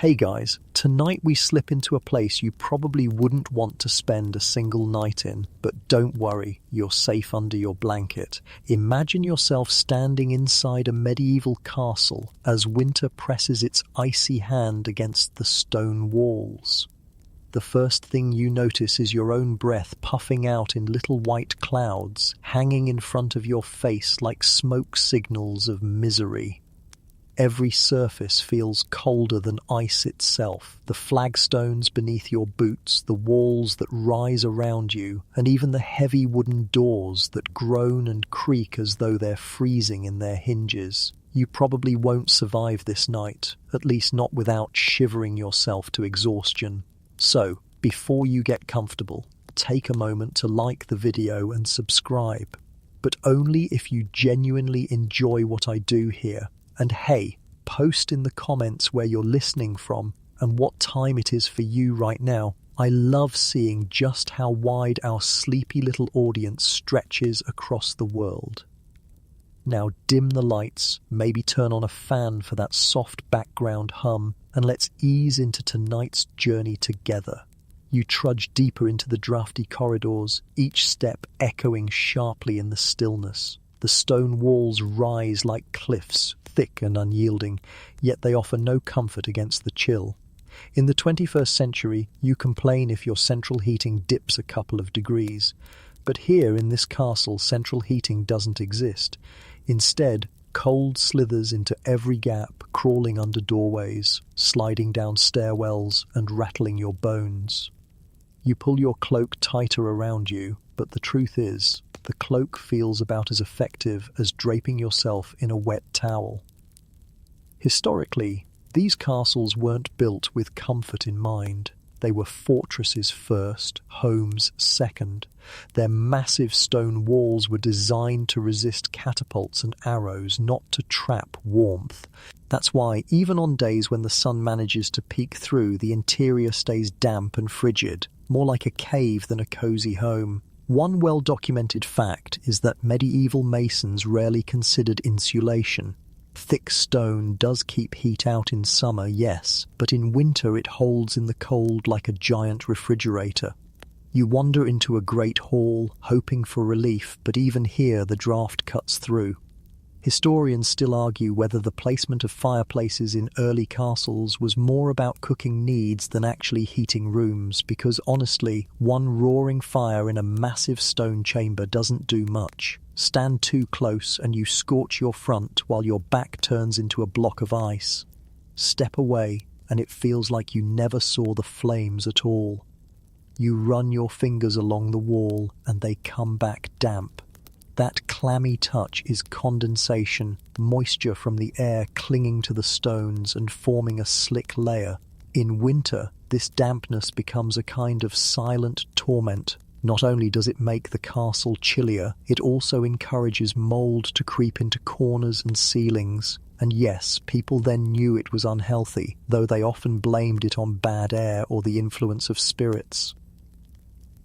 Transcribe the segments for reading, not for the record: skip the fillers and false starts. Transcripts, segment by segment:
Hey guys, tonight we slip into a place you probably wouldn't want to spend a single night in, but don't worry, you're safe under your blanket. Imagine yourself standing inside a medieval castle as winter presses its icy hand against the stone walls. The first thing you notice is your own breath puffing out in little white clouds, hanging in front of your face like smoke signals of misery. Every surface feels colder than ice itself, the flagstones beneath your boots, the walls that rise around you, and even the heavy wooden doors that groan and creak as though they're freezing in their hinges. You probably won't survive this night, at least not without shivering yourself to exhaustion. So, before you get comfortable, take a moment to like the video and subscribe, but only if you genuinely enjoy what I do here. And hey, post in the comments where you're listening from and what time it is for you right now. I love seeing just how wide our sleepy little audience stretches across the world. Now dim the lights, maybe turn on a fan for that soft background hum, and let's ease into tonight's journey together. You trudge deeper into the drafty corridors, each step echoing sharply in the stillness. The stone walls rise like cliffs, thick and unyielding, yet they offer no comfort against the chill. In the 21st century, you complain if your central heating dips a couple of degrees. But here in this castle, central heating doesn't exist. Instead, cold slithers into every gap, crawling under doorways, sliding down stairwells, and rattling your bones. You pull your cloak tighter around you, but the truth is, the cloak feels about as effective as draping yourself in a wet towel. Historically, these castles weren't built with comfort in mind. They were fortresses first, homes second. Their massive stone walls were designed to resist catapults and arrows, not to trap warmth. That's why, even on days when the sun manages to peek through, the interior stays damp and frigid, more like a cave than a cozy home. One well-documented fact is that medieval masons rarely considered insulation. Thick stone does keep heat out in summer, yes, but in winter it holds in the cold like a giant refrigerator. You wander into a great hall, hoping for relief, but even here the draft cuts through. Historians still argue whether the placement of fireplaces in early castles was more about cooking needs than actually heating rooms, because honestly, one roaring fire in a massive stone chamber doesn't do much. Stand too close and you scorch your front while your back turns into a block of ice. Step away and it feels like you never saw the flames at all. You run your fingers along the wall and they come back damp. That clammy touch is condensation, moisture from the air clinging to the stones and forming a slick layer. In winter, this dampness becomes a kind of silent torment. Not only does it make the castle chillier, it also encourages mold to creep into corners and ceilings. And yes, people then knew it was unhealthy, though they often blamed it on bad air or the influence of spirits.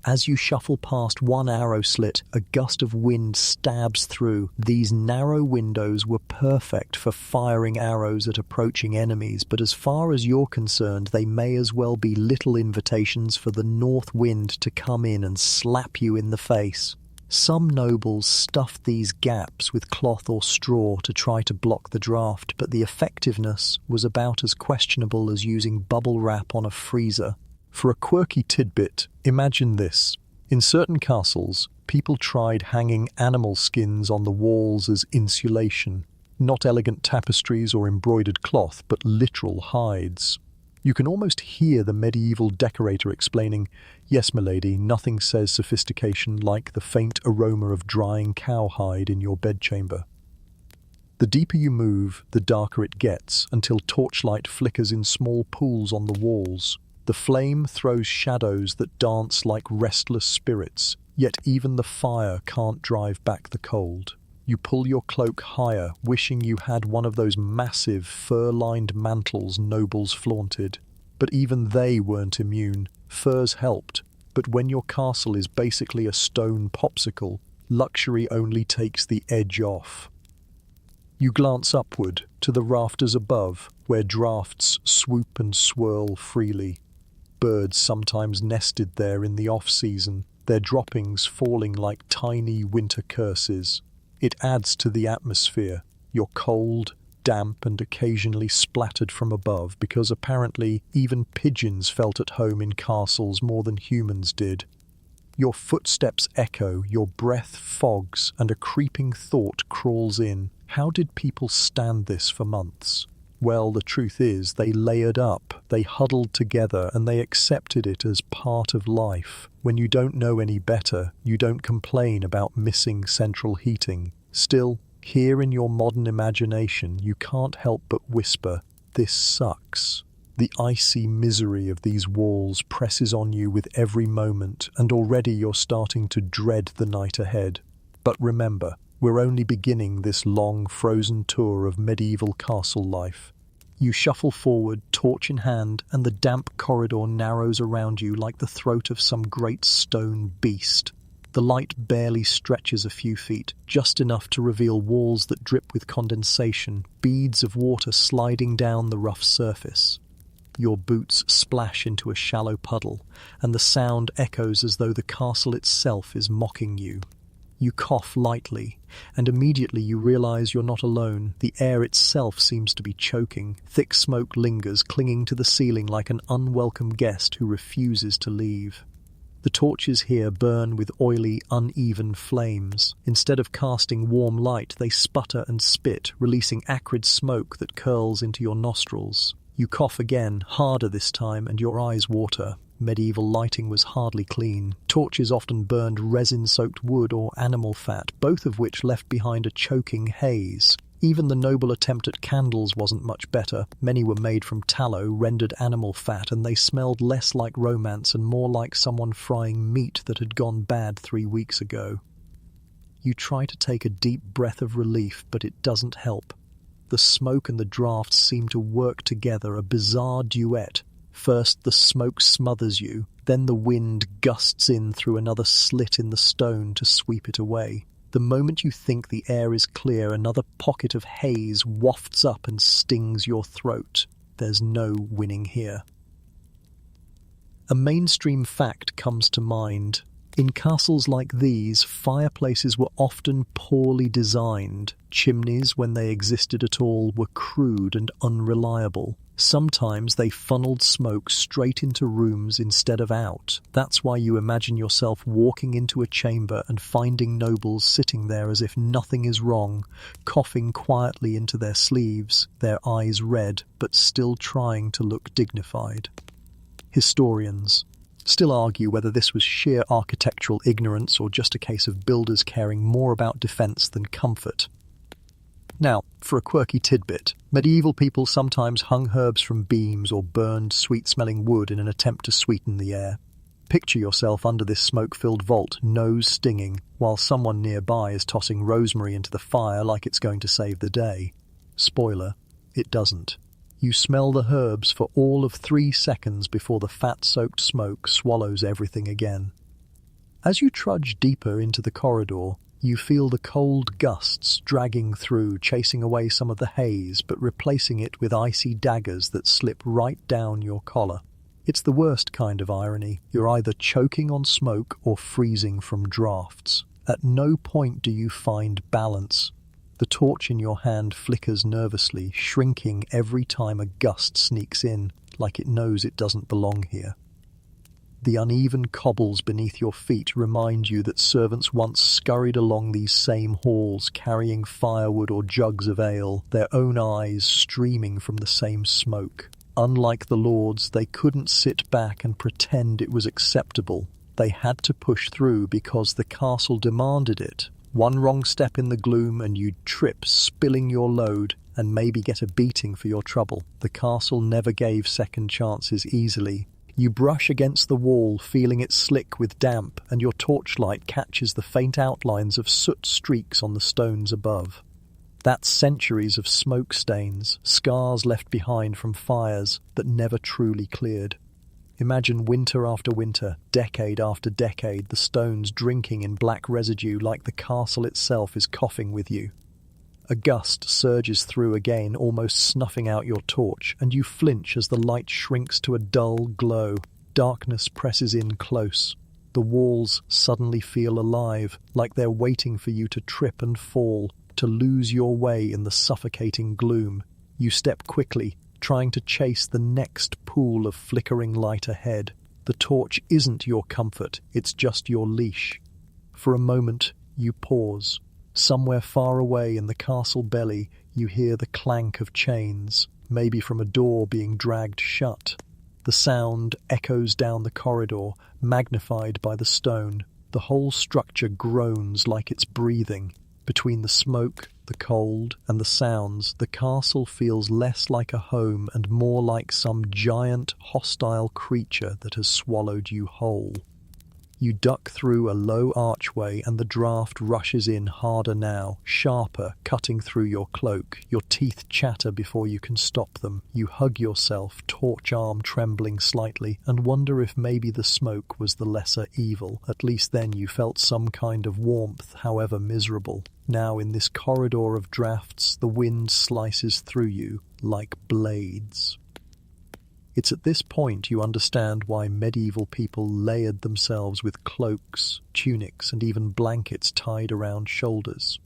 As you shuffle past one arrow slit, a gust of wind stabs through. These narrow windows were perfect for firing arrows at approaching enemies, but as far as you're concerned, they may as well be little invitations for the north wind to come in and slap you in the face. Some nobles stuffed these gaps with cloth or straw to try to block the draft, but the effectiveness was about as questionable as using bubble wrap on a freezer. For a quirky tidbit, imagine this. In certain castles, people tried hanging animal skins on the walls as insulation. Not elegant tapestries or embroidered cloth, but literal hides. You can almost hear the medieval decorator explaining, "Yes, milady, nothing says sophistication like the faint aroma of drying cowhide in your bedchamber." The deeper you move, the darker it gets, until torchlight flickers in small pools on the walls. The flame throws shadows that dance like restless spirits, yet even the fire can't drive back the cold. You pull your cloak higher, wishing you had one of those massive, fur-lined mantles nobles flaunted. But even they weren't immune. Furs helped, but when your castle is basically a stone popsicle, luxury only takes the edge off. You glance upward, to the rafters above, where drafts swoop and swirl freely. Birds sometimes nested there in the off-season, their droppings falling like tiny winter curses. It adds to the atmosphere. You're cold, damp, and occasionally splattered from above, because apparently even pigeons felt at home in castles more than humans did. Your footsteps echo, your breath fogs, and a creeping thought crawls in. How did people stand this for months? Well, the truth is, they layered up, they huddled together, and they accepted it as part of life. When you don't know any better, you don't complain about missing central heating. Still, here in your modern imagination, you can't help but whisper, "This sucks." The icy misery of these walls presses on you with every moment, and already you're starting to dread the night ahead. But remember, we're only beginning this long, frozen tour of medieval castle life. You shuffle forward, torch in hand, and the damp corridor narrows around you like the throat of some great stone beast. The light barely stretches a few feet, just enough to reveal walls that drip with condensation, beads of water sliding down the rough surface. Your boots splash into a shallow puddle, and the sound echoes as though the castle itself is mocking you. You cough lightly, and immediately you realize you're not alone. The air itself seems to be choking. Thick smoke lingers, clinging to the ceiling like an unwelcome guest who refuses to leave. The torches here burn with oily, uneven flames. Instead of casting warm light, they sputter and spit, releasing acrid smoke that curls into your nostrils. You cough again, harder this time, and your eyes water. Medieval lighting was hardly clean. Torches often burned resin-soaked wood or animal fat, both of which left behind a choking haze. Even the noble attempt at candles wasn't much better. Many were made from tallow, rendered animal fat, and they smelled less like romance and more like someone frying meat that had gone bad 3 weeks ago. You try to take a deep breath of relief, but it doesn't help. The smoke and the drafts seem to work together, a bizarre duet. First, the smoke smothers you, then the wind gusts in through another slit in the stone to sweep it away. The moment you think the air is clear, another pocket of haze wafts up and stings your throat. There's no winning here. A mainstream fact comes to mind. In castles like these, fireplaces were often poorly designed. Chimneys, when they existed at all, were crude and unreliable. Sometimes they funneled smoke straight into rooms instead of out. That's why you imagine yourself walking into a chamber and finding nobles sitting there as if nothing is wrong, coughing quietly into their sleeves, their eyes red, but still trying to look dignified. Historians still argue whether this was sheer architectural ignorance or just a case of builders caring more about defense than comfort. Now, for a quirky tidbit, medieval people sometimes hung herbs from beams or burned sweet-smelling wood in an attempt to sweeten the air. Picture yourself under this smoke-filled vault, nose stinging, while someone nearby is tossing rosemary into the fire like it's going to save the day. Spoiler, it doesn't. You smell the herbs for all of 3 seconds before the fat-soaked smoke swallows everything again. As you trudge deeper into the corridor, you feel the cold gusts dragging through, chasing away some of the haze, but replacing it with icy daggers that slip right down your collar. It's the worst kind of irony. You're either choking on smoke or freezing from drafts. At no point do you find balance. The torch in your hand flickers nervously, shrinking every time a gust sneaks in, like it knows it doesn't belong here. The uneven cobbles beneath your feet remind you that servants once scurried along these same halls, carrying firewood or jugs of ale, their own eyes streaming from the same smoke. Unlike the lords, they couldn't sit back and pretend it was acceptable. They had to push through because the castle demanded it. One wrong step in the gloom and you'd trip, spilling your load, and maybe get a beating for your trouble. The castle never gave second chances easily. You brush against the wall, feeling it slick with damp, and your torchlight catches the faint outlines of soot streaks on the stones above. That's centuries of smoke stains, scars left behind from fires that never truly cleared. Imagine winter after winter, decade after decade, the stones drinking in black residue like the castle itself is coughing with you. A gust surges through again, almost snuffing out your torch, and you flinch as the light shrinks to a dull glow. Darkness presses in close. The walls suddenly feel alive, like they're waiting for you to trip and fall, to lose your way in the suffocating gloom. You step quickly, trying to chase the next pool of flickering light ahead. The torch isn't your comfort, it's just your leash. For a moment, you pause. Somewhere far away in the castle belly, you hear the clank of chains, maybe from a door being dragged shut. The sound echoes down the corridor, magnified by the stone. The whole structure groans like it's breathing. Between the smoke, the cold, and the sounds, the castle feels less like a home and more like some giant, hostile creature that has swallowed you whole. You duck through a low archway and the draft rushes in harder now, sharper, cutting through your cloak. Your teeth chatter before you can stop them. You hug yourself, torch arm trembling slightly, and wonder if maybe the smoke was the lesser evil. At least then you felt some kind of warmth, however miserable. Now in this corridor of drafts, the wind slices through you like blades. It's at this point you understand why medieval people layered themselves with cloaks, tunics, and even blankets tied around shoulders.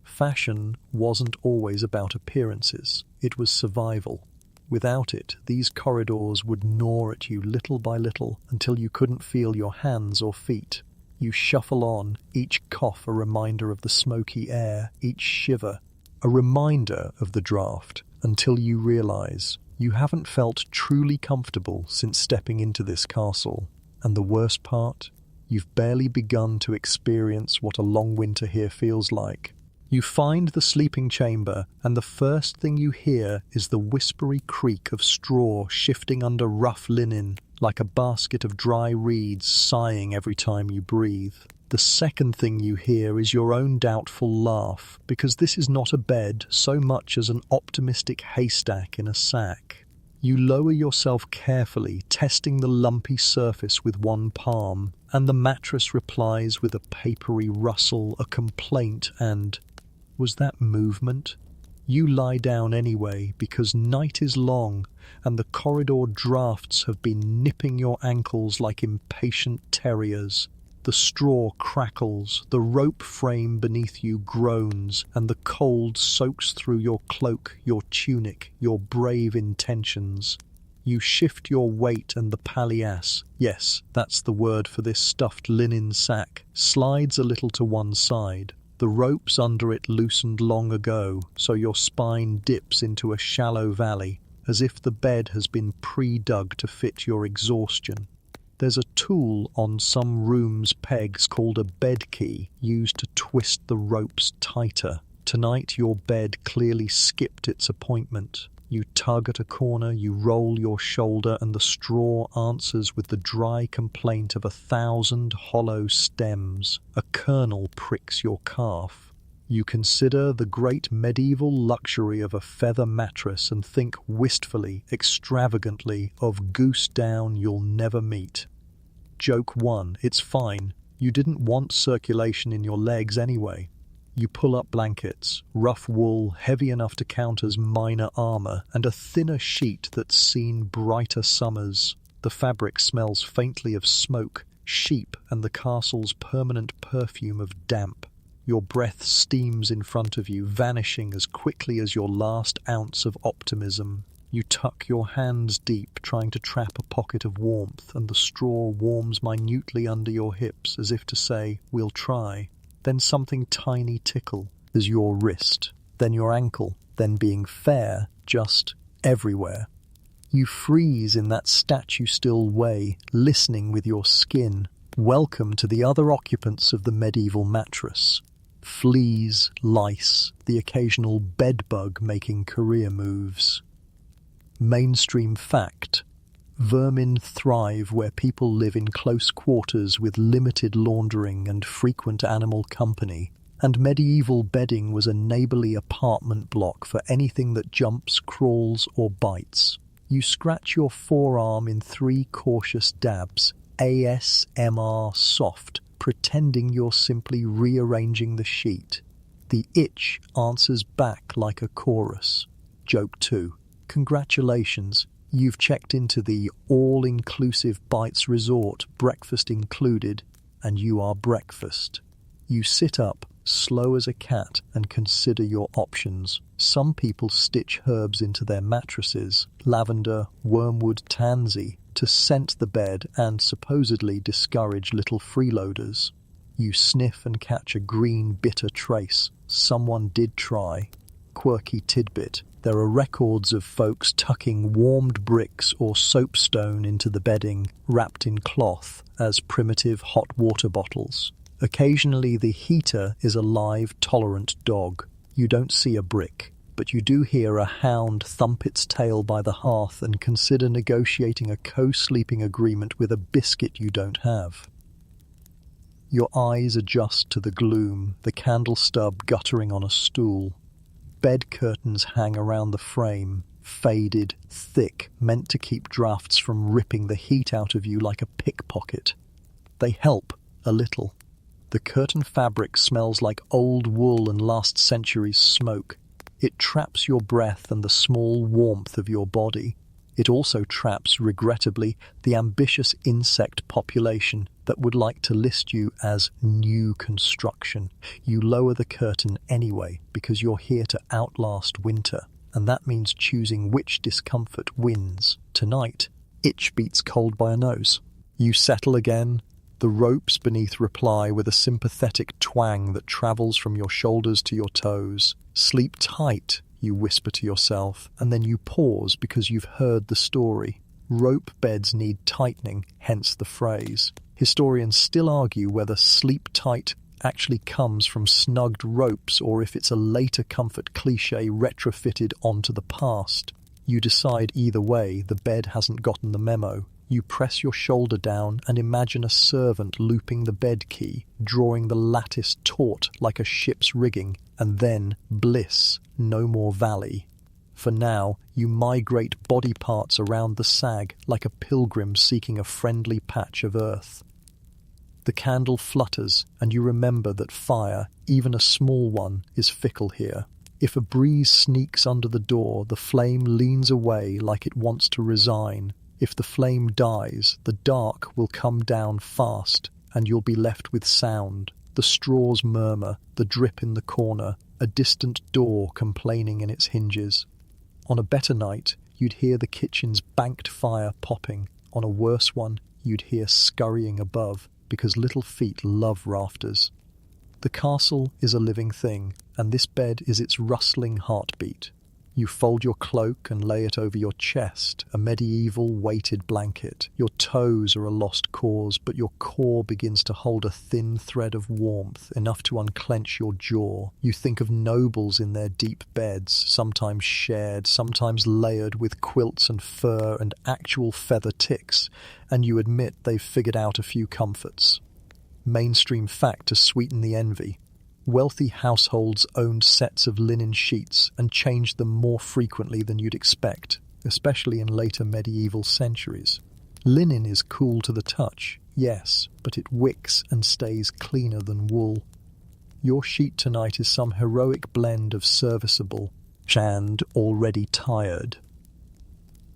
Fashion wasn't always about appearances, it was survival. Without it, these corridors would gnaw at you little by little until you couldn't feel your hands or feet. You shuffle on, each cough a reminder of the smoky air, each shiver a reminder of the draft, until you realize you haven't felt truly comfortable since stepping into this castle. And the worst part? You've barely begun to experience what a long winter here feels like. You find the sleeping chamber, and the first thing you hear is the whispery creak of straw shifting under rough linen, like a basket of dry reeds sighing every time you breathe. The second thing you hear is your own doubtful laugh, because this is not a bed so much as an optimistic haystack in a sack. You lower yourself carefully, testing the lumpy surface with one palm, and the mattress replies with a papery rustle, a complaint, and was that movement? You lie down anyway, because night is long, and the corridor drafts have been nipping your ankles like impatient terriers. The straw crackles, the rope frame beneath you groans, and the cold soaks through your cloak, your tunic, your brave intentions. You shift your weight and the palliasse, yes, that's the word for this stuffed linen sack, slides a little to one side. The ropes under it loosened long ago, so your spine dips into a shallow valley, as if the bed has been pre-dug to fit your exhaustion. There's a tool on some room's pegs called a bed key, used to twist the ropes tighter. Tonight your bed clearly skipped its appointment. You tug at a corner, you roll your shoulder, and the straw answers with the dry complaint of 1,000 hollow stems. A kernel pricks your calf. You consider the great medieval luxury of a feather mattress and think wistfully, extravagantly, of goose down you'll never meet. Joke 1, it's fine. You didn't want circulation in your legs anyway. You pull up blankets, rough wool heavy enough to count as minor armor, and a thinner sheet that's seen brighter summers. The fabric smells faintly of smoke, sheep, and the castle's permanent perfume of damp. Your breath steams in front of you, vanishing as quickly as your last ounce of optimism. You tuck your hands deep, trying to trap a pocket of warmth, and the straw warms minutely under your hips, as if to say, "We'll try." Then something tiny tickles your wrist, then your ankle, then being fair, just everywhere. You freeze in that statue-still way, listening with your skin. Welcome to the other occupants of the medieval mattress. Fleas, lice, the occasional bedbug making career moves. Mainstream fact: vermin thrive where people live in close quarters with limited laundering and frequent animal company, and medieval bedding was a neighborly apartment block for anything that jumps, crawls, or bites. You scratch your forearm in 3 cautious dabs, ASMR soft, pretending you're simply rearranging the sheet. The itch answers back like a chorus. Joke 2. Congratulations, you've checked into the all-inclusive Bites Resort, breakfast included, and you are breakfast. You sit up, slow as a cat, and consider your options. Some people stitch herbs into their mattresses, lavender, wormwood, tansy, to scent the bed and supposedly discourage little freeloaders. You sniff and catch a green bitter trace. Someone did try. Quirky tidbit. There are records of folks tucking warmed bricks or soapstone into the bedding, wrapped in cloth, as primitive hot water bottles. Occasionally the heater is a live, tolerant dog. You don't see a brick, but you do hear a hound thump its tail by the hearth and consider negotiating a co-sleeping agreement with a biscuit you don't have. Your eyes adjust to the gloom, the candle stub guttering on a stool. Bed curtains hang around the frame, faded, thick, meant to keep drafts from ripping the heat out of you like a pickpocket. They help, a little. The curtain fabric smells like old wool and last century's smoke. It traps your breath and the small warmth of your body. It also traps, regrettably, the ambitious insect population that would like to list you as new construction. You lower the curtain anyway because you're here to outlast winter, and that means choosing which discomfort wins. Tonight, itch beats cold by a nose. You settle again. The ropes beneath reply with a sympathetic twang that travels from your shoulders to your toes. Sleep tight, you whisper to yourself, and then you pause because you've heard the story. Rope beds need tightening, hence the phrase. Historians still argue whether sleep tight actually comes from snugged ropes or if it's a later comfort cliché retrofitted onto the past. You decide either way, the bed hasn't gotten the memo. You press your shoulder down and imagine a servant looping the bed key, drawing the lattice taut like a ship's rigging, and then bliss, no more valley. For now, you migrate body parts around the sag like a pilgrim seeking a friendly patch of earth. The candle flutters, and you remember that fire, even a small one, is fickle here. If a breeze sneaks under the door, the flame leans away like it wants to resign. If the flame dies, the dark will come down fast, and you'll be left with sound. The straws murmur, the drip in the corner, a distant door complaining in its hinges. On a better night, you'd hear the kitchen's banked fire popping. On a worse one, you'd hear scurrying above, because little feet love rafters. The castle is a living thing, and this bed is its rustling heartbeat. You fold your cloak and lay it over your chest, a medieval weighted blanket. Your toes are a lost cause, but your core begins to hold a thin thread of warmth, enough to unclench your jaw. You think of nobles in their deep beds, sometimes shared, sometimes layered with quilts and fur and actual feather ticks, and you admit they've figured out a few comforts. Mainstream fact to sweeten the envy. Wealthy households owned sets of linen sheets and changed them more frequently than you'd expect, especially in later medieval centuries. Linen is cool to the touch, yes, but it wicks and stays cleaner than wool. Your sheet tonight is some heroic blend of serviceable and already tired.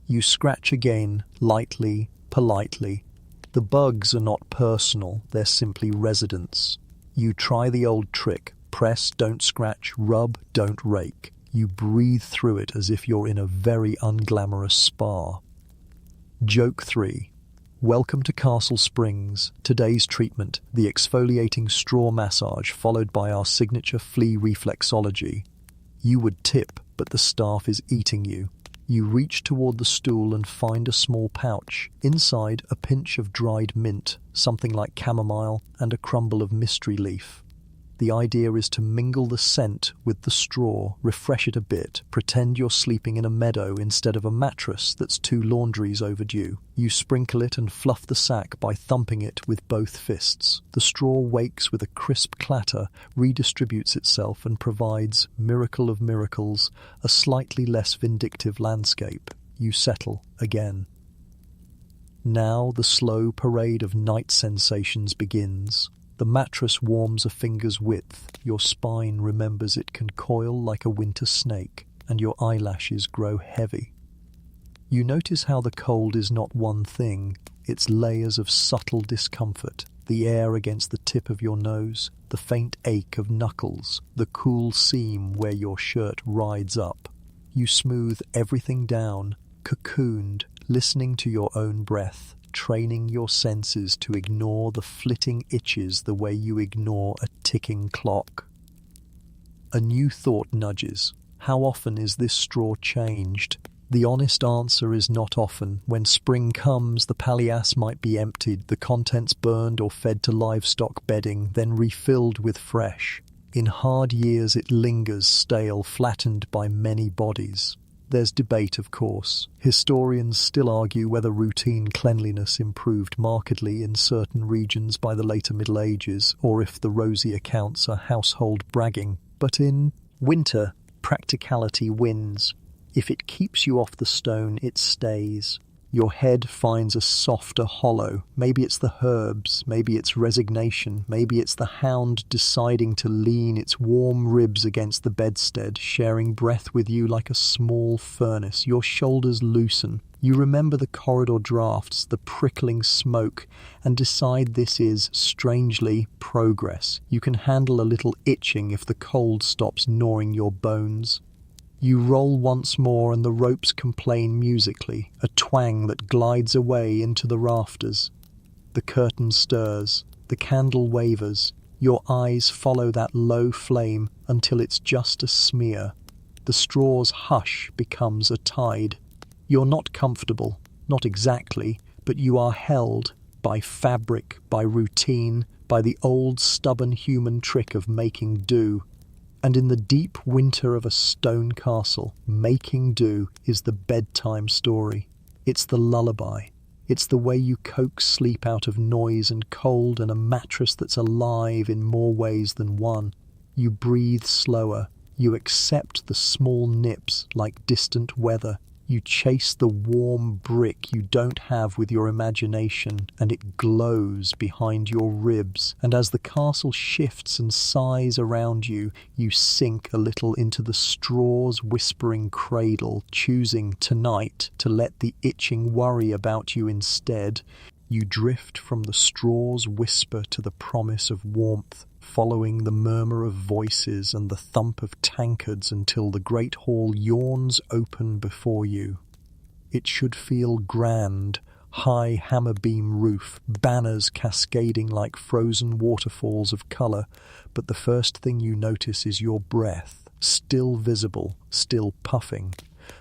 You scratch again, lightly, politely. The bugs are not personal, they're simply residents. You try the old trick, press, don't scratch, rub, don't rake. You breathe through it as if you're in a very unglamorous spa. Joke 3. Welcome to Castle Springs. Today's treatment, the exfoliating straw massage followed by our signature flea reflexology. You would tip, but the staff is eating you. You reach toward the stool and find a small pouch. Inside, a pinch of dried mint, something like chamomile, and a crumble of mystery leaf. The idea is to mingle the scent with the straw, refresh it a bit, pretend you're sleeping in a meadow instead of a mattress that's 2 laundries overdue. You sprinkle it and fluff the sack by thumping it with both fists. The straw wakes with a crisp clatter, redistributes itself and provides, miracle of miracles, a slightly less vindictive landscape. You settle again. Now the slow parade of night sensations begins. The mattress warms a finger's width, your spine remembers it can coil like a winter snake, and your eyelashes grow heavy. You notice how the cold is not one thing, it's layers of subtle discomfort, the air against the tip of your nose, the faint ache of knuckles, the cool seam where your shirt rides up. You smooth everything down, cocooned, listening to your own breath, training your senses to ignore the flitting itches the way you ignore a ticking clock. A new thought nudges. How often is this straw changed? The honest answer is not often. When spring comes, the palliasse might be emptied, the contents burned or fed to livestock bedding, then refilled with fresh. In hard years it lingers stale, flattened by many bodies. There's debate, of course. Historians still argue whether routine cleanliness improved markedly in certain regions by the later Middle Ages, or if the rosy accounts are household bragging. But in winter, practicality wins. If it keeps you off the stone, it stays. Your head finds a softer hollow. Maybe it's the herbs, maybe it's resignation, maybe it's the hound deciding to lean its warm ribs against the bedstead, sharing breath with you like a small furnace. Your shoulders loosen. You remember the corridor drafts, the prickling smoke, and decide this is, strangely, progress. You can handle a little itching if the cold stops gnawing your bones. You roll once more and the ropes complain musically, a twang that glides away into the rafters. The curtain stirs, the candle wavers, your eyes follow that low flame until it's just a smear. The straw's hush becomes a tide. You're not comfortable, not exactly, but you are held by fabric, by routine, by the old stubborn human trick of making do. And in the deep winter of a stone castle, making do is the bedtime story. It's the lullaby. It's the way you coax sleep out of noise and cold and a mattress that's alive in more ways than one. You breathe slower. You accept the small nips like distant weather. You chase the warm brick you don't have with your imagination, and it glows behind your ribs. And as the castle shifts and sighs around you, you sink a little into the straw's whispering cradle, choosing tonight to let the itching worry about you instead. You drift from the straw's whisper to the promise of warmth, following the murmur of voices and the thump of tankards until the great hall yawns open before you. It should feel grand, high hammer-beam roof, banners cascading like frozen waterfalls of colour, but the first thing you notice is your breath, still visible, still puffing.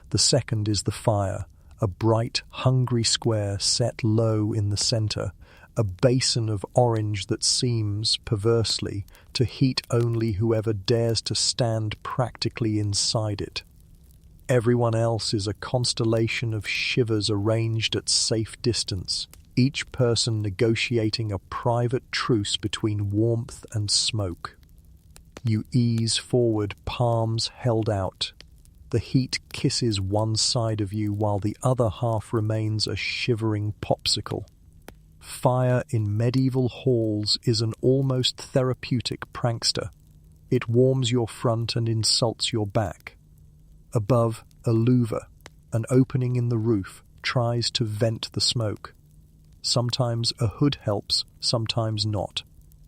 The second is the fire, a bright, hungry square set low in the centre, a basin of orange that seems, perversely, to heat only whoever dares to stand practically inside it. Everyone else is a constellation of shivers arranged at safe distance, each person negotiating a private truce between warmth and smoke. You ease forward, palms held out. The heat kisses one side of you while the other half remains a shivering popsicle. Fire in medieval halls is an almost therapeutic prankster. It warms your front and insults your back. Above, a louver, an opening in the roof, tries to vent the smoke. Sometimes a hood helps, sometimes not.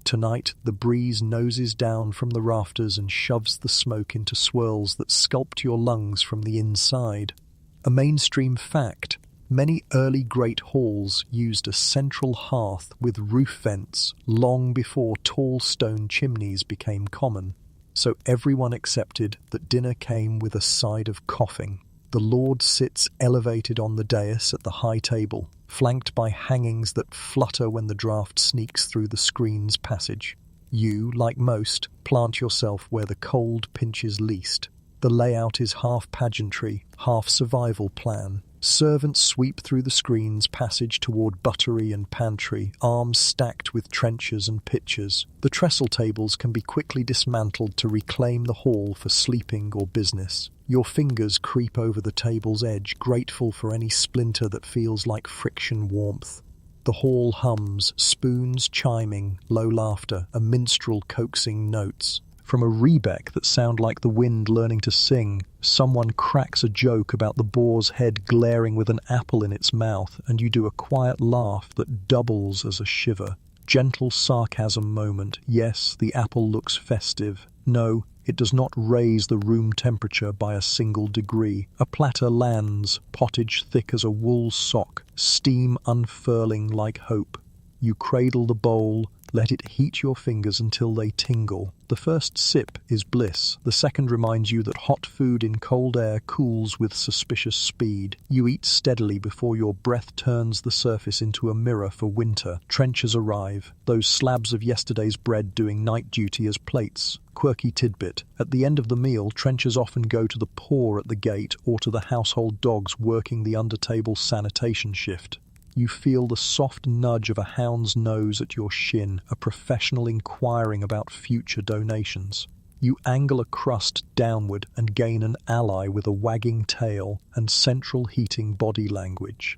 Tonight, the breeze noses down from the rafters and shoves the smoke into swirls that sculpt your lungs from the inside. A mainstream fact, many early great halls used a central hearth with roof vents long before tall stone chimneys became common. So everyone accepted that dinner came with a side of coughing. The Lord sits elevated on the dais at the high table, flanked by hangings that flutter when the draught sneaks through the screen's passage. You, like most, plant yourself where the cold pinches least. The layout is half pageantry, half survival plan. Servants sweep through the screen's passage toward buttery and pantry, arms stacked with trenchers and pitchers. The trestle tables can be quickly dismantled to reclaim the hall for sleeping or business. Your fingers creep over the table's edge, grateful for any splinter that feels like friction warmth. The hall hums, spoons chiming, low laughter, a minstrel coaxing notes. From a rebec that sound like the wind learning to sing, someone cracks a joke about the boar's head glaring with an apple in its mouth, and you do a quiet laugh that doubles as a shiver. Gentle sarcasm moment. Yes, the apple looks festive. No, it does not raise the room temperature by a single degree. A platter lands, pottage thick as a wool sock, steam unfurling like hope. You cradle the bowl, let it heat your fingers until they tingle. The first sip is bliss. The second reminds you that hot food in cold air cools with suspicious speed. You eat steadily before your breath turns the surface into a mirror for winter. Trenchers arrive, those slabs of yesterday's bread doing night duty as plates. Quirky tidbit. At the end of the meal, trenchers often go to the poor at the gate or to the household dogs working the under-table sanitation shift. You feel the soft nudge of a hound's nose at your shin, a professional inquiring about future donations. You angle a crust downward and gain an ally with a wagging tail and central heating body language.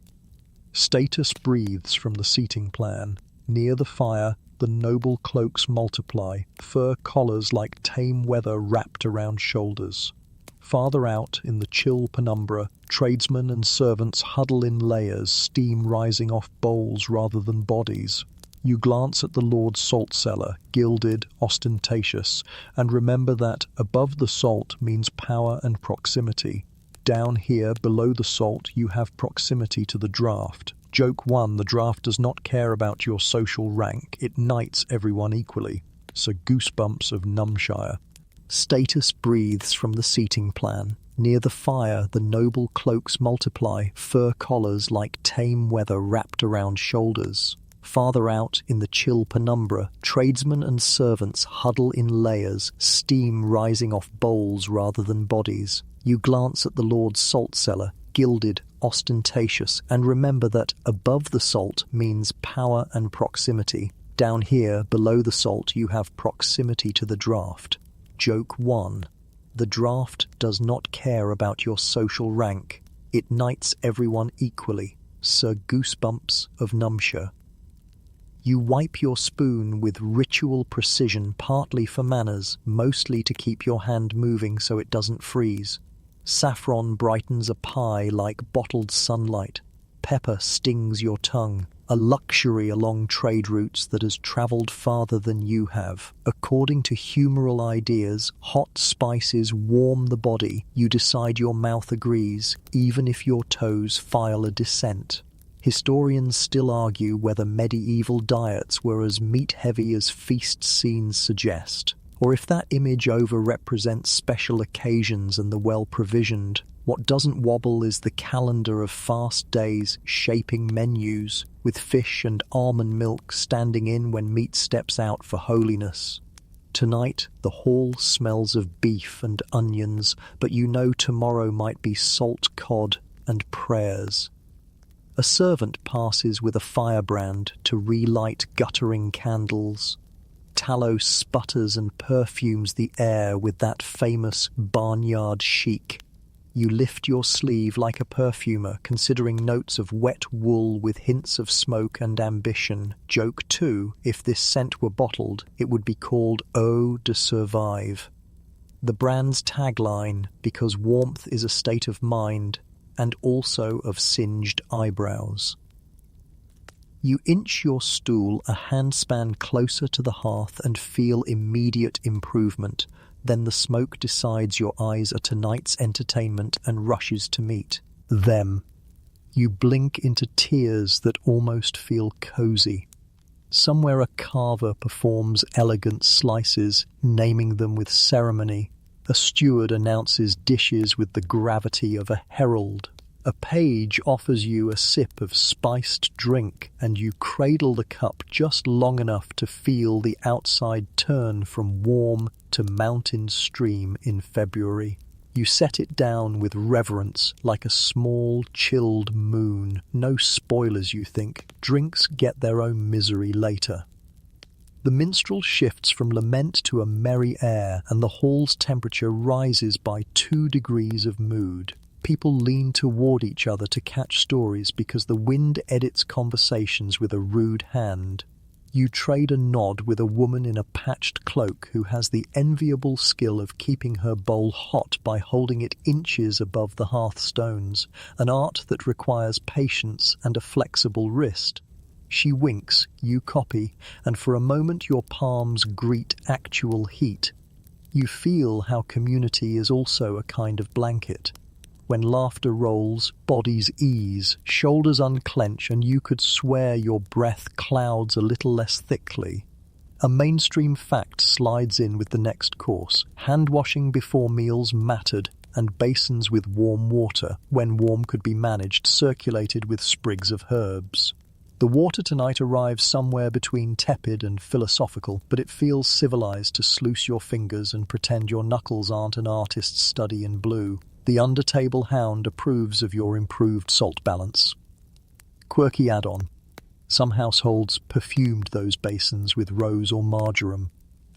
Status breathes from the seating plan. Near the fire, the noble cloaks multiply, fur collars like tame weather wrapped around shoulders. Farther out, in the chill penumbra, tradesmen and servants huddle in layers, steam rising off bowls rather than bodies. You glance at the Lord's salt cellar, gilded, ostentatious, and remember that above the salt means power and proximity. Down here, below the salt, you have proximity to the draft. Joke 1, the draft does not care about your social rank. It knights everyone equally. Sir Goosebumps of Numshire. Status breathes from the seating plan. Near the fire, the noble cloaks multiply, fur collars like tame weather wrapped around shoulders. Farther out, in the chill penumbra, tradesmen and servants huddle in layers, steam rising off bowls rather than bodies. You glance at the Lord's salt cellar, gilded, ostentatious, and remember that above the salt means power and proximity. Down here, below the salt, you have proximity to the draft. Joke 1. The draft does not care about your social rank. It knights everyone equally. Sir Goosebumps of Numshire. You wipe your spoon with ritual precision, partly for manners, mostly to keep your hand moving so it doesn't freeze. Saffron brightens a pie like bottled sunlight. Pepper stings your tongue. A luxury along trade routes that has travelled farther than you have. According to humoral ideas, hot spices warm the body. You decide your mouth agrees, even if your toes file a dissent. Historians still argue whether medieval diets were as meat-heavy as feast scenes suggest, or if that image over-represents special occasions and the well-provisioned. What doesn't wobble is the calendar of fast days shaping menus, with fish and almond milk standing in when meat steps out for holiness. Tonight, the hall smells of beef and onions, but you know tomorrow might be salt cod and prayers. A servant passes with a firebrand to relight guttering candles. Tallow sputters and perfumes the air with that famous barnyard chic. You lift your sleeve like a perfumer, considering notes of wet wool with hints of smoke and ambition. Joke 2, if this scent were bottled, it would be called Eau de Survive. The brand's tagline, because warmth is a state of mind, and also of singed eyebrows. You inch your stool a handspan closer to the hearth and feel immediate improvement. Then the smoke decides your eyes are tonight's entertainment and rushes to meet them. You blink into tears that almost feel cozy. Somewhere a carver performs elegant slices, naming them with ceremony. A steward announces dishes with the gravity of a herald. A page offers you a sip of spiced drink, and you cradle the cup just long enough to feel the outside turn from warm to mountain stream in February. You set it down with reverence, like a small, chilled moon. No spoilers, you think. Drinks get their own misery later. The minstrel shifts from lament to a merry air, and the hall's temperature rises by 2 degrees of mood. People lean toward each other to catch stories because the wind edits conversations with a rude hand. You trade a nod with a woman in a patched cloak who has the enviable skill of keeping her bowl hot by holding it inches above the hearthstones, an art that requires patience and a flexible wrist. She winks, you copy, and for a moment your palms greet actual heat. You feel how community is also a kind of blanket. When laughter rolls, bodies ease, shoulders unclench, and you could swear your breath clouds a little less thickly. A mainstream fact slides in with the next course. Hand washing before meals mattered, and basins with warm water, when warm could be managed, circulated with sprigs of herbs. The water tonight arrives somewhere between tepid and philosophical, but it feels civilized to sluice your fingers and pretend your knuckles aren't an artist's study in blue. The under-table hound approves of your improved salt balance. Quirky add-on. Some households perfumed those basins with rose or marjoram,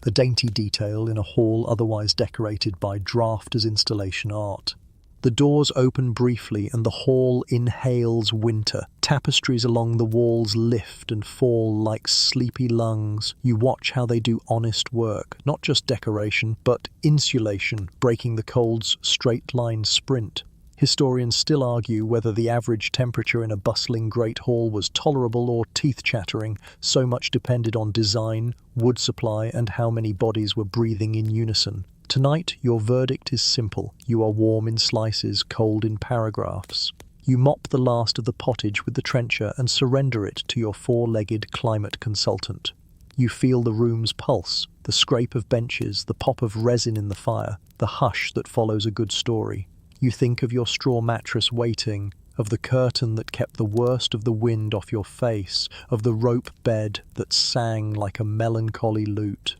a dainty detail in a hall otherwise decorated by drafters' installation art. The doors open briefly and the hall inhales winter. Tapestries along the walls lift and fall like sleepy lungs. You watch how they do honest work, not just decoration, but insulation, breaking the cold's straight-line sprint. Historians still argue whether the average temperature in a bustling great hall was tolerable or teeth-chattering. So much depended on design, wood supply, and how many bodies were breathing in unison. Tonight, your verdict is simple. You are warm in slices, cold in paragraphs. You mop the last of the pottage with the trencher and surrender it to your four-legged climate consultant. You feel the room's pulse, the scrape of benches, the pop of resin in the fire, the hush that follows a good story. You think of your straw mattress waiting, of the curtain that kept the worst of the wind off your face, of the rope bed that sang like a melancholy lute.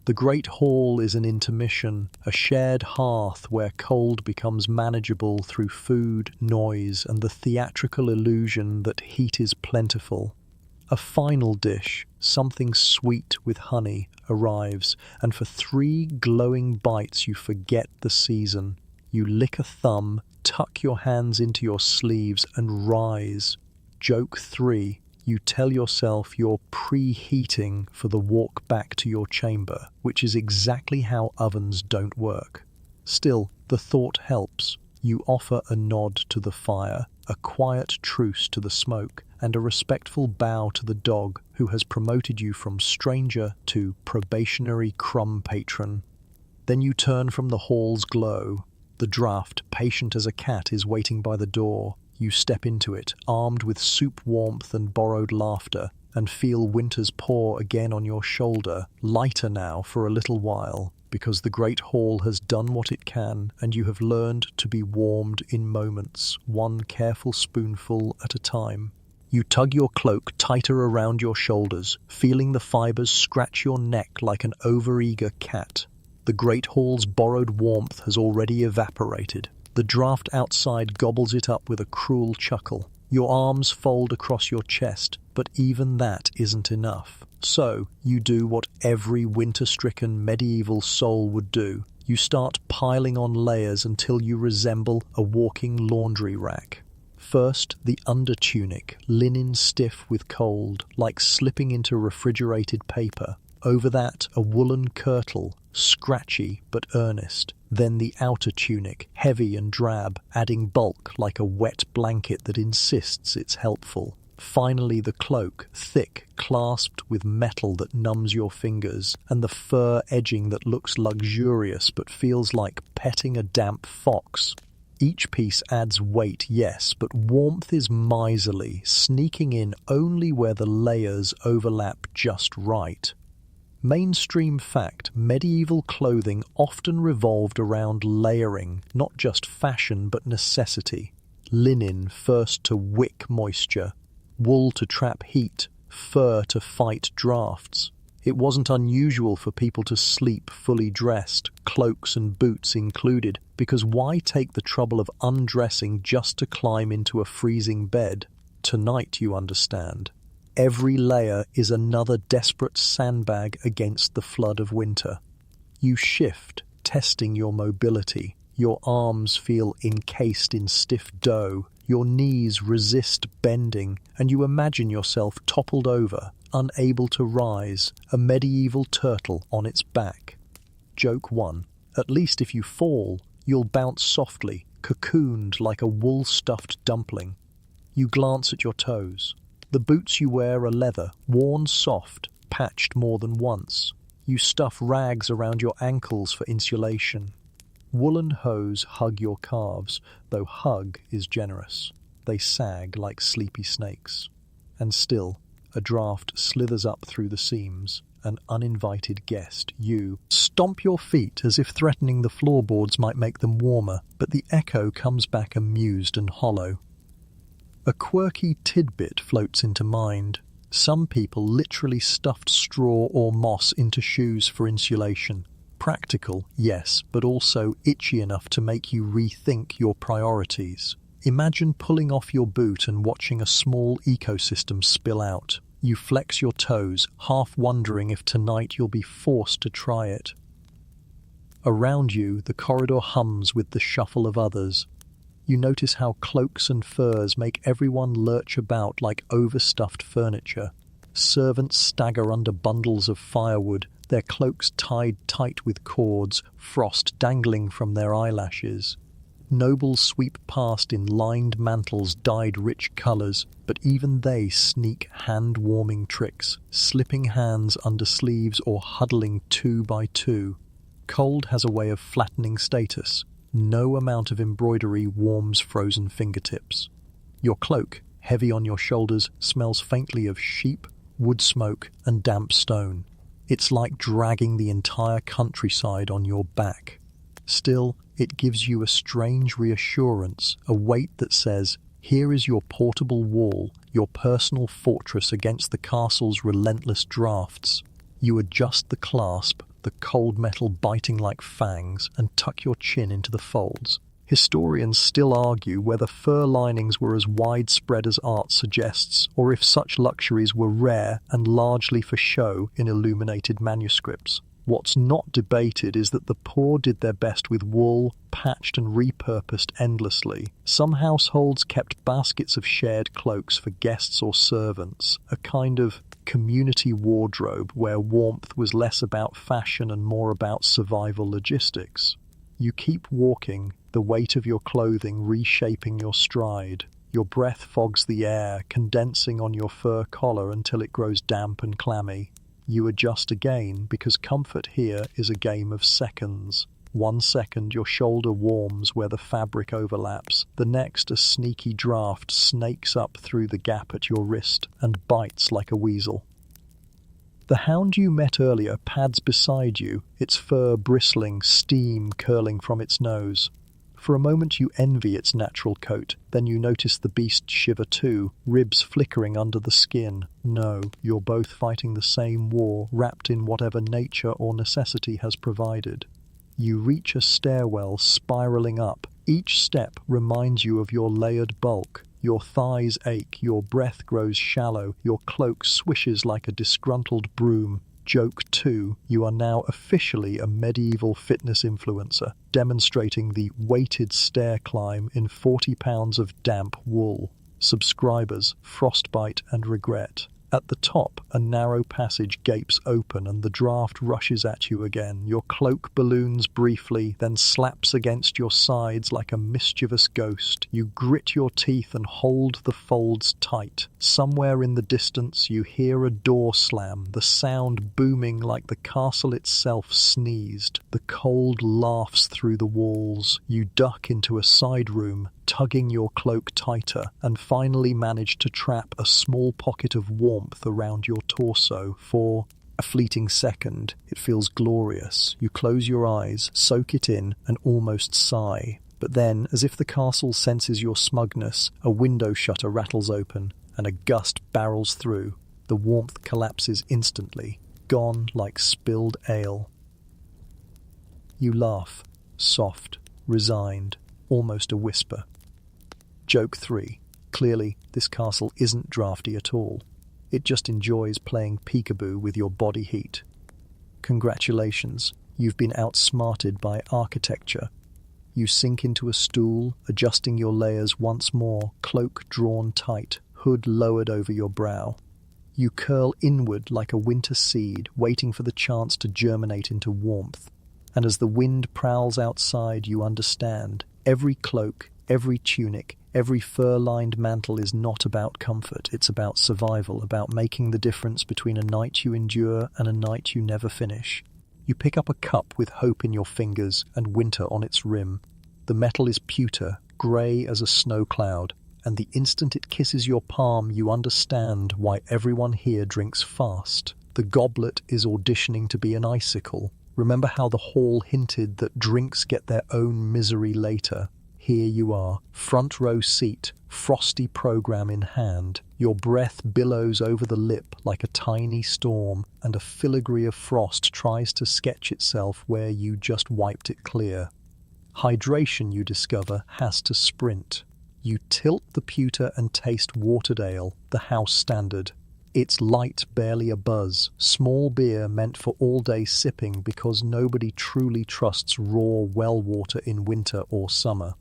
The great hall is an intermission, a shared hearth where cold becomes manageable through food, noise, and the theatrical illusion that heat is plentiful. A final dish, something sweet with honey, arrives, and for 3 glowing bites you forget the season. You lick a thumb, tuck your hands into your sleeves, and rise. Joke 3. You tell yourself you're preheating for the walk back to your chamber, which is exactly how ovens don't work. Still, the thought helps. You offer a nod to the fire, a quiet truce to the smoke, and a respectful bow to the dog who has promoted you from stranger to probationary crumb patron. Then you turn from the hall's glow. The draft, patient as a cat, is waiting by the door. You step into it, armed with soup warmth and borrowed laughter, and feel winter's paw again on your shoulder, lighter now for a little while, because the great hall has done what it can, and you have learned to be warmed in moments, one careful spoonful at a time. You tug your cloak tighter around your shoulders, feeling the fibers scratch your neck like an overeager cat. The great hall's borrowed warmth has already evaporated. The draft outside gobbles it up with a cruel chuckle. Your arms fold across your chest, but even that isn't enough. So, you do what every winter-stricken medieval soul would do. You start piling on layers until you resemble a walking laundry rack. First, the undertunic, linen stiff with cold, like slipping into refrigerated paper. Over that, a woolen kirtle, scratchy but earnest. Then the outer tunic, heavy and drab, adding bulk like a wet blanket that insists it's helpful. Finally the cloak, thick, clasped with metal that numbs your fingers, and the fur edging that looks luxurious but feels like petting a damp fox. Each piece adds weight, yes, but warmth is miserly, sneaking in only where the layers overlap just right. Mainstream fact, medieval clothing often revolved around layering, not just fashion but necessity. Linen first to wick moisture, wool to trap heat, fur to fight drafts. It wasn't unusual for people to sleep fully dressed, cloaks and boots included, because why take the trouble of undressing just to climb into a freezing bed? Tonight, you understand. Every layer is another desperate sandbag against the flood of winter. You shift, testing your mobility. Your arms feel encased in stiff dough, your knees resist bending, and you imagine yourself toppled over, unable to rise, a medieval turtle on its back. Joke 1. At least if you fall, you'll bounce softly, cocooned like a wool-stuffed dumpling. You glance at your toes. The boots you wear are leather, worn soft, patched more than once. You stuff rags around your ankles for insulation. Woolen hose hug your calves, though hug is generous. They sag like sleepy snakes. And still, a draft slithers up through the seams. An uninvited guest, you stomp your feet as if threatening the floorboards might make them warmer, but the echo comes back amused and hollow. A quirky tidbit floats into mind. Some people literally stuffed straw or moss into shoes for insulation. Practical, yes, but also itchy enough to make you rethink your priorities. Imagine pulling off your boot and watching a small ecosystem spill out. You flex your toes, half wondering if tonight you'll be forced to try it. Around you, the corridor hums with the shuffle of others. You notice how cloaks and furs make everyone lurch about like overstuffed furniture. Servants stagger under bundles of firewood, their cloaks tied tight with cords, frost dangling from their eyelashes. Nobles sweep past in lined mantles dyed rich colours, but even they sneak hand-warming tricks, slipping hands under sleeves or huddling 2 by 2. Cold has a way of flattening status. No amount of embroidery warms frozen fingertips. Your cloak, heavy on your shoulders, smells faintly of sheep, wood smoke, and damp stone. It's like dragging the entire countryside on your back. Still, it gives you a strange reassurance, a weight that says, here is your portable wall, your personal fortress against the castle's relentless drafts. You adjust the clasp, the cold metal biting like fangs, and tuck your chin into the folds. Historians still argue whether fur linings were as widespread as art suggests, or if such luxuries were rare and largely for show in illuminated manuscripts. What's not debated is that the poor did their best with wool, patched and repurposed endlessly. Some households kept baskets of shared cloaks for guests or servants, a kind of community wardrobe where warmth was less about fashion and more about survival logistics. You keep walking, the weight of your clothing reshaping your stride. Your breath fogs the air, condensing on your fur collar until it grows damp and clammy. You adjust again because comfort here is a game of seconds. 1 second your shoulder warms where the fabric overlaps. The next a sneaky draft snakes up through the gap at your wrist and bites like a weasel. The hound you met earlier pads beside you, its fur bristling, steam curling from its nose. For a moment you envy its natural coat, then you notice the beast shiver too, ribs flickering under the skin. No, you're both fighting the same war, wrapped in whatever nature or necessity has provided. You reach a stairwell spiraling up. Each step reminds you of your layered bulk. Your thighs ache, your breath grows shallow, your cloak swishes like a disgruntled broom. Joke 2, you are now officially a medieval fitness influencer, demonstrating the weighted stair climb in 40 pounds of damp wool. Subscribers, frostbite and regret. At the top, a narrow passage gapes open and the draft rushes at you again. Your cloak balloons briefly, then slaps against your sides like a mischievous ghost. You grit your teeth and hold the folds tight. Somewhere in the distance, you hear a door slam, the sound booming like the castle itself sneezed. The cold laughs through the walls. You duck into a side room, tugging your cloak tighter, and finally manage to trap a small pocket of warmth around your torso. For a fleeting second, it feels glorious. You close your eyes, soak it in, and almost sigh. But then, as if the castle senses your smugness, a window shutter rattles open, and a gust barrels through. The warmth collapses instantly, gone like spilled ale. You laugh, soft, resigned, almost a whisper. Joke 3. Clearly, this castle isn't drafty at all. It just enjoys playing peekaboo with your body heat. Congratulations, you've been outsmarted by architecture. You sink into a stool, adjusting your layers once more, cloak drawn tight, hood lowered over your brow. You curl inward like a winter seed, waiting for the chance to germinate into warmth. And as the wind prowls outside, you understand. Every cloak, every tunic, every fur-lined mantle is not about comfort. It's about survival, about making the difference between a night you endure and a night you never finish. You pick up a cup with hope in your fingers and winter on its rim. The metal is pewter, grey as a snow cloud, and the instant it kisses your palm, you understand why everyone here drinks fast. The goblet is auditioning to be an icicle. Remember how the hall hinted that drinks get their own misery later? Here you are, front row seat, frosty program in hand. Your breath billows over the lip like a tiny storm, and a filigree of frost tries to sketch itself where you just wiped it clear. Hydration, you discover, has to sprint. You tilt the pewter and taste watered ale, the house standard. It's light, barely a buzz, small beer meant for all-day sipping because nobody truly trusts raw well water in winter or summer.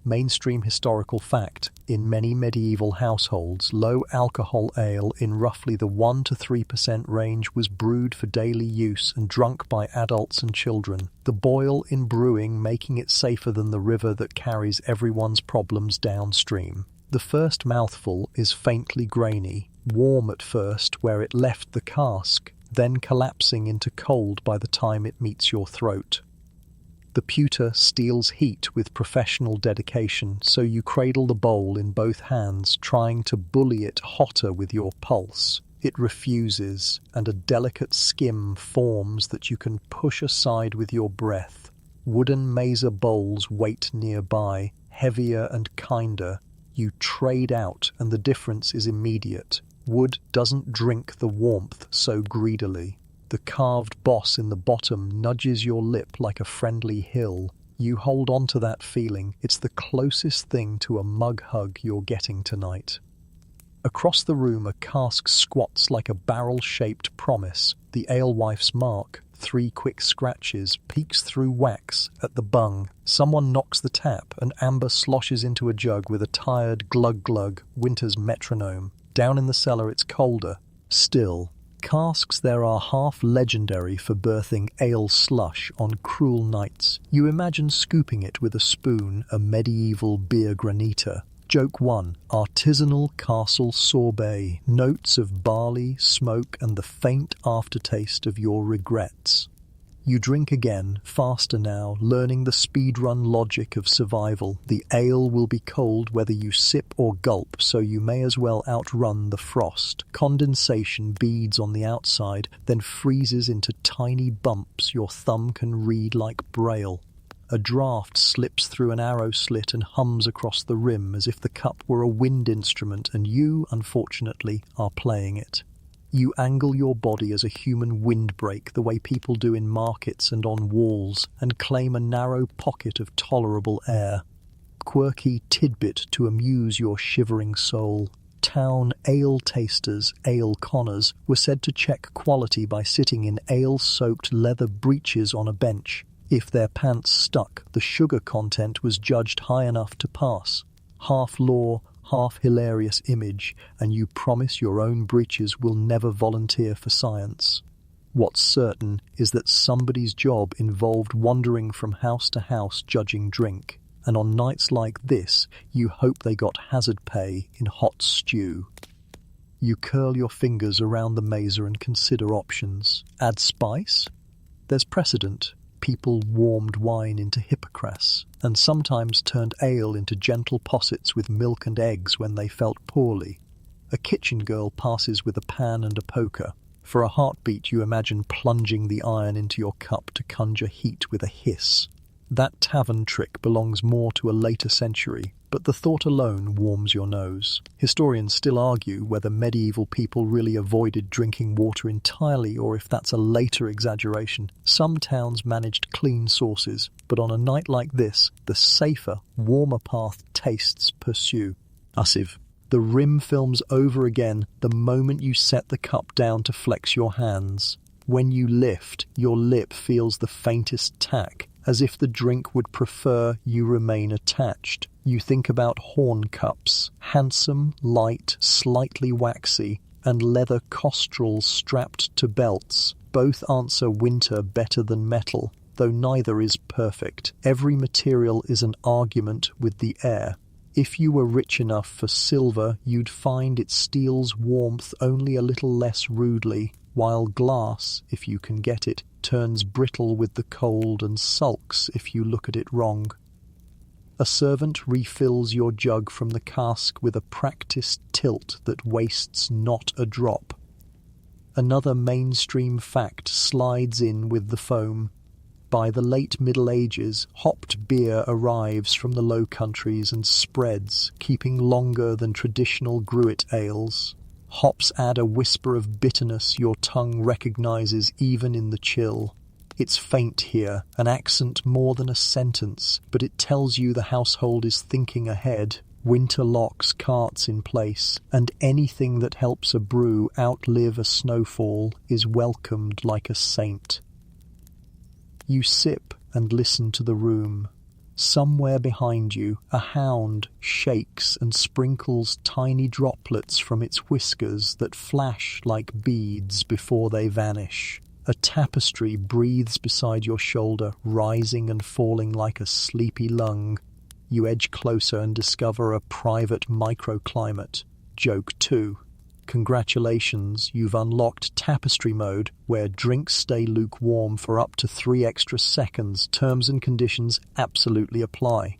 Mainstream historical fact, in many medieval households, low-alcohol ale in roughly the 1 to 3% range was brewed for daily use and drunk by adults and children, the boil in brewing making it safer than the river that carries everyone's problems downstream. The first mouthful is faintly grainy, warm at first where it left the cask, then collapsing into cold by the time it meets your throat. The pewter steals heat with professional dedication, so you cradle the bowl in both hands, trying to bully it hotter with your pulse. It refuses, and a delicate skim forms that you can push aside with your breath. Wooden mazer bowls wait nearby, heavier and kinder. You trade out, and the difference is immediate. Wood doesn't drink the warmth so greedily. The carved boss in the bottom nudges your lip like a friendly hill. You hold on to that feeling. It's the closest thing to a mug hug you're getting tonight. Across the room, a cask squats like a barrel-shaped promise. The alewife's mark, 3 quick scratches, peeks through wax at the bung. Someone knocks the tap, and amber sloshes into a jug with a tired glug-glug, winter's metronome. Down in the cellar, it's colder. Still. Casks there are half legendary for birthing ale slush on cruel nights. You imagine scooping it with a spoon, a medieval beer granita. Joke 1. Artisanal castle sorbet. Notes of barley, smoke, and the faint aftertaste of your regrets. You drink again, faster now, learning the speedrun logic of survival. The ale will be cold whether you sip or gulp, so you may as well outrun the frost. Condensation beads on the outside, then freezes into tiny bumps your thumb can read like braille. A draught slips through an arrow slit and hums across the rim as if the cup were a wind instrument and you, unfortunately, are playing it. You angle your body as a human windbreak, the way people do in markets and on walls, and claim a narrow pocket of tolerable air. Quirky tidbit to amuse your shivering soul. Town ale tasters, ale conners, were said to check quality by sitting in ale-soaked leather breeches on a bench. If their pants stuck, the sugar content was judged high enough to pass. Half law, half hilarious image, and you promise your own breeches will never volunteer for science. What's certain is that somebody's job involved wandering from house to house judging drink, and on nights like this, you hope they got hazard pay in hot stew. You curl your fingers around the mazer and consider options. Add spice? There's precedent. People warmed wine into hypocras, and sometimes turned ale into gentle possets with milk and eggs when they felt poorly. A kitchen girl passes with a pan and a poker. For a heartbeat, you imagine plunging the iron into your cup to conjure heat with a hiss. That tavern trick belongs more to a later century, but the thought alone warms your nose. Historians still argue whether medieval people really avoided drinking water entirely or if that's a later exaggeration. Some towns managed clean sources, but on a night like this, the safer, warmer path tastes pursue. Ussive. The rim films over again the moment you set the cup down to flex your hands. When you lift, your lip feels the faintest tack. as if the drink would prefer you remain attached. You think about horn cups, handsome, light, slightly waxy, and leather costrals strapped to belts. Both answer winter better than metal, though neither is perfect. Every material is an argument with the air. If you were rich enough for silver, you'd find it steals warmth only a little less rudely, while glass, if you can get it, turns brittle with the cold and sulks if you look at it wrong. A servant refills your jug from the cask with a practiced tilt that wastes not a drop. Another mainstream fact slides in with the foam. By the late Middle Ages, hopped beer arrives from the Low Countries and spreads, keeping longer than traditional gruit ales. Hops add a whisper of bitterness your tongue recognizes even in the chill. It's faint here, an accent more than a sentence, but it tells you the household is thinking ahead. Winter locks carts in place, and anything that helps a brew outlive a snowfall is welcomed like a saint. You sip and listen to the room. Somewhere behind you, a hound shakes and sprinkles tiny droplets from its whiskers that flash like beads before they vanish. A tapestry breathes beside your shoulder, rising and falling like a sleepy lung. You edge closer and discover a private microclimate. Joke 2. Congratulations, you've unlocked tapestry mode, where drinks stay lukewarm for up to 3 extra seconds. Terms and conditions absolutely apply.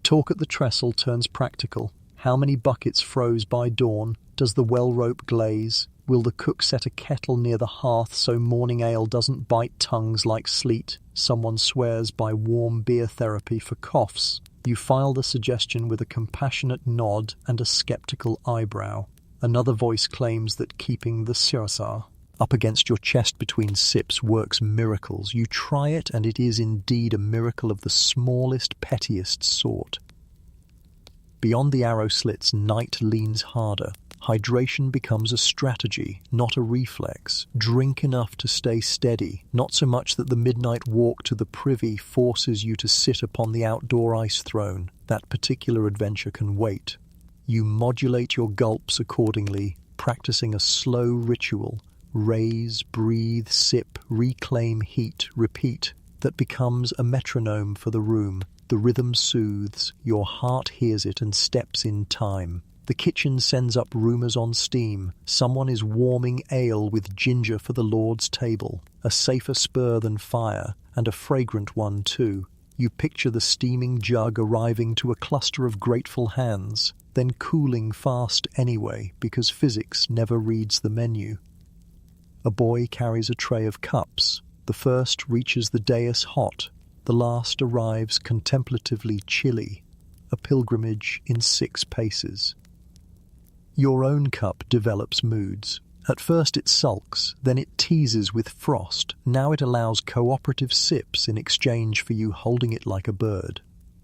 Talk at the trestle turns practical. How many buckets froze by dawn? Does the well rope glaze? Will the cook set a kettle near the hearth so morning ale doesn't bite tongues like sleet? Someone swears by warm beer therapy for coughs. You file the suggestion with a compassionate nod and a skeptical eyebrow. Another voice claims that keeping the sirsa up against your chest between sips works miracles. You try it, and it is indeed a miracle of the smallest, pettiest sort. Beyond the arrow slits, night leans harder. Hydration becomes a strategy, not a reflex. Drink enough to stay steady, not so much that the midnight walk to the privy forces you to sit upon the outdoor ice throne. That particular adventure can wait. You modulate your gulps accordingly, practicing a slow ritual. Raise, breathe, sip, reclaim heat, repeat. That becomes a metronome for the room. The rhythm soothes, your heart hears it and steps in time. The kitchen sends up rumours on steam. Someone is warming ale with ginger for the Lord's table. A safer spur than fire, and a fragrant one too. You picture the steaming jug arriving to a cluster of grateful hands, then cooling fast anyway because physics never reads the menu. A boy carries a tray of cups. The first reaches the dais hot. The last arrives contemplatively chilly. A pilgrimage in 6 paces. Your own cup develops moods. At first it sulks, then it teases with frost. Now it allows cooperative sips in exchange for you holding it like a bird.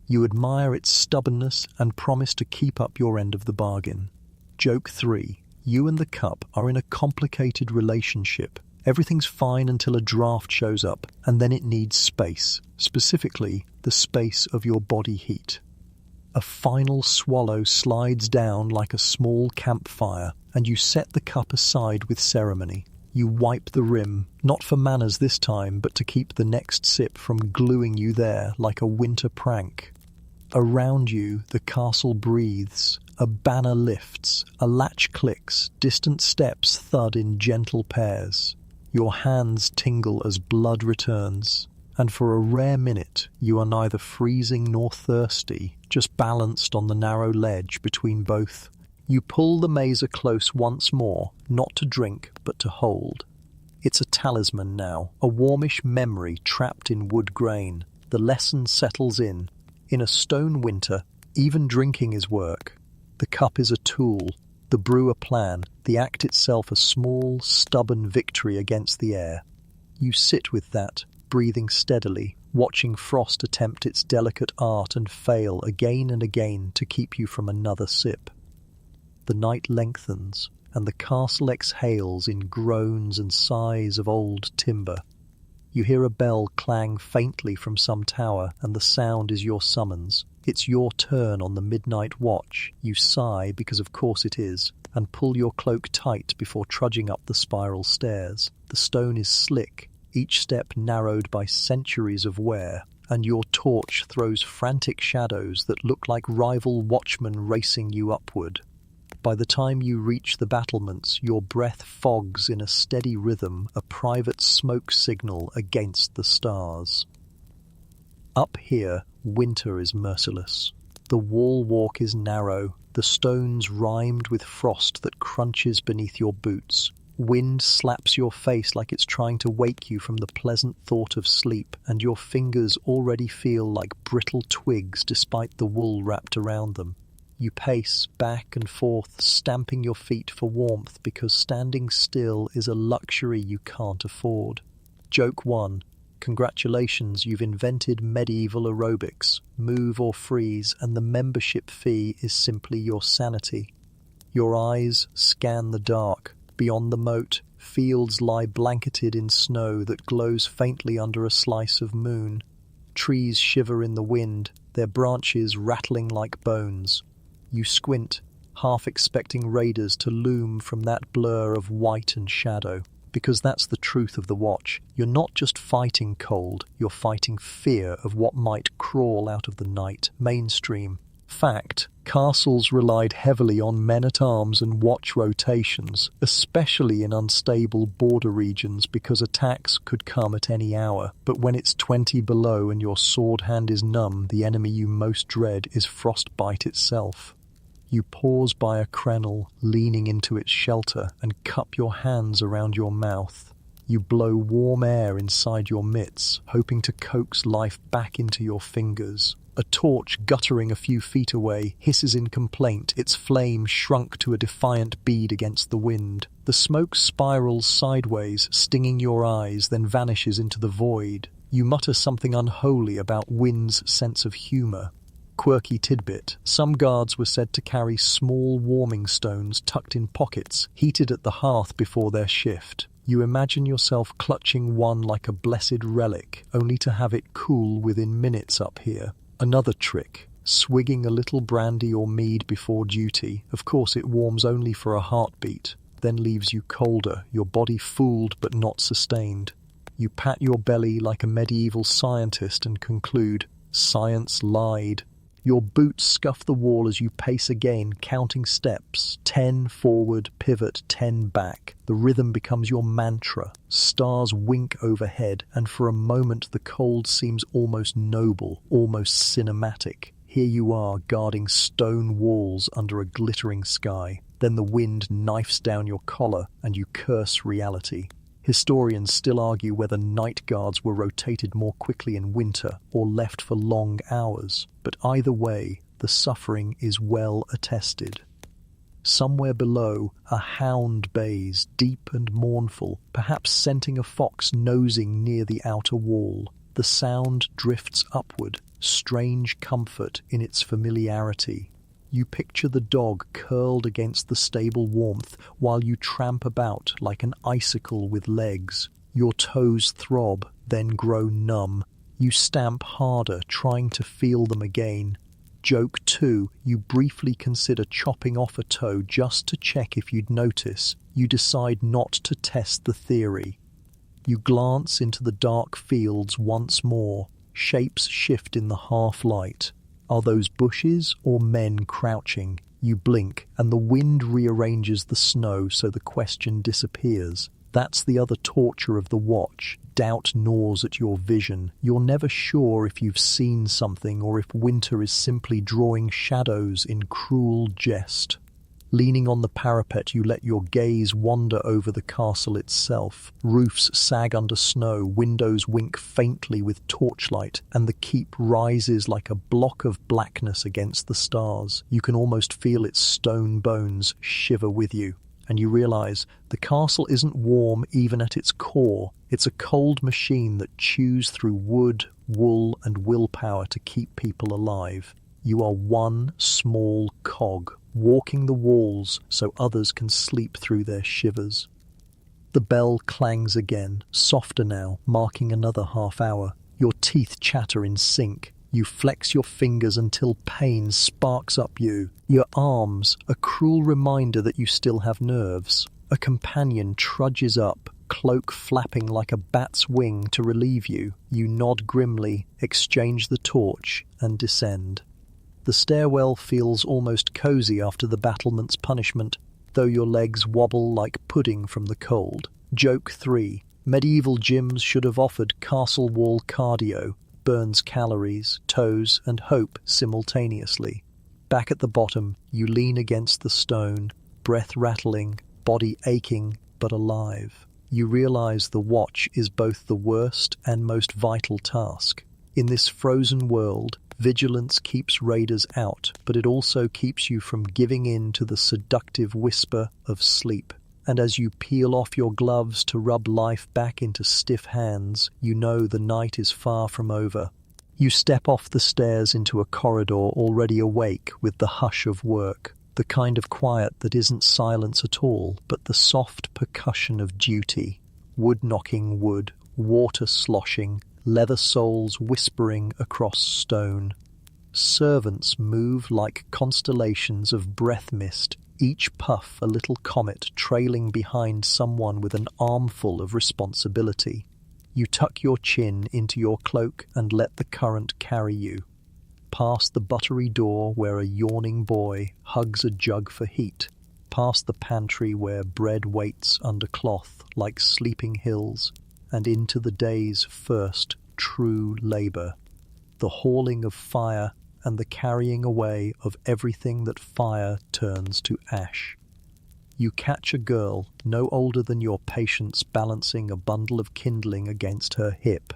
You admire its stubbornness and promise to keep up your end of the bargain. Joke 3. You and the cup are in a complicated relationship. Everything's fine until a draft shows up, and then it needs space, specifically the space of your body heat. A final swallow slides down like a small campfire, and you set the cup aside with ceremony. You wipe the rim, not for manners this time, but to keep the next sip from gluing you there like a winter prank. Around you, the castle breathes. A banner lifts, a latch clicks, distant steps thud in gentle pairs. Your hands tingle as blood returns, and for a rare minute you are neither freezing nor thirsty, just balanced on the narrow ledge between both. You pull the mazer close once more, not to drink, but to hold. It's a talisman now, a warmish memory trapped in wood grain. The lesson settles in. In a stone winter, even drinking is work. The cup is a tool, the brew a plan, the act itself a small, stubborn victory against the air. You sit with that, breathing steadily, watching frost attempt its delicate art and fail again and again to keep you from another sip. The night lengthens, and the castle exhales in groans and sighs of old timber. You hear a bell clang faintly from some tower, and the sound is your summons. It's your turn on the midnight watch. You sigh, because of course it is, and pull your cloak tight before trudging up the spiral stairs. The stone is slick, each step narrowed by centuries of wear, and your torch throws frantic shadows that look like rival watchmen racing you upward. By the time you reach the battlements, your breath fogs in a steady rhythm, a private smoke signal against the stars. Up here, winter is merciless. The wall walk is narrow, the stones rimed with frost that crunches beneath your boots. Wind slaps your face like it's trying to wake you from the pleasant thought of sleep, and your fingers already feel like brittle twigs despite the wool wrapped around them. You pace back and forth, stamping your feet for warmth because standing still is a luxury you can't afford. Joke 1. Congratulations, you've invented medieval aerobics. Move or freeze, and the membership fee is simply your sanity. Your eyes scan the dark. Beyond the moat, fields lie blanketed in snow that glows faintly under a slice of moon. Trees shiver in the wind, their branches rattling like bones. You squint, half expecting raiders to loom from that blur of white and shadow. Because that's the truth of the watch. You're not just fighting cold, you're fighting fear of what might crawl out of the night. Mainstream. Fact, castles relied heavily on men-at-arms and watch rotations, especially in unstable border regions because attacks could come at any hour. But when it's 20 below and your sword hand is numb, the enemy you most dread is frostbite itself. You pause by a crenel, leaning into its shelter, and cup your hands around your mouth. You blow warm air inside your mitts, hoping to coax life back into your fingers. A torch guttering a few feet away hisses in complaint, its flame shrunk to a defiant bead against the wind. The smoke spirals sideways, stinging your eyes, then vanishes into the void. You mutter something unholy about wind's sense of humour. Quirky tidbit. Some guards were said to carry small warming stones tucked in pockets, heated at the hearth before their shift. You imagine yourself clutching one like a blessed relic, only to have it cool within minutes up here. Another trick. Swigging a little brandy or mead before duty. Of course it warms only for a heartbeat, then leaves you colder, your body fooled but not sustained. You pat your belly like a medieval scientist and conclude, science lied. Your boots scuff the wall as you pace again, counting steps. 10 forward, pivot, 10 back. The rhythm becomes your mantra. Stars wink overhead, and for a moment the cold seems almost noble, almost cinematic. Here you are, guarding stone walls under a glittering sky. Then the wind knifes down your collar, and you curse reality. Historians still argue whether night guards were rotated more quickly in winter or left for long hours, but either way, the suffering is well attested. Somewhere below, a hound bays, deep and mournful, perhaps scenting a fox nosing near the outer wall. The sound drifts upward, strange comfort in its familiarity. You picture the dog curled against the stable warmth while you tramp about like an icicle with legs. Your toes throb, then grow numb. You stamp harder, trying to feel them again. Joke 2, you briefly consider chopping off a toe just to check if you'd notice. You decide not to test the theory. You glance into the dark fields once more. Shapes shift in the half-light. Are those bushes or men crouching? You blink, and the wind rearranges the snow so the question disappears. That's the other torture of the watch. Doubt gnaws at your vision. You're never sure if you've seen something or if winter is simply drawing shadows in cruel jest. Leaning on the parapet, you let your gaze wander over the castle itself. Roofs sag under snow, windows wink faintly with torchlight, and the keep rises like a block of blackness against the stars. You can almost feel its stone bones shiver with you, and you realize the castle isn't warm even at its core. It's a cold machine that chews through wood, wool, and willpower to keep people alive. You are one small cog, walking the walls so others can sleep through their shivers. The bell clangs again, softer now, marking another half hour. Your teeth chatter in sync. You flex your fingers until pain sparks up you. Your arms, a cruel reminder that you still have nerves. A companion trudges up, cloak flapping like a bat's wing to relieve you. You nod grimly, exchange the torch, and descend. The stairwell feels almost cozy after the battlement's punishment, though your legs wobble like pudding from the cold. Joke 3. Medieval gyms should have offered castle wall cardio. Burns calories, toes, and hope simultaneously. Back at the bottom, you lean against the stone, breath rattling, body aching, but alive. You realize the watch is both the worst and most vital task. In this frozen world, vigilance keeps raiders out, but it also keeps you from giving in to the seductive whisper of sleep. And as you peel off your gloves to rub life back into stiff hands, you know the night is far from over. You step off the stairs into a corridor already awake with the hush of work, the kind of quiet that isn't silence at all, but the soft percussion of duty. Wood knocking wood, water sloshing, leather soles whispering across stone. Servants move like constellations of breath mist, each puff a little comet trailing behind someone with an armful of responsibility. You tuck your chin into your cloak and let the current carry you. Past the buttery door where a yawning boy hugs a jug for heat. Past the pantry where bread waits under cloth like sleeping hills. And into the day's first true labour. The hauling of fire and the carrying away of everything that fire turns to ash. You catch a girl no older than your patience balancing a bundle of kindling against her hip.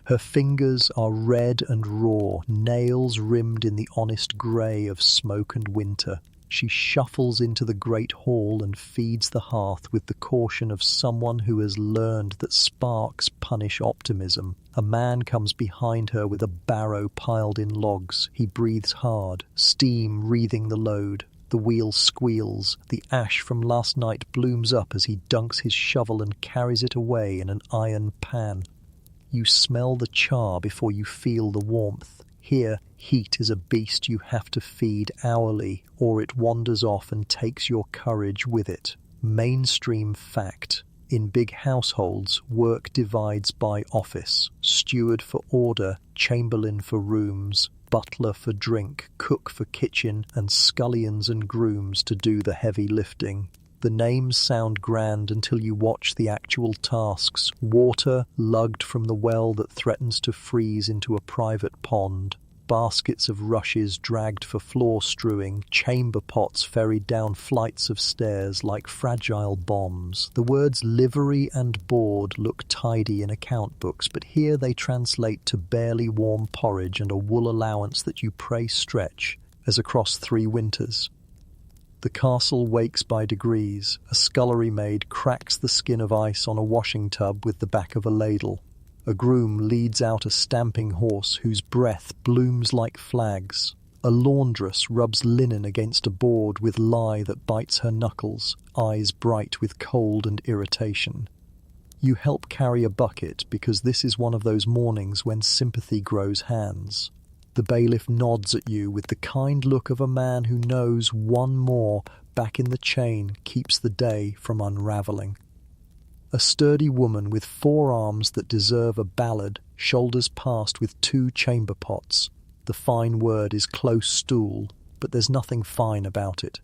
Her fingers are red and raw, nails rimmed in the honest grey of smoke and winter. She shuffles into the great hall and feeds the hearth with the caution of someone who has learned that sparks punish optimism. A man comes behind her with a barrow piled in logs. He breathes hard, steam wreathing the load. The wheel squeals. The ash from last night blooms up as he dunks his shovel and carries it away in an iron pan. You smell the char before you feel the warmth. Here, heat is a beast you have to feed hourly, or it wanders off and takes your courage with it. Mainstream fact. In big households, work divides by office. Steward for order, chamberlain for rooms, butler for drink, cook for kitchen, and scullions and grooms to do the heavy lifting. The names sound grand until you watch the actual tasks. Water lugged from the well that threatens to freeze into a private pond. Baskets of rushes dragged for floor strewing. Chamber pots ferried down flights of stairs like fragile bombs. The words livery and board look tidy in account books, but here they translate to barely warm porridge and a wool allowance that you pray stretch, as across 3 winters. The castle wakes by degrees. A scullery maid cracks the skin of ice on a washing tub with the back of a ladle. A groom leads out a stamping horse whose breath blooms like flags. A laundress rubs linen against a board with lye that bites her knuckles, eyes bright with cold and irritation. You help carry a bucket because this is one of those mornings when sympathy grows hands. The bailiff nods at you with the kind look of a man who knows one more back in the chain keeps the day from unravelling. A sturdy woman with 4 arms that deserve a ballad, shoulders past with 2 chamber pots. The fine word is close stool, but there's nothing fine about it.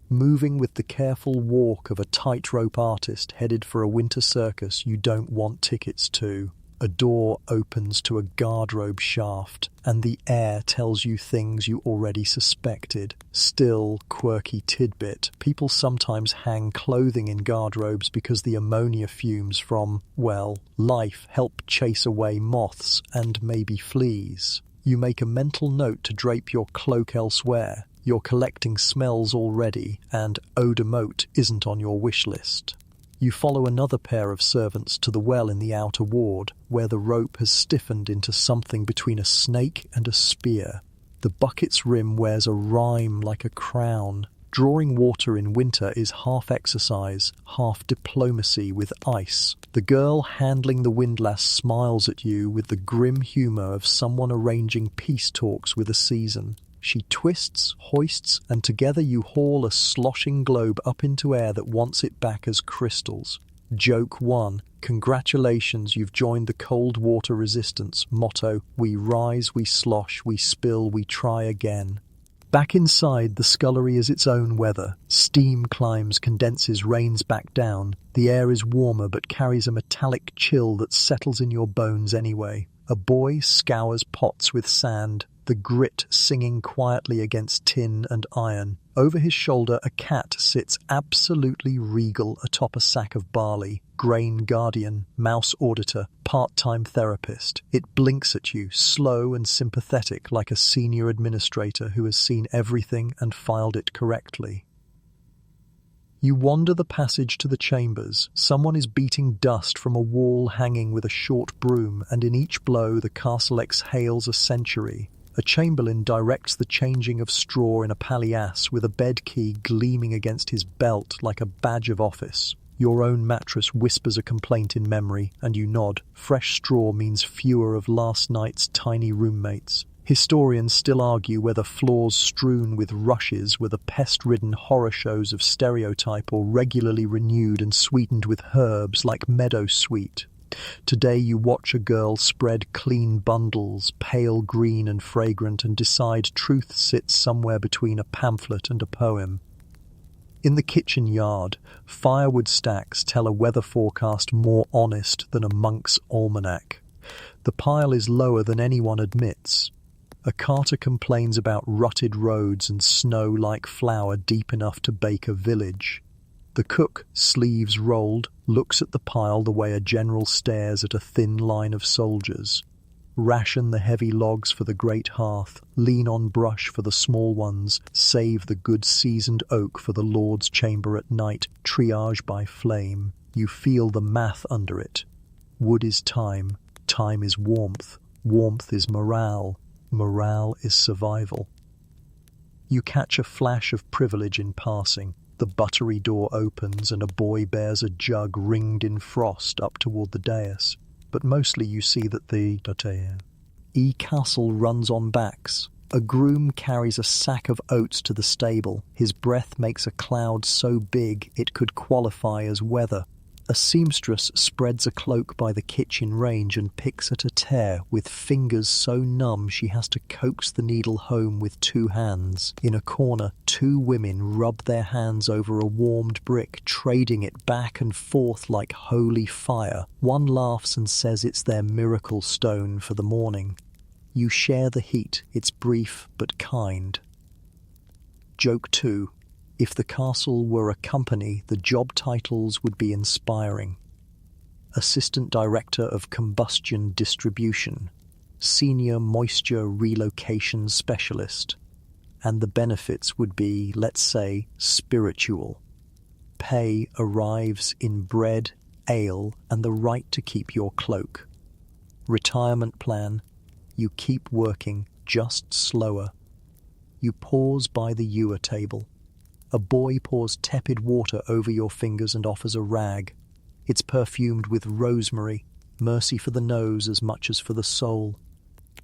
Moving with the careful walk of a tightrope artist headed for a winter circus you don't want tickets to. A door opens to a guardrobe shaft, and the air tells you things you already suspected. Still, quirky tidbit, people sometimes hang clothing in guardrobes because the ammonia fumes from, well, life help chase away moths and maybe fleas. You make a mental note to drape your cloak elsewhere. You're collecting smells already, and eau de mote isn't on your wish list. You follow another pair of servants to the well in the outer ward, where the rope has stiffened into something between a snake and a spear. The bucket's rim wears a rime like a crown. Drawing water in winter is half exercise, half diplomacy with ice. The girl handling the windlass smiles at you with the grim humour of someone arranging peace talks with a season. She twists, hoists, and together you haul a sloshing globe up into air that wants it back as crystals. Joke 1. Congratulations, you've joined the cold water resistance. Motto: we rise, we slosh, we spill, we try again. Back inside, the scullery is its own weather. Steam climbs, condenses, rains back down. The air is warmer but carries a metallic chill that settles in your bones anyway. A boy scours pots with sand, the grit singing quietly against tin and iron. Over his shoulder, a cat sits absolutely regal atop a sack of barley. Grain guardian, mouse auditor, part-time therapist. It blinks at you, slow and sympathetic, like a senior administrator who has seen everything and filed it correctly. You wander the passage to the chambers. Someone is beating dust from a wall hanging with a short broom, and in each blow the castle exhales a century. A chamberlain directs the changing of straw in a palliasse with a bed key gleaming against his belt like a badge of office. Your own mattress whispers a complaint in memory, and you nod. Fresh straw means fewer of last night's tiny roommates. Historians still argue whether floors strewn with rushes were the pest-ridden horror shows of stereotype or regularly renewed and sweetened with herbs like meadowsweet. Today you watch a girl spread clean bundles, pale green and fragrant, and decide truth sits somewhere between a pamphlet and a poem. In the kitchen yard, firewood stacks tell a weather forecast more honest than a monk's almanac. The pile is lower than anyone admits. A carter complains about rutted roads and snow like flour deep enough to bake a village. The cook, sleeves rolled, looks at the pile the way a general stares at a thin line of soldiers. Ration the heavy logs for the great hearth, lean on brush for the small ones, save the good seasoned oak for the Lord's chamber at night, triage by flame. You feel the math under it. Wood is time, time is warmth, warmth is morale, morale is survival. You catch a flash of privilege in passing. The buttery door opens and a boy bears a jug ringed in frost up toward the dais. But mostly you see that the castle runs on backs. A groom carries a sack of oats to the stable. His breath makes a cloud so big it could qualify as weather. A seamstress spreads a cloak by the kitchen range and picks at a tear with fingers so numb she has to coax the needle home with two hands. In a corner, two women rub their hands over a warmed brick, trading it back and forth like holy fire. One laughs and says it's their miracle stone for the morning. You share the heat. It's brief but kind. Joke 2. If the castle were a company, the job titles would be inspiring. Assistant Director of Combustion Distribution, Senior Moisture Relocation Specialist, and the benefits would be, let's say, spiritual. Pay arrives in bread, ale, and the right to keep your cloak. Retirement plan, you keep working, just slower. You pause by the ewer table. A boy pours tepid water over your fingers and offers a rag. It's perfumed with rosemary, mercy for the nose as much as for the soul.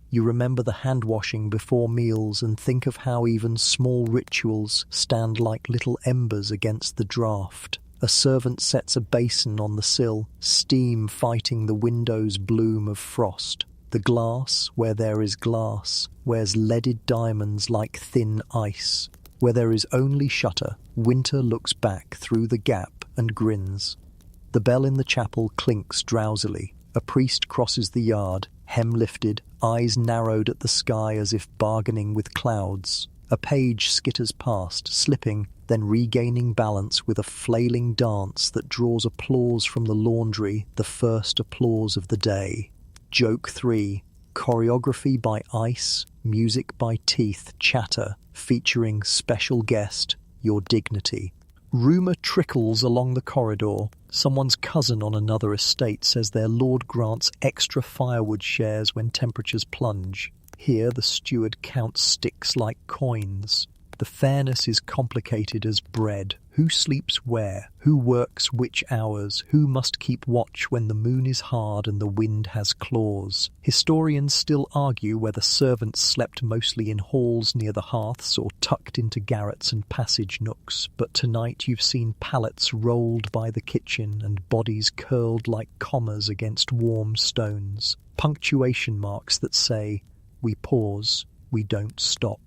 You remember the hand-washing before meals and think of how even small rituals stand like little embers against the draught. A servant sets a basin on the sill, steam fighting the window's bloom of frost. The glass, where there is glass, wears leaded diamonds like thin ice. Where there is only shutter, winter looks back through the gap and grins. The bell in the chapel clinks drowsily. A priest crosses the yard, hem lifted, eyes narrowed at the sky as if bargaining with clouds. A page skitters past, slipping, then regaining balance with a flailing dance that draws applause from the laundry, the first applause of the day. Joke 3. Choreography by ice, music by teeth, chatter, featuring special guest, your dignity. Rumour trickles along the corridor. Someone's cousin on another estate says their lord grants extra firewood shares when temperatures plunge. Here the steward counts sticks like coins. The fairness is complicated as bread. Who sleeps where? Who works which hours? Who must keep watch when the moon is hard and the wind has claws? Historians still argue whether servants slept mostly in halls near the hearths or tucked into garrets and passage nooks, but tonight you've seen pallets rolled by the kitchen and bodies curled like commas against warm stones. Punctuation marks that say, "We pause, we don't stop."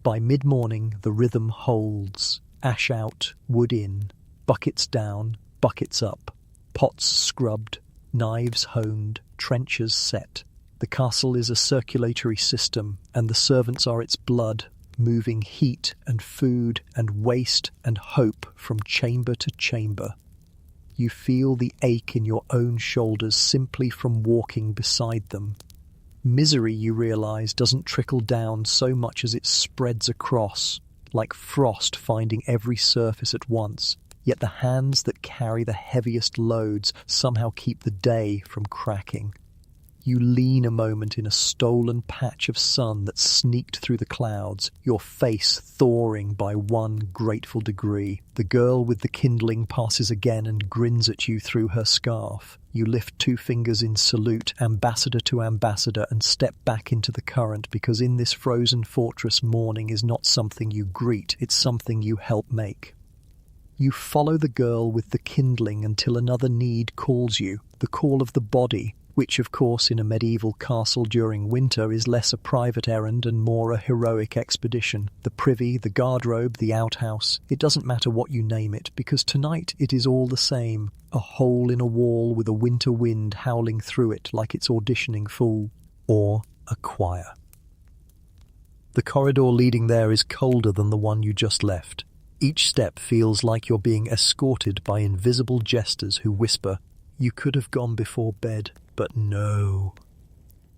By mid-morning, the rhythm holds. Ash out, wood in, buckets down, buckets up, pots scrubbed, knives honed, trenchers set. The castle is a circulatory system, and the servants are its blood, moving heat and food and waste and hope from chamber to chamber. You feel the ache in your own shoulders simply from walking beside them. Misery, you realize, doesn't trickle down so much as it spreads across, like frost finding every surface at once, yet the hands that carry the heaviest loads somehow keep the day from cracking. You lean a moment in a stolen patch of sun that sneaked through the clouds, your face thawing by 1 grateful degree. The girl with the kindling passes again and grins at you through her scarf. You lift 2 fingers in salute, ambassador to ambassador, and step back into the current, because in this frozen fortress morning is not something you greet, it's something you help make. You follow the girl with the kindling until another need calls you, the call of the body, which of course in a medieval castle during winter is less a private errand and more a heroic expedition. The privy, the guardrobe, the outhouse, it doesn't matter what you name it, because tonight it is all the same. A hole in a wall with a winter wind howling through it like it's auditioning full. Or a choir. The corridor leading there is colder than the one you just left. Each step feels like you're being escorted by invisible jesters who whisper, "You could have gone before bed." But no.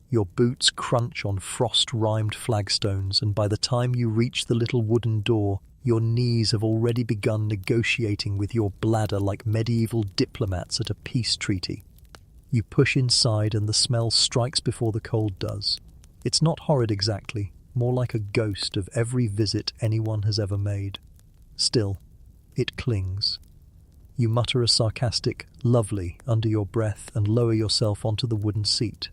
Your boots crunch on frost-rimed flagstones, and by the time you reach the little wooden door, your knees have already begun negotiating with your bladder like medieval diplomats at a peace treaty. You push inside and the smell strikes before the cold does. It's not horrid exactly, more like a ghost of every visit anyone has ever made. Still, it clings. You mutter a sarcastic, "lovely," under your breath and lower yourself onto the wooden seat.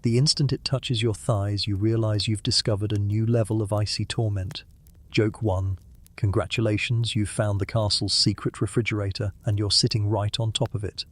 The instant it touches your thighs, you realize you've discovered a new level of icy torment. Joke 1. Congratulations, you've found the castle's secret refrigerator, and you're sitting right on top of it.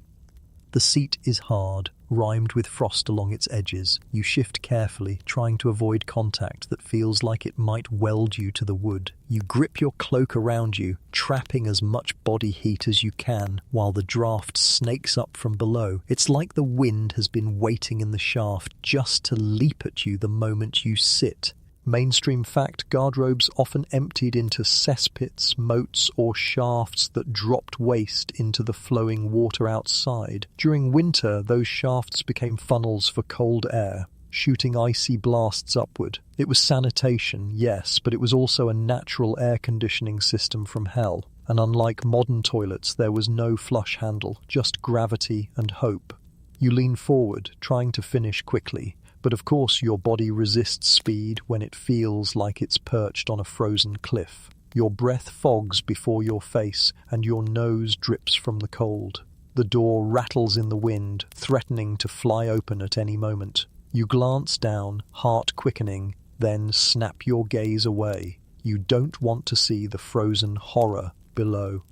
The seat is hard, rimed with frost along its edges. You shift carefully, trying to avoid contact that feels like it might weld you to the wood. You grip your cloak around you, trapping as much body heat as you can, while the draft snakes up from below. It's like the wind has been waiting in the shaft just to leap at you the moment you sit. Mainstream fact, guardrobes often emptied into cesspits, moats, or shafts that dropped waste into the flowing water outside. During winter, those shafts became funnels for cold air, shooting icy blasts upward. It was sanitation, yes, but it was also a natural air conditioning system from hell. And unlike modern toilets, there was no flush handle, just gravity and hope. You lean forward, trying to finish quickly. But of course your body resists speed when it feels like it's perched on a frozen cliff. Your breath fogs before your face, and your nose drips from the cold. The door rattles in the wind, threatening to fly open at any moment. You glance down, heart quickening, then snap your gaze away. You don't want to see the frozen horror below.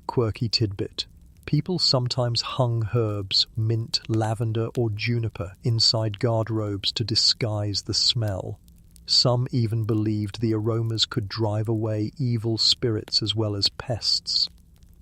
Quirky tidbit. People sometimes hung herbs, mint, lavender, or juniper inside guardrobes to disguise the smell. Some even believed the aromas could drive away evil spirits as well as pests.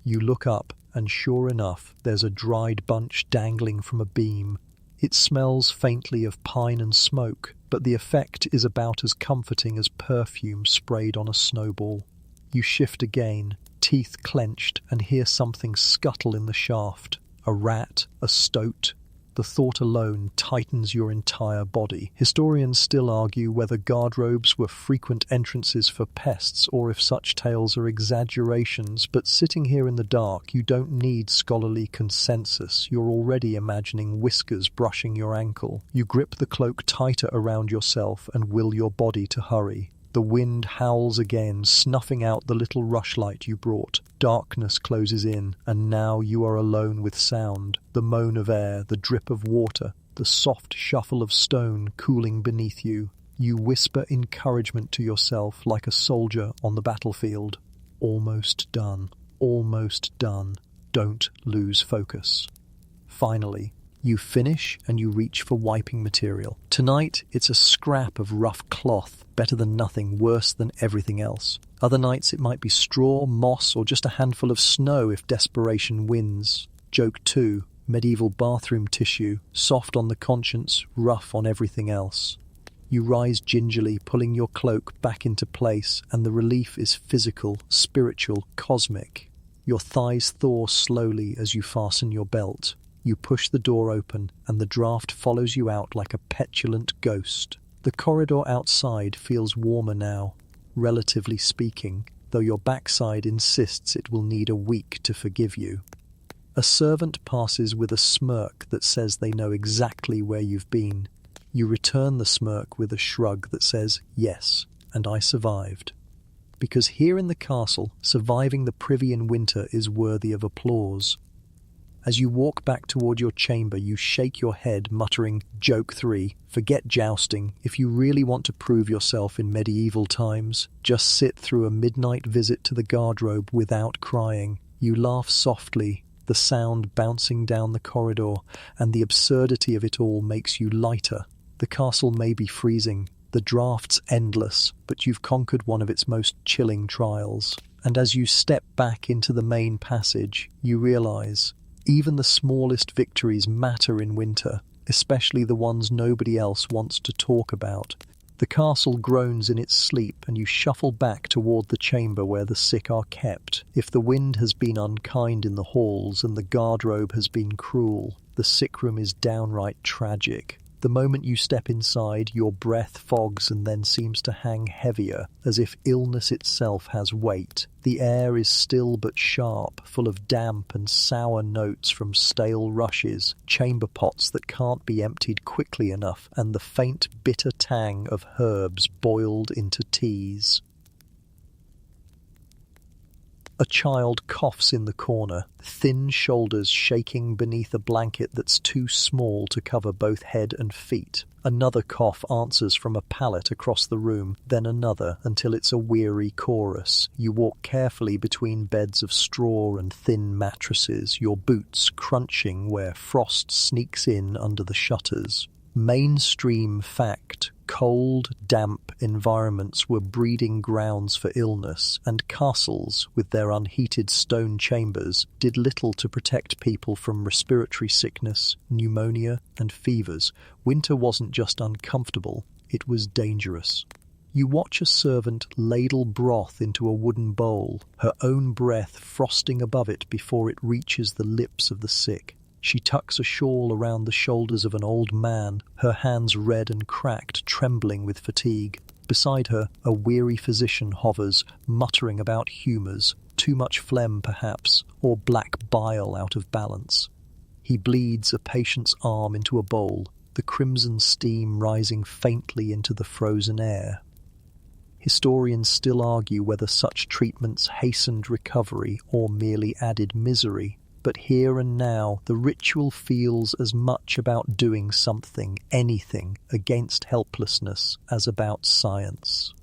You look up, and sure enough, there's a dried bunch dangling from a beam. It smells faintly of pine and smoke, but the effect is about as comforting as perfume sprayed on a snowball. You shift again, teeth clenched, and hear something scuttle in the shaft. A rat, a stoat. The thought alone tightens your entire body. Historians still argue whether guardrobes were frequent entrances for pests or if such tales are exaggerations, but sitting here in the dark, you don't need scholarly consensus. You're already imagining whiskers brushing your ankle. You grip the cloak tighter around yourself and will your body to hurry. The wind howls again, snuffing out the little rushlight you brought. Darkness closes in, and now you are alone with sound. The moan of air, the drip of water, the soft shuffle of stone cooling beneath you. You whisper encouragement to yourself like a soldier on the battlefield. Almost done. Almost done. Don't lose focus. Finally, you finish and you reach for wiping material. Tonight, it's a scrap of rough cloth, better than nothing, worse than everything else. Other nights it might be straw, moss, or just a handful of snow if desperation wins. Joke 2, medieval bathroom tissue, soft on the conscience, rough on everything else. You rise gingerly, pulling your cloak back into place, and the relief is physical, spiritual, cosmic. Your thighs thaw slowly as you fasten your belt. You push the door open, and the draft follows you out like a petulant ghost. The corridor outside feels warmer now, relatively speaking, though your backside insists it will need a week to forgive you. A servant passes with a smirk that says they know exactly where you've been. You return the smirk with a shrug that says, yes, and I survived. Because here in the castle, surviving the privy in winter is worthy of applause. As you walk back toward your chamber, you shake your head, muttering, Joke 3, forget jousting. If you really want to prove yourself in medieval times, just sit through a midnight visit to the guardrobe without crying. You laugh softly, the sound bouncing down the corridor, and the absurdity of it all makes you lighter. The castle may be freezing, the draft's endless, but you've conquered one of its most chilling trials. And as you step back into the main passage, you realize even the smallest victories matter in winter, especially the ones nobody else wants to talk about. The castle groans in its sleep, and you shuffle back toward the chamber where the sick are kept. If the wind has been unkind in the halls and the guardrobe has been cruel, the sick room is downright tragic. The moment you step inside, your breath fogs and then seems to hang heavier, as if illness itself has weight. The air is still but sharp, full of damp and sour notes from stale rushes, chamber pots that can't be emptied quickly enough, and the faint bitter tang of herbs boiled into teas. A child coughs in the corner, thin shoulders shaking beneath a blanket that's too small to cover both head and feet. Another cough answers from a pallet across the room, then another, until it's a weary chorus. You walk carefully between beds of straw and thin mattresses, your boots crunching where frost sneaks in under the shutters. Mainstream fact. Cold, damp environments were breeding grounds for illness, and castles, with their unheated stone chambers, did little to protect people from respiratory sickness, pneumonia, and fevers. Winter wasn't just uncomfortable, it was dangerous. You watch a servant ladle broth into a wooden bowl, her own breath frosting above it before it reaches the lips of the sick. She tucks a shawl around the shoulders of an old man, her hands red and cracked, trembling with fatigue. Beside her, a weary physician hovers, muttering about humours, too much phlegm perhaps, or black bile out of balance. He bleeds a patient's arm into a bowl, the crimson steam rising faintly into the frozen air. Historians still argue whether such treatments hastened recovery or merely added misery. But here and now, the ritual feels as much about doing something, anything, against helplessness as about science.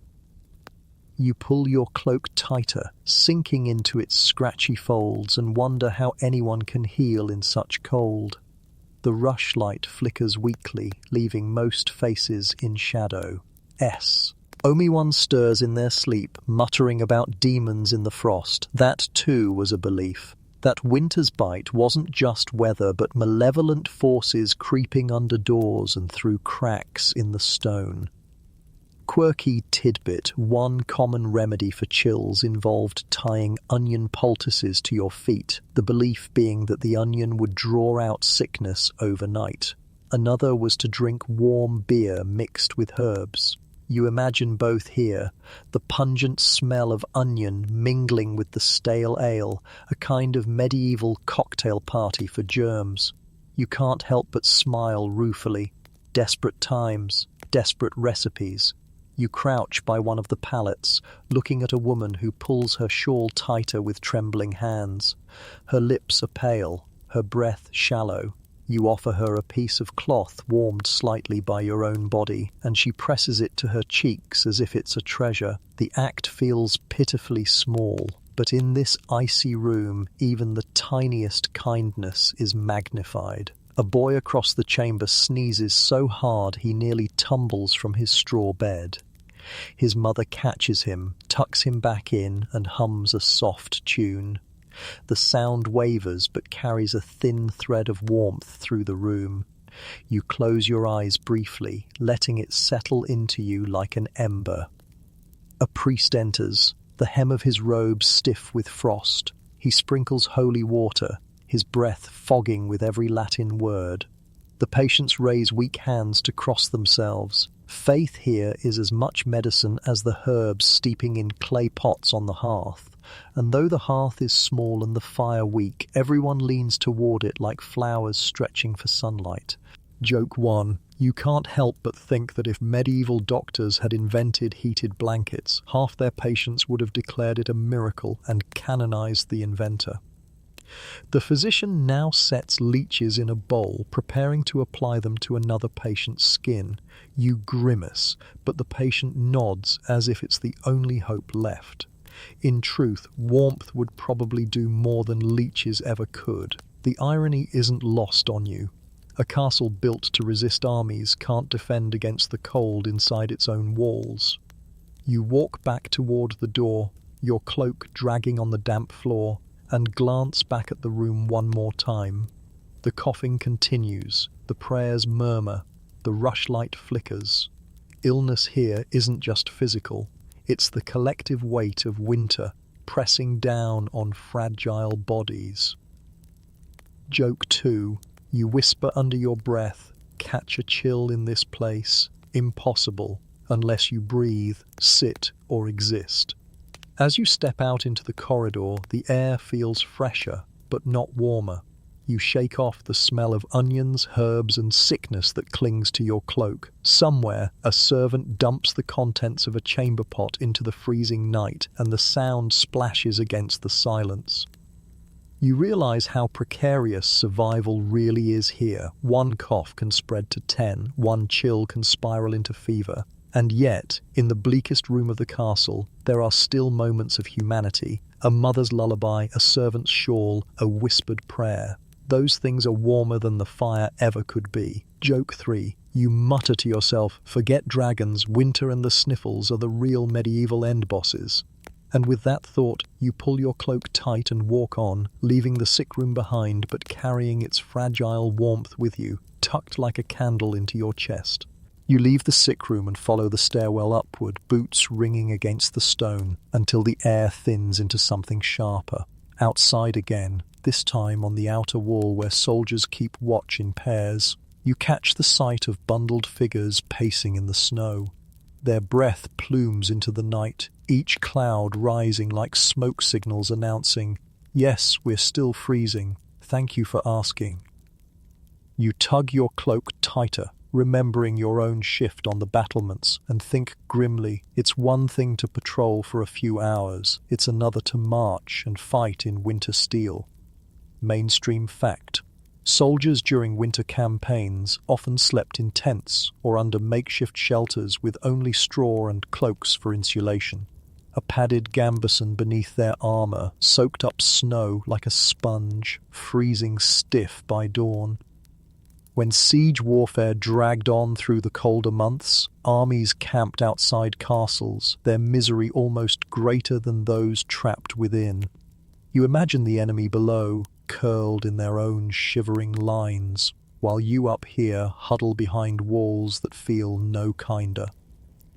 You pull your cloak tighter, sinking into its scratchy folds, and wonder how anyone can heal in such cold. The rushlight flickers weakly, leaving most faces in shadow. Only one stirs in their sleep, muttering about demons in the frost. That too was a belief. That winter's bite wasn't just weather, but malevolent forces creeping under doors and through cracks in the stone. Quirky tidbit, one common remedy for chills involved tying onion poultices to your feet, the belief being that the onion would draw out sickness overnight. Another was to drink warm beer mixed with herbs. You imagine both here, the pungent smell of onion mingling with the stale ale, a kind of medieval cocktail party for germs. You can't help but smile ruefully. Desperate times, desperate recipes. You crouch by one of the pallets, looking at a woman who pulls her shawl tighter with trembling hands. Her lips are pale, her breath shallow. You offer her a piece of cloth warmed slightly by your own body, and she presses it to her cheeks as if it's a treasure. The act feels pitifully small, but in this icy room, even the tiniest kindness is magnified. A boy across the chamber sneezes so hard he nearly tumbles from his straw bed. His mother catches him, tucks him back in, and hums a soft tune. The sound wavers but carries a thin thread of warmth through the room. You close your eyes briefly, letting it settle into you like an ember. A priest enters, the hem of his robe stiff with frost. He sprinkles holy water, his breath fogging with every Latin word. The patients raise weak hands to cross themselves. Faith here is as much medicine as the herbs steeping in clay pots on the hearth, and though the hearth is small and the fire weak, everyone leans toward it like flowers stretching for sunlight. Joke 1. You can't help but think that if medieval doctors had invented heated blankets, half their patients would have declared it a miracle and canonized the inventor. The physician now sets leeches in a bowl, preparing to apply them to another patient's skin. You grimace, but the patient nods as if it's the only hope left. In truth, warmth would probably do more than leeches ever could. The irony isn't lost on you. A castle built to resist armies can't defend against the cold inside its own walls. You walk back toward the door, your cloak dragging on the damp floor, and glance back at the room one more time. The coughing continues, the prayers murmur, the rushlight flickers. Illness here isn't just physical, it's the collective weight of winter pressing down on fragile bodies. Joke 2. You whisper under your breath, catch a chill in this place. Impossible, unless you breathe, sit, or exist. As you step out into the corridor, the air feels fresher, but not warmer. You shake off the smell of onions, herbs, and sickness that clings to your cloak. Somewhere, a servant dumps the contents of a chamber pot into the freezing night, and the sound splashes against the silence. You realize how precarious survival really is here. One cough can spread to 10, one chill can spiral into fever. And yet, in the bleakest room of the castle, there are still moments of humanity. A mother's lullaby, a servant's shawl, a whispered prayer. Those things are warmer than the fire ever could be. Joke 3. You mutter to yourself, forget dragons, winter and the sniffles are the real medieval end bosses. And with that thought, you pull your cloak tight and walk on, leaving the sick room behind but carrying its fragile warmth with you, tucked like a candle into your chest. You leave the sick room and follow the stairwell upward, boots ringing against the stone, until the air thins into something sharper. Outside again, this time on the outer wall where soldiers keep watch in pairs. You catch the sight of bundled figures pacing in the snow. Their breath plumes into the night, each cloud rising like smoke signals announcing, "Yes, we're still freezing. Thank you for asking." You tug your cloak tighter, remembering your own shift on the battlements, and think grimly, it's one thing to patrol for a few hours, it's another to march and fight in winter steel. Mainstream fact. Soldiers during winter campaigns often slept in tents or under makeshift shelters with only straw and cloaks for insulation. A padded gambeson beneath their armor soaked up snow like a sponge, freezing stiff by dawn. When siege warfare dragged on through the colder months, armies camped outside castles, their misery almost greater than those trapped within. You imagine the enemy below, curled in their own shivering lines, while you up here huddle behind walls that feel no kinder.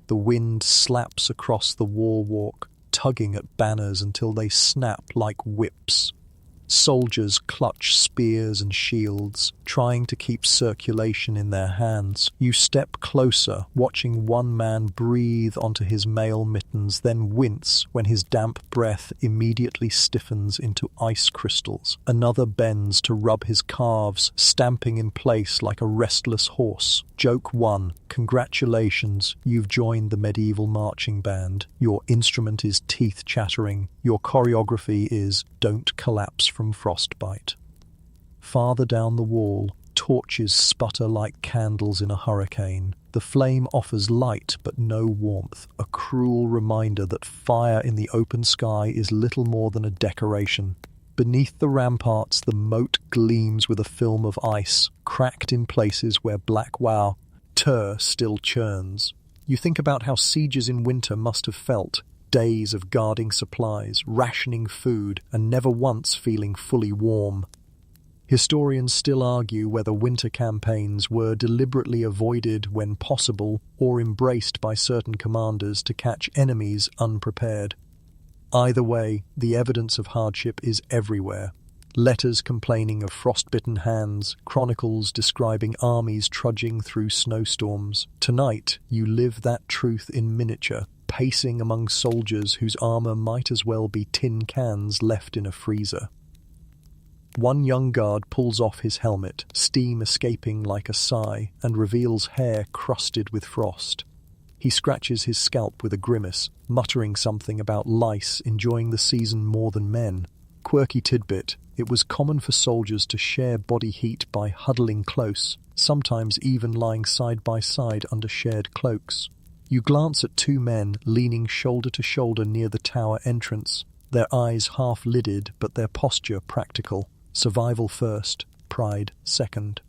The wind slaps across the wall walk, tugging at banners until they snap like whips. Soldiers clutch spears and shields, trying to keep circulation in their hands. You step closer, watching one man breathe onto his mail mittens, then wince when his damp breath immediately stiffens into ice crystals. Another bends to rub his calves, stamping in place like a restless horse. Joke 1. Congratulations, you've joined the medieval marching band. Your instrument is teeth chattering. Your choreography is "Don't collapse from frostbite." Farther down the wall, torches sputter like candles in a hurricane. The flame offers light but no warmth, a cruel reminder that fire in the open sky is little more than a decoration. Beneath the ramparts, the moat gleams with a film of ice, cracked in places where black water still churns. You think about how sieges in winter must have felt. Days of guarding supplies, rationing food, and never once feeling fully warm. Historians still argue whether winter campaigns were deliberately avoided when possible or embraced by certain commanders to catch enemies unprepared. Either way, the evidence of hardship is everywhere. Letters complaining of frostbitten hands, chronicles describing armies trudging through snowstorms. Tonight, you live that truth in miniature, pacing among soldiers whose armor might as well be tin cans left in a freezer. One young guard pulls off his helmet, steam escaping like a sigh, and reveals hair crusted with frost. He scratches his scalp with a grimace, muttering something about lice enjoying the season more than men. Quirky tidbit: it was common for soldiers to share body heat by huddling close, sometimes even lying side by side under shared cloaks. You glance at two men leaning shoulder to shoulder near the tower entrance, their eyes half-lidded but their posture practical. Survival first, pride second.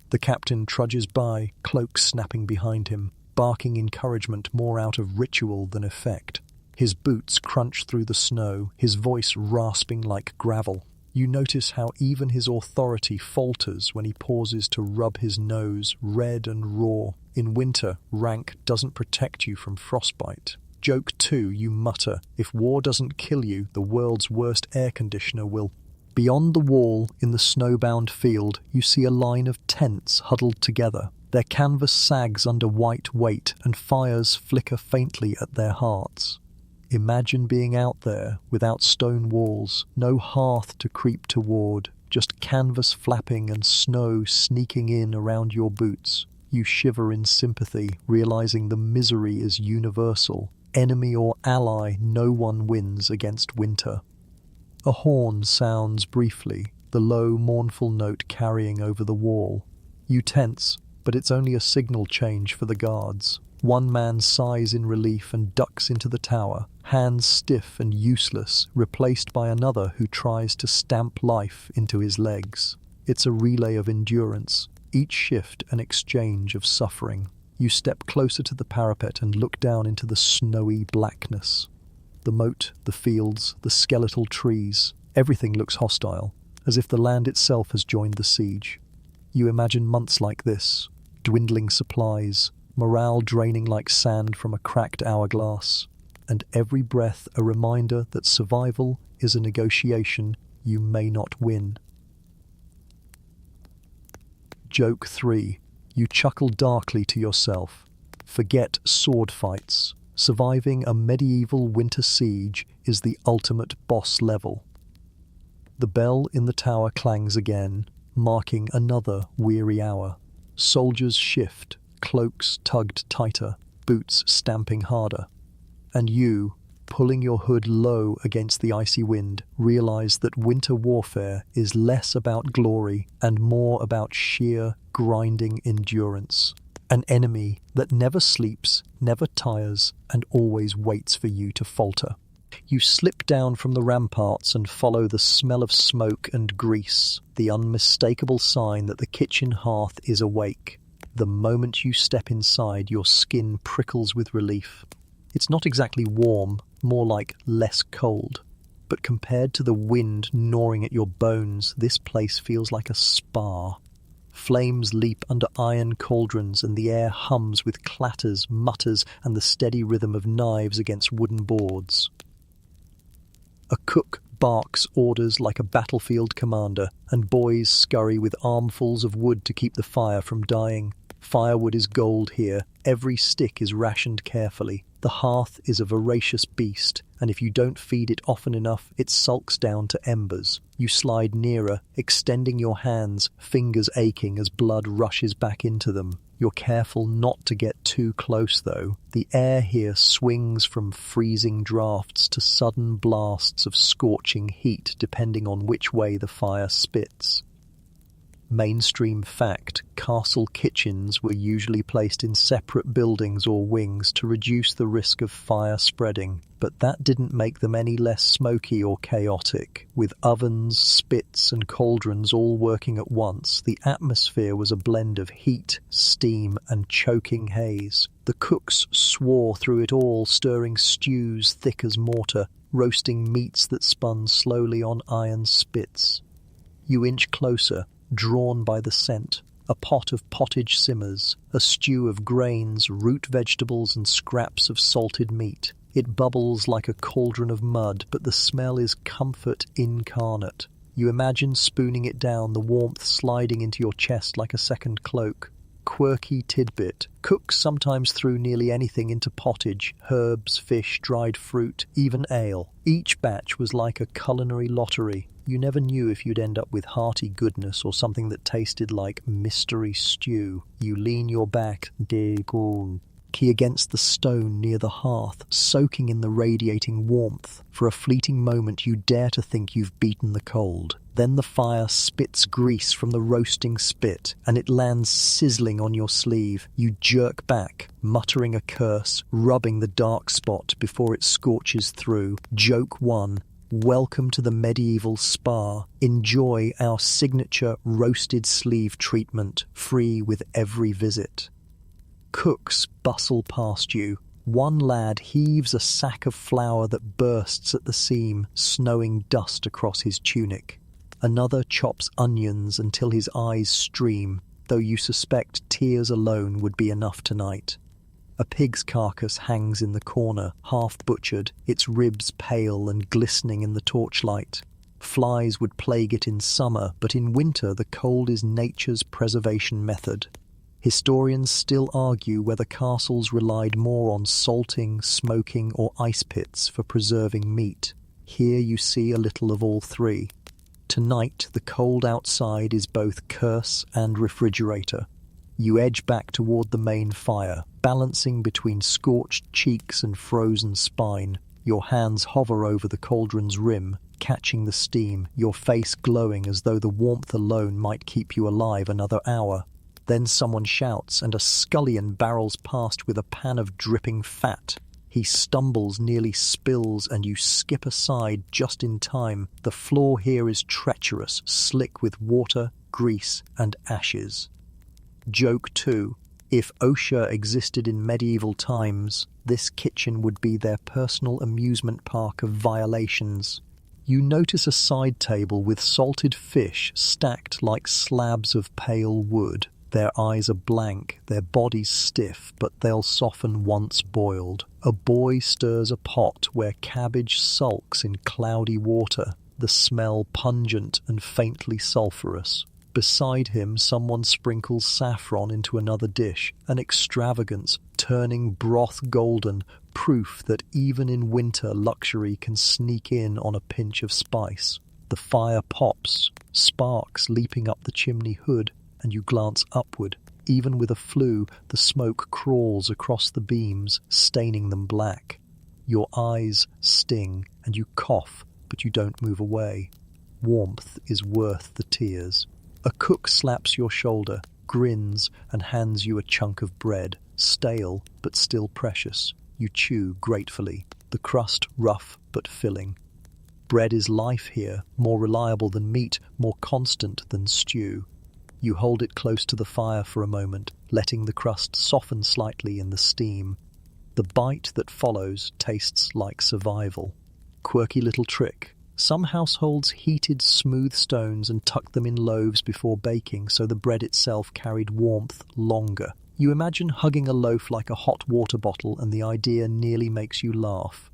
The captain trudges by, cloak snapping behind him, barking encouragement more out of ritual than effect. His boots crunch through the snow, his voice rasping like gravel. You notice how even his authority falters when he pauses to rub his nose, red and raw. In winter, rank doesn't protect you from frostbite. Joke 2, you mutter, if war doesn't kill you, the world's worst air conditioner will. Beyond the wall, in the snowbound field, you see a line of tents huddled together. Their canvas sags under white weight, and fires flicker faintly at their hearts. Imagine being out there, without stone walls, no hearth to creep toward, just canvas flapping and snow sneaking in around your boots. You shiver in sympathy, realizing the misery is universal. Enemy or ally, no one wins against winter. A horn sounds briefly, the low, mournful note carrying over the wall. You tense, but it's only a signal change for the guards. One man sighs in relief and ducks into the tower, hands stiff and useless, replaced by another who tries to stamp life into his legs. It's a relay of endurance, each shift an exchange of suffering. You step closer to the parapet and look down into the snowy blackness. The moat, the fields, the skeletal trees, everything looks hostile, as if the land itself has joined the siege. You imagine months like this, dwindling supplies, morale draining like sand from a cracked hourglass, and every breath a reminder that survival is a negotiation you may not win. Joke 3. You chuckle darkly to yourself. Forget sword fights. Surviving a medieval winter siege is the ultimate boss level. The bell in the tower clangs again, marking another weary hour. Soldiers shift, cloaks tugged tighter, boots stamping harder. And you, pulling your hood low against the icy wind, realize that winter warfare is less about glory and more about sheer, grinding endurance. An enemy that never sleeps, never tires, and always waits for you to falter. You slip down from the ramparts and follow the smell of smoke and grease, the unmistakable sign that the kitchen hearth is awake. The moment you step inside, your skin prickles with relief. It's not exactly warm, more like less cold. But compared to the wind gnawing at your bones, this place feels like a spa. Flames leap under iron cauldrons and the air hums with clatters, mutters, and the steady rhythm of knives against wooden boards. A cook barks orders like a battlefield commander, and boys scurry with armfuls of wood to keep the fire from dying. Firewood is gold here. Every stick is rationed carefully. The hearth is a voracious beast, and if you don't feed it often enough, it sulks down to embers. You slide nearer, extending your hands, fingers aching as blood rushes back into them. You're careful not to get too close, though. The air here swings from freezing drafts to sudden blasts of scorching heat, depending on which way the fire spits. Mainstream fact, castle kitchens were usually placed in separate buildings or wings to reduce the risk of fire spreading, but that didn't make them any less smoky or chaotic. With ovens, spits and cauldrons all working at once, the atmosphere was a blend of heat, steam and choking haze. The cooks swore through it all, stirring stews thick as mortar, roasting meats that spun slowly on iron spits. You inch closer, drawn by the scent. A pot of pottage simmers, a stew of grains, root vegetables and scraps of salted meat. It bubbles like a cauldron of mud, but the smell is comfort incarnate. You imagine spooning it down, the warmth sliding into your chest like a second cloak. Quirky tidbit. Cooks sometimes threw nearly anything into pottage: herbs, fish, dried fruit, even ale. Each batch was like a culinary lottery. You never knew if you'd end up with hearty goodness or something that tasted like mystery stew. You lean your back, key against the stone near the hearth, soaking in the radiating warmth. For a fleeting moment you dare to think you've beaten the cold. Then the fire spits grease from the roasting spit, and it lands sizzling on your sleeve. You jerk back, muttering a curse, rubbing the dark spot before it scorches through. Joke 1. Welcome to the medieval spa. Enjoy our signature roasted sleeve treatment, free with every visit. Cooks bustle past you. One lad heaves a sack of flour that bursts at the seam, snowing dust across his tunic. Another chops onions until his eyes stream, though you suspect tears alone would be enough tonight. A pig's carcass hangs in the corner, half butchered, its ribs pale and glistening in the torchlight. Flies would plague it in summer, but in winter the cold is nature's preservation method. Historians still argue whether castles relied more on salting, smoking, or ice pits for preserving meat. Here you see a little of all three. Tonight, the cold outside is both curse and refrigerator. You edge back toward the main fire, balancing between scorched cheeks and frozen spine. Your hands hover over the cauldron's rim, catching the steam, your face glowing as though the warmth alone might keep you alive another hour. Then someone shouts, and a scullion barrels past with a pan of dripping fat. He stumbles, nearly spills, and you skip aside just in time. The floor here is treacherous, slick with water, grease, and ashes. Joke 2. If OSHA existed in medieval times, this kitchen would be their personal amusement park of violations. You notice a side table with salted fish stacked like slabs of pale wood. Their eyes are blank, their bodies stiff, but they'll soften once boiled. A boy stirs a pot where cabbage sulks in cloudy water, the smell pungent and faintly sulphurous. Beside him, someone sprinkles saffron into another dish, an extravagance, turning broth golden, proof that even in winter luxury can sneak in on a pinch of spice. The fire pops, sparks leaping up the chimney hood, and you glance upward. Even with a flue, the smoke crawls across the beams, staining them black. Your eyes sting, and you cough, but you don't move away. Warmth is worth the tears. A cook slaps your shoulder, grins, and hands you a chunk of bread, stale but still precious. You chew gratefully, the crust rough but filling. Bread is life here, more reliable than meat, more constant than stew. You hold it close to the fire for a moment, letting the crust soften slightly in the steam. The bite that follows tastes like survival. Quirky little trick. Some households heated smooth stones and tucked them in loaves before baking so the bread itself carried warmth longer. You imagine hugging a loaf like a hot water bottle and the idea nearly makes you laugh.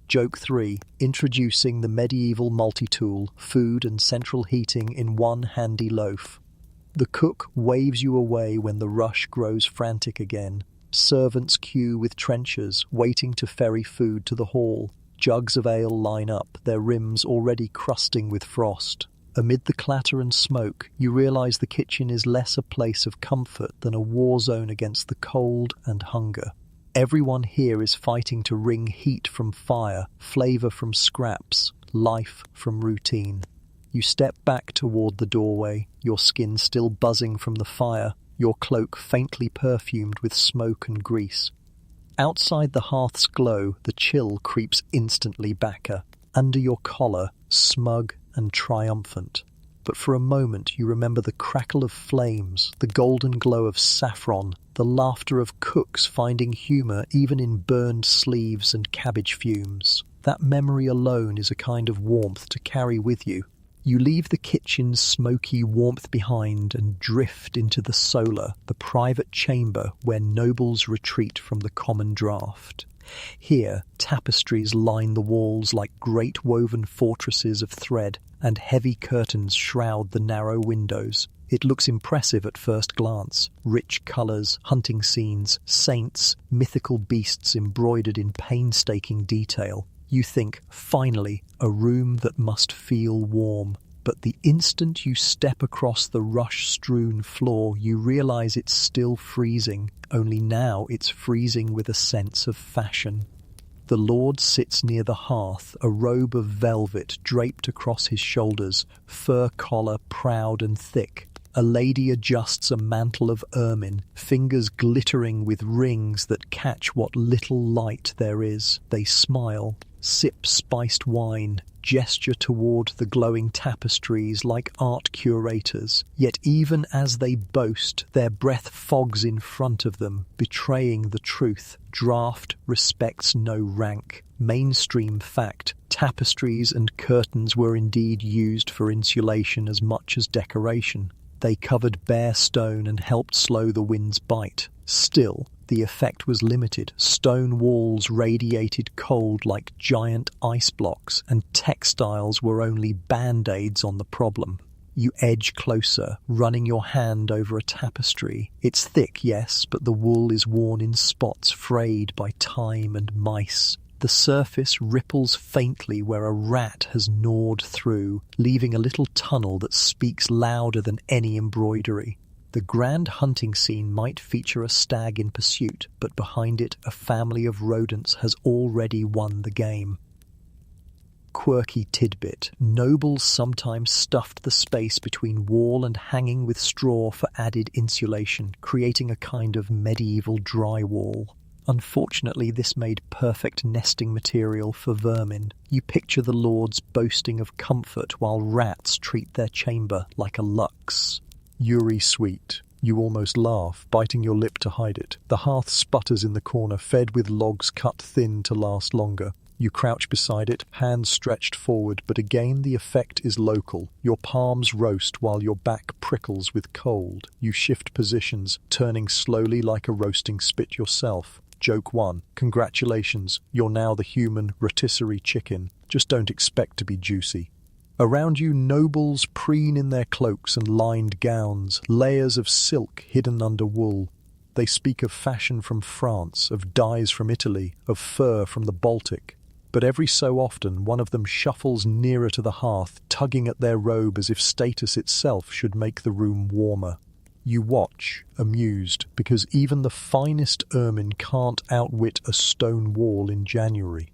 Joke 3. Introducing the medieval multi-tool, food and central heating in one handy loaf. The cook waves you away when the rush grows frantic again. Servants queue with trenchers, waiting to ferry food to the hall. Jugs of ale line up, their rims already crusting with frost. Amid the clatter and smoke, you realize the kitchen is less a place of comfort than a war zone against the cold and hunger. Everyone here is fighting to wring heat from fire, flavor from scraps, life from routine. You step back toward the doorway, your skin still buzzing from the fire, your cloak faintly perfumed with smoke and grease. Outside the hearth's glow, the chill creeps instantly backer. Under your collar, smug and triumphant. But for a moment you remember the crackle of flames, the golden glow of saffron, the laughter of cooks finding humour even in burned sleeves and cabbage fumes. That memory alone is a kind of warmth to carry with you. You leave the kitchen's smoky warmth behind and drift into the solar, the private chamber where nobles retreat from the common draught. Here, tapestries line the walls like great woven fortresses of thread, and heavy curtains shroud the narrow windows. It looks impressive at first glance. Rich colours, hunting scenes, saints, mythical beasts embroidered in painstaking detail. You think, finally, a room that must feel warm. But the instant you step across the rush-strewn floor, you realise it's still freezing, only now it's freezing with a sense of fashion. The Lord sits near the hearth, a robe of velvet draped across his shoulders, fur collar proud and thick. A lady adjusts a mantle of ermine, fingers glittering with rings that catch what little light there is. They smile, sip spiced wine, gesture toward the glowing tapestries like art curators. Yet even as they boast, their breath fogs in front of them, betraying the truth. Draught respects no rank. Mainstream fact, tapestries and curtains were indeed used for insulation as much as decoration. They covered bare stone and helped slow the wind's bite. Still, the effect was limited. Stone walls radiated cold like giant ice blocks, and textiles were only band-aids on the problem. You edge closer, running your hand over a tapestry. It's thick, yes, but the wool is worn in spots frayed by time and mice. The surface ripples faintly where a rat has gnawed through, leaving a little tunnel that speaks louder than any embroidery. The grand hunting scene might feature a stag in pursuit, but behind it a family of rodents has already won the game. Quirky tidbit. Nobles sometimes stuffed the space between wall and hanging with straw for added insulation, creating a kind of medieval drywall. Unfortunately, this made perfect nesting material for vermin. You picture the lords boasting of comfort while rats treat their chamber like a lux. Yuri sweet. You almost laugh, biting your lip to hide it. The hearth sputters in the corner, fed with logs cut thin to last longer. You crouch beside it, hands stretched forward, but again the effect is local. Your palms roast while your back prickles with cold. You shift positions, turning slowly like a roasting spit yourself. Joke 1. Congratulations, you're now the human rotisserie chicken. Just don't expect to be juicy. Around you, nobles preen in their cloaks and lined gowns, layers of silk hidden under wool. They speak of fashion from France, of dyes from Italy, of fur from the Baltic. But every so often, one of them shuffles nearer to the hearth, tugging at their robe as if status itself should make the room warmer. You watch, amused, because even the finest ermine can't outwit a stone wall in January.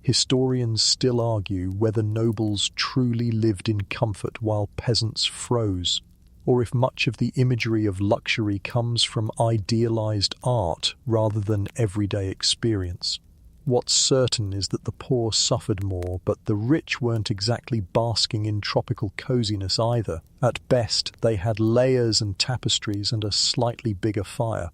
Historians still argue whether nobles truly lived in comfort while peasants froze, or if much of the imagery of luxury comes from idealized art rather than everyday experience. What's certain is that the poor suffered more, but the rich weren't exactly basking in tropical coziness either. At best, they had layers and tapestries and a slightly bigger fire.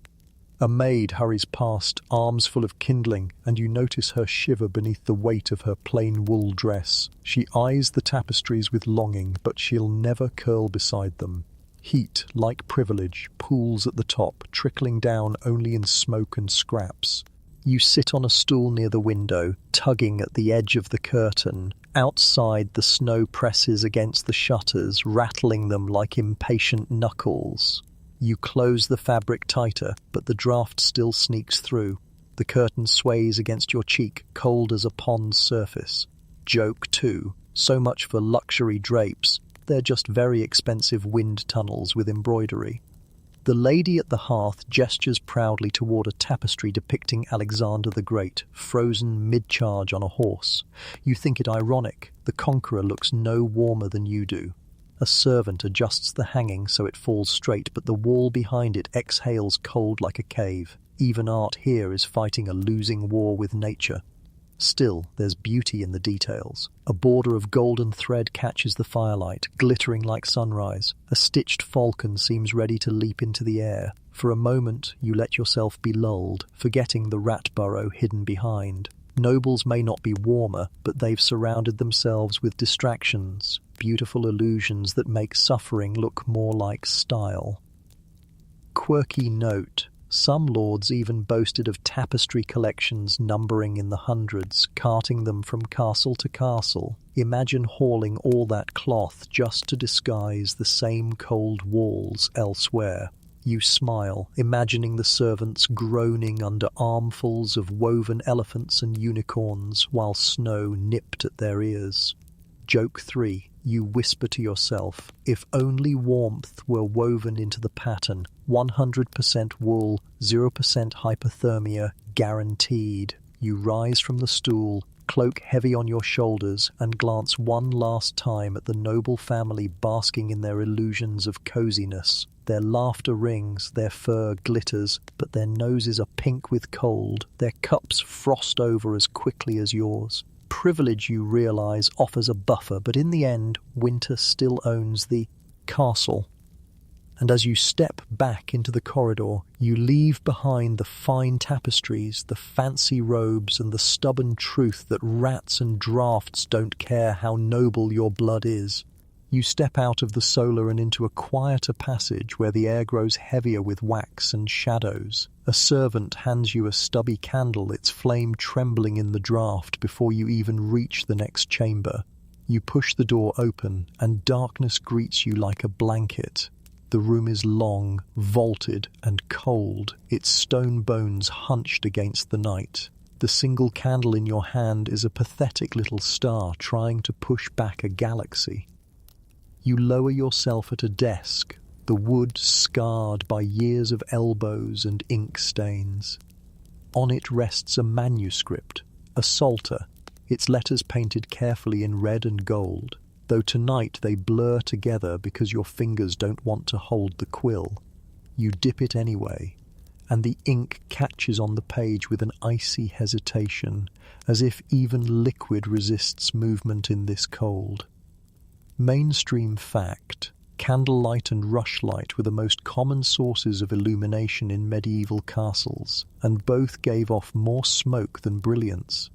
A maid hurries past, arms full of kindling, and you notice her shiver beneath the weight of her plain wool dress. She eyes the tapestries with longing, but she'll never curl beside them. Heat, like privilege, pools at the top, trickling down only in smoke and scraps. You sit on a stool near the window, tugging at the edge of the curtain. Outside, the snow presses against the shutters, rattling them like impatient knuckles. You close the fabric tighter, but the draft still sneaks through. The curtain sways against your cheek, cold as a pond's surface. Joke, too. So much for luxury drapes. They're just very expensive wind tunnels with embroidery. The lady at the hearth gestures proudly toward a tapestry depicting Alexander the Great, frozen mid-charge on a horse. You think it ironic. The conqueror looks no warmer than you do. A servant adjusts the hanging so it falls straight, but the wall behind it exhales cold like a cave. Even art here is fighting a losing war with nature. Still, there's beauty in the details. A border of golden thread catches the firelight, glittering like sunrise. A stitched falcon seems ready to leap into the air. For a moment, you let yourself be lulled, forgetting the rat burrow hidden behind. Nobles may not be warmer, but they've surrounded themselves with distractions, beautiful illusions that make suffering look more like style. Quirky note. Some lords even boasted of tapestry collections numbering in the hundreds, carting them from castle to castle. Imagine hauling all that cloth just to disguise the same cold walls elsewhere. You smile, imagining the servants groaning under armfuls of woven elephants and unicorns while snow nipped at their ears. Joke 3. You whisper to yourself, if only warmth were woven into the pattern. 100% wool, 0% hypothermia, guaranteed. You rise from the stool, cloak heavy on your shoulders, and glance one last time at the noble family basking in their illusions of coziness. Their laughter rings, their fur glitters, but their noses are pink with cold. Their cups frost over as quickly as yours. Privilege, you realize, offers a buffer, but in the end, winter still owns the castle. And as you step back into the corridor, you leave behind the fine tapestries, the fancy robes, and the stubborn truth that rats and drafts don't care how noble your blood is. You step out of the solar and into a quieter passage where the air grows heavier with wax and shadows. A servant hands you a stubby candle, its flame trembling in the draught before you even reach the next chamber. You push the door open, and darkness greets you like a blanket. The room is long, vaulted, and cold, its stone bones hunched against the night. The single candle in your hand is a pathetic little star trying to push back a galaxy. You lower yourself at a desk, the wood scarred by years of elbows and ink stains. On it rests a manuscript, a psalter, its letters painted carefully in red and gold, though tonight they blur together because your fingers don't want to hold the quill. You dip it anyway, and the ink catches on the page with an icy hesitation, as if even liquid resists movement in this cold. Mainstream fact: candlelight and rushlight were the most common sources of illumination in medieval castles, and both gave off more smoke than brilliance.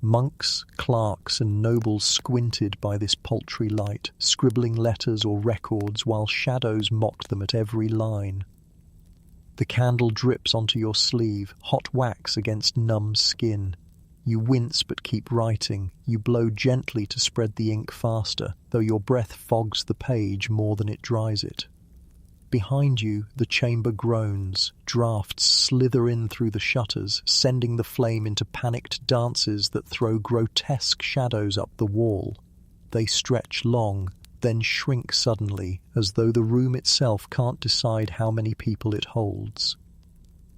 Monks, clerks, and nobles squinted by this paltry light, scribbling letters or records while shadows mocked them at every line. The candle drips onto your sleeve, hot wax against numb skin. You wince but keep writing. You blow gently to spread the ink faster, though your breath fogs the page more than it dries it. Behind you, the chamber groans. Drafts slither in through the shutters, sending the flame into panicked dances that throw grotesque shadows up the wall. They stretch long, then shrink suddenly, as though the room itself can't decide how many people it holds.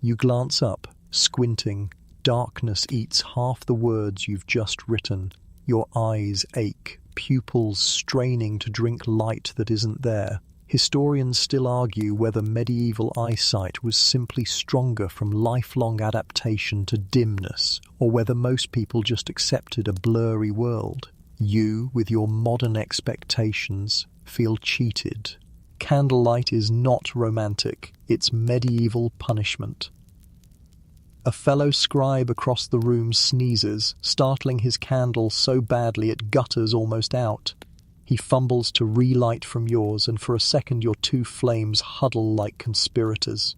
You glance up, squinting. Darkness eats half the words you've just written. Your eyes ache, pupils straining to drink light that isn't there. Historians still argue whether medieval eyesight was simply stronger from lifelong adaptation to dimness, or whether most people just accepted a blurry world. You, with your modern expectations, feel cheated. Candlelight is not romantic, it's medieval punishment. A fellow scribe across the room sneezes, startling his candle so badly it gutters almost out. He fumbles to relight from yours, and for a second your two flames huddle like conspirators.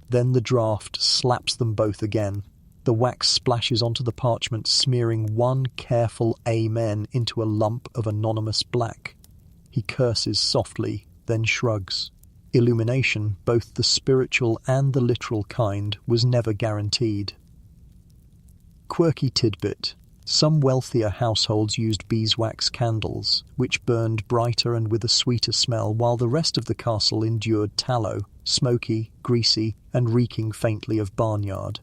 Then the draught slaps them both again. The wax splashes onto the parchment, smearing one careful amen into a lump of anonymous black. He curses softly, then shrugs. Illumination, both the spiritual and the literal kind, was never guaranteed. Quirky tidbit. Some wealthier households used beeswax candles, which burned brighter and with a sweeter smell, while the rest of the castle endured tallow, smoky, greasy, and reeking faintly of barnyard.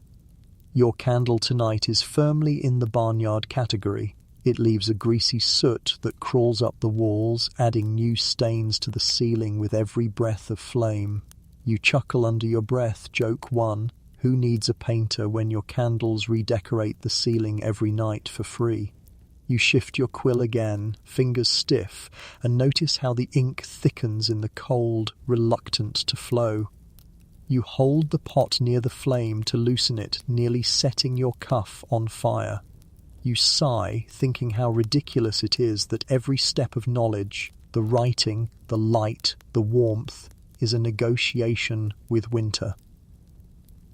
Your candle tonight is firmly in the barnyard category. It leaves a greasy soot that crawls up the walls, adding new stains to the ceiling with every breath of flame. You chuckle under your breath, joke one. Who needs a painter when your candles redecorate the ceiling every night for free? You shift your quill again, fingers stiff, and notice how the ink thickens in the cold, reluctant to flow. You hold the pot near the flame to loosen it, nearly setting your cuff on fire. You sigh, thinking how ridiculous it is that every step of knowledge, the writing, the light, the warmth, is a negotiation with winter.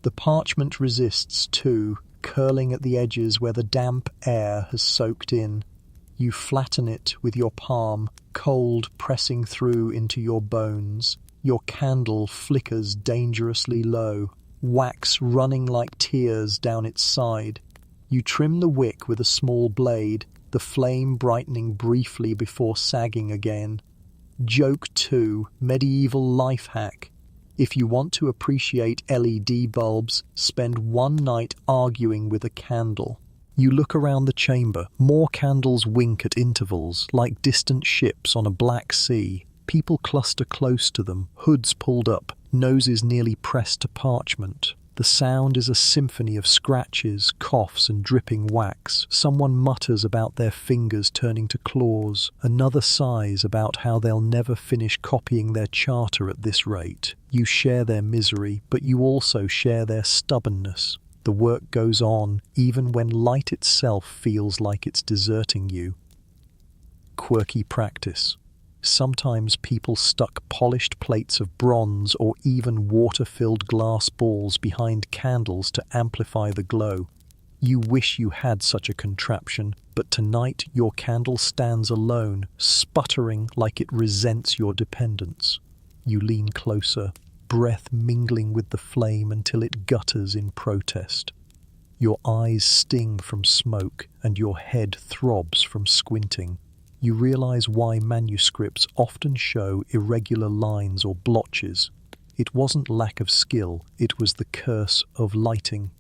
The parchment resists too, curling at the edges where the damp air has soaked in. You flatten it with your palm, cold pressing through into your bones. Your candle flickers dangerously low, wax running like tears down its side. You trim the wick with a small blade, the flame brightening briefly before sagging again. Joke 2, medieval life hack. If you want to appreciate LED bulbs, spend one night arguing with a candle. You look around the chamber. More candles wink at intervals, like distant ships on a black sea. People cluster close to them, hoods pulled up, noses nearly pressed to parchment. The sound is a symphony of scratches, coughs, and dripping wax. Someone mutters about their fingers turning to claws. Another sighs about how they'll never finish copying their charter at this rate. You share their misery, but you also share their stubbornness. The work goes on, even when light itself feels like it's deserting you. Quirky practice. Sometimes people stuck polished plates of bronze or even water-filled glass balls behind candles to amplify the glow. You wish you had such a contraption, but tonight your candle stands alone, sputtering like it resents your dependence. You lean closer, breath mingling with the flame until it gutters in protest. Your eyes sting from smoke and your head throbs from squinting. You realize why manuscripts often show irregular lines or blotches. It wasn't lack of skill, it was the curse of lighting.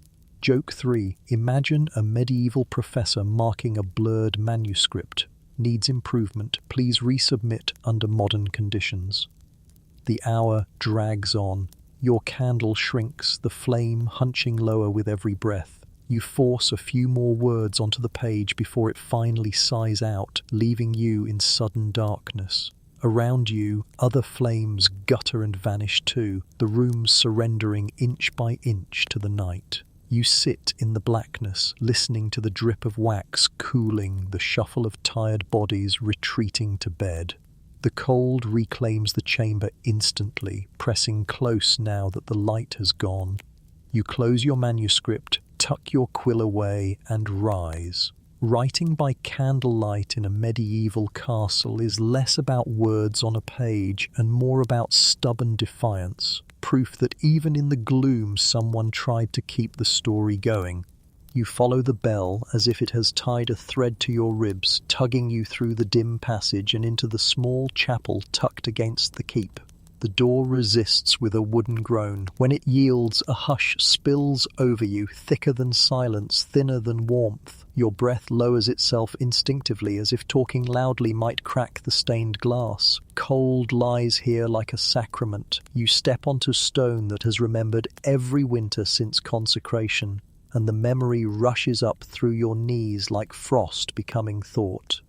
Joke 3. Imagine a medieval professor marking a blurred manuscript. Needs improvement. Please resubmit under modern conditions. The hour drags on. Your candle shrinks, the flame hunching lower with every breath. You force a few more words onto the page before it finally sighs out, leaving you in sudden darkness. Around you, other flames gutter and vanish too, the room surrendering inch by inch to the night. You sit in the blackness, listening to the drip of wax cooling, the shuffle of tired bodies retreating to bed. The cold reclaims the chamber instantly, pressing close now that the light has gone. You close your manuscript, tuck your quill away, and rise. Writing by candlelight in a medieval castle is less about words on a page and more about stubborn defiance, proof that even in the gloom someone tried to keep the story going. You follow the bell as if it has tied a thread to your ribs, tugging you through the dim passage and into the small chapel tucked against the keep. The door resists with a wooden groan. When it yields, a hush spills over you, thicker than silence, thinner than warmth. Your breath lowers itself instinctively, as if talking loudly might crack the stained glass. Cold lies here like a sacrament. You step onto stone that has remembered every winter since consecration, and the memory rushes up through your knees like frost becoming thought.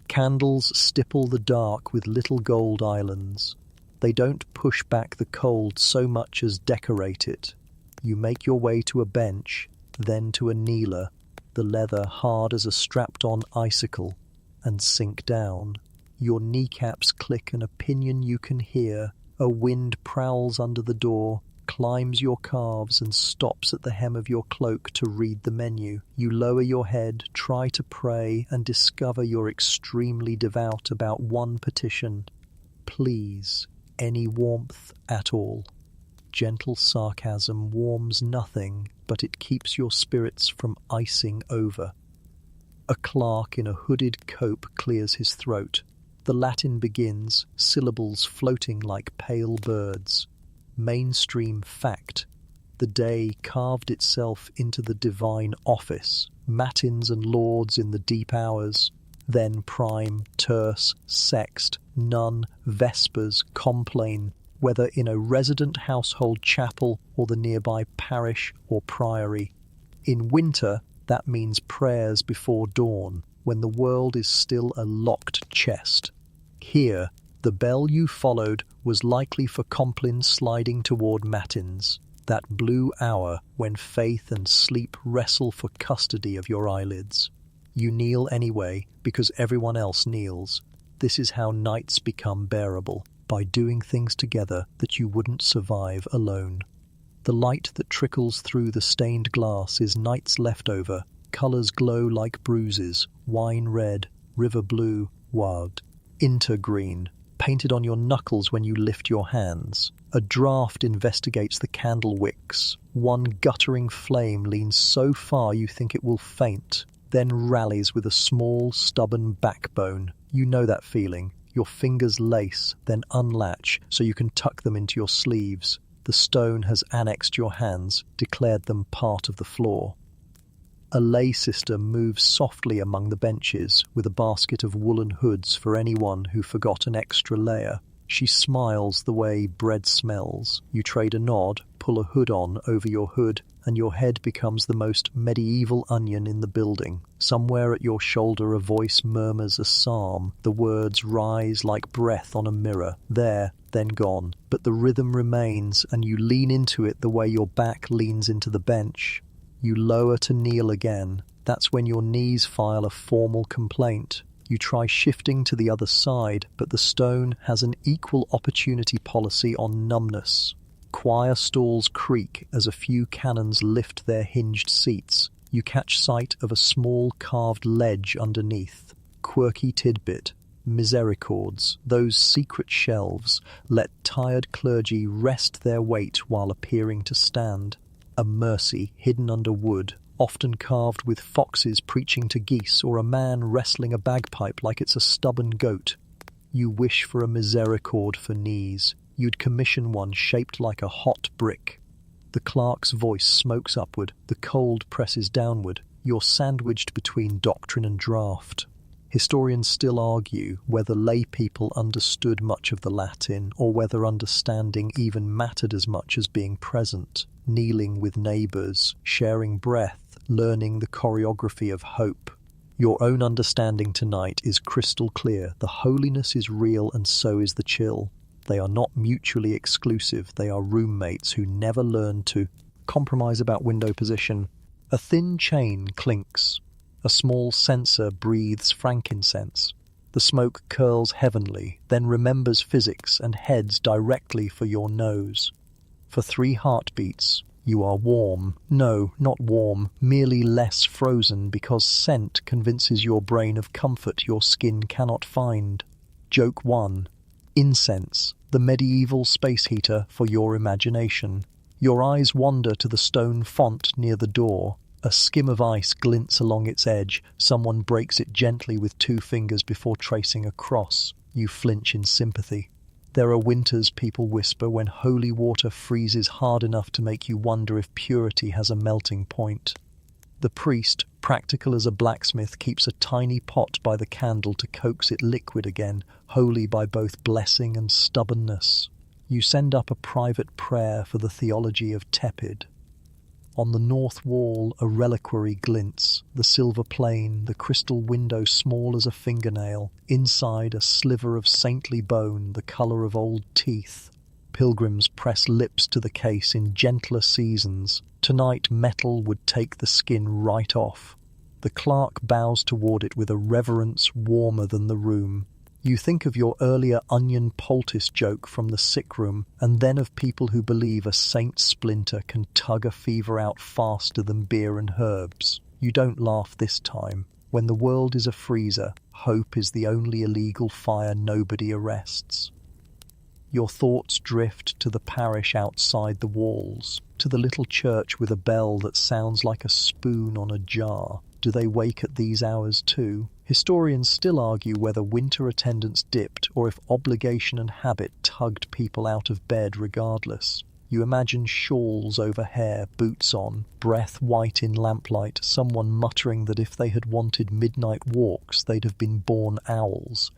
Candles stipple the dark with little gold islands. They don't push back the cold so much as decorate it. You make your way to a bench, then to a kneeler, the leather hard as a strapped-on icicle, and sink down. Your kneecaps click an opinion you can hear. A wind prowls under the door. climbs your calves and stops at the hem of your cloak to read the menu. You lower your head, try to pray, and discover you're extremely devout about one petition. Please, any warmth at all. Gentle sarcasm warms nothing, but it keeps your spirits from icing over. A clerk in a hooded cope clears his throat. The Latin begins, syllables floating like pale birds. Mainstream fact. The day carved itself into the divine office. Matins and lauds in the deep hours. Then prime, terce, sext, nun, vespers, complain, whether in a resident household chapel or the nearby parish or priory. In winter, that means prayers before dawn, when the world is still a locked chest. Here, the bell you followed was likely for Compline sliding toward matins, that blue hour when faith and sleep wrestle for custody of your eyelids. You kneel anyway, because everyone else kneels. This is how nights become bearable, by doing things together that you wouldn't survive alone. The light that trickles through the stained glass is night's leftover. Colours glow like bruises, wine red, river blue, wild, intergreen, painted on your knuckles when you lift your hands. A draught investigates the candle wicks. One guttering flame leans so far you think it will faint, then rallies with a small, stubborn backbone. You know that feeling. Your fingers lace, then unlatch so you can tuck them into your sleeves. The stone has annexed your hands, declared them part of the floor. A lay sister moves softly among the benches with a basket of woolen hoods for anyone who forgot an extra layer. She smiles the way bread smells. You trade a nod, pull a hood on over your hood, and your head becomes the most medieval onion in the building. Somewhere at your shoulder a voice murmurs a psalm. The words rise like breath on a mirror. There, then gone. But the rhythm remains, and you lean into it the way your back leans into the bench. You lower to kneel again. That's when your knees file a formal complaint. You try shifting to the other side, but the stone has an equal opportunity policy on numbness. Choir stalls creak as a few canons lift their hinged seats. You catch sight of a small carved ledge underneath. Quirky tidbit. Misericords, those secret shelves, let tired clergy rest their weight while appearing to stand. A mercy hidden under wood, often carved with foxes preaching to geese or a man wrestling a bagpipe like it's a stubborn goat. You wish for a misericord for knees. You'd commission one shaped like a hot brick. The clerk's voice smokes upward, the cold presses downward. You're sandwiched between doctrine and draft. Historians still argue whether lay people understood much of the Latin or whether understanding even mattered as much as being present, kneeling with neighbours, sharing breath, learning the choreography of hope. Your own understanding tonight is crystal clear. The holiness is real and so is the chill. They are not mutually exclusive. They are roommates who never learn to compromise about window position. A thin chain clinks. A small censer breathes frankincense. The smoke curls heavenly, then remembers physics and heads directly for your nose. For 3 heartbeats, you are warm. No, not warm, merely less frozen because scent convinces your brain of comfort your skin cannot find. Joke 1. Incense, the medieval space heater for your imagination. Your eyes wander to the stone font near the door. A skim of ice glints along its edge. Someone breaks it gently with 2 fingers before tracing a cross. You flinch in sympathy. There are winters, people whisper, when holy water freezes hard enough to make you wonder if purity has a melting point. The priest, practical as a blacksmith, keeps a tiny pot by the candle to coax it liquid again, holy by both blessing and stubbornness. You send up a private prayer for the theology of tepid. On the north wall a reliquary glints, the silver plane, the crystal window small as a fingernail, inside a sliver of saintly bone, the colour of old teeth. Pilgrims press lips to the case in gentler seasons. Tonight metal would take the skin right off. The clerk bows toward it with a reverence warmer than the room. You think of your earlier onion poultice joke from the sick room, and then of people who believe a Saint Splinter can tug a fever out faster than beer and herbs. You don't laugh this time. When the world is a freezer, hope is the only illegal fire nobody arrests. Your thoughts drift to the parish outside the walls, to the little church with a bell that sounds like a spoon on a jar. Do they wake at these hours too? Historians still argue whether winter attendance dipped or if obligation and habit tugged people out of bed regardless. You imagine shawls over hair, boots on, breath white in lamplight, someone muttering that if they had wanted midnight walks, they'd have been born owls.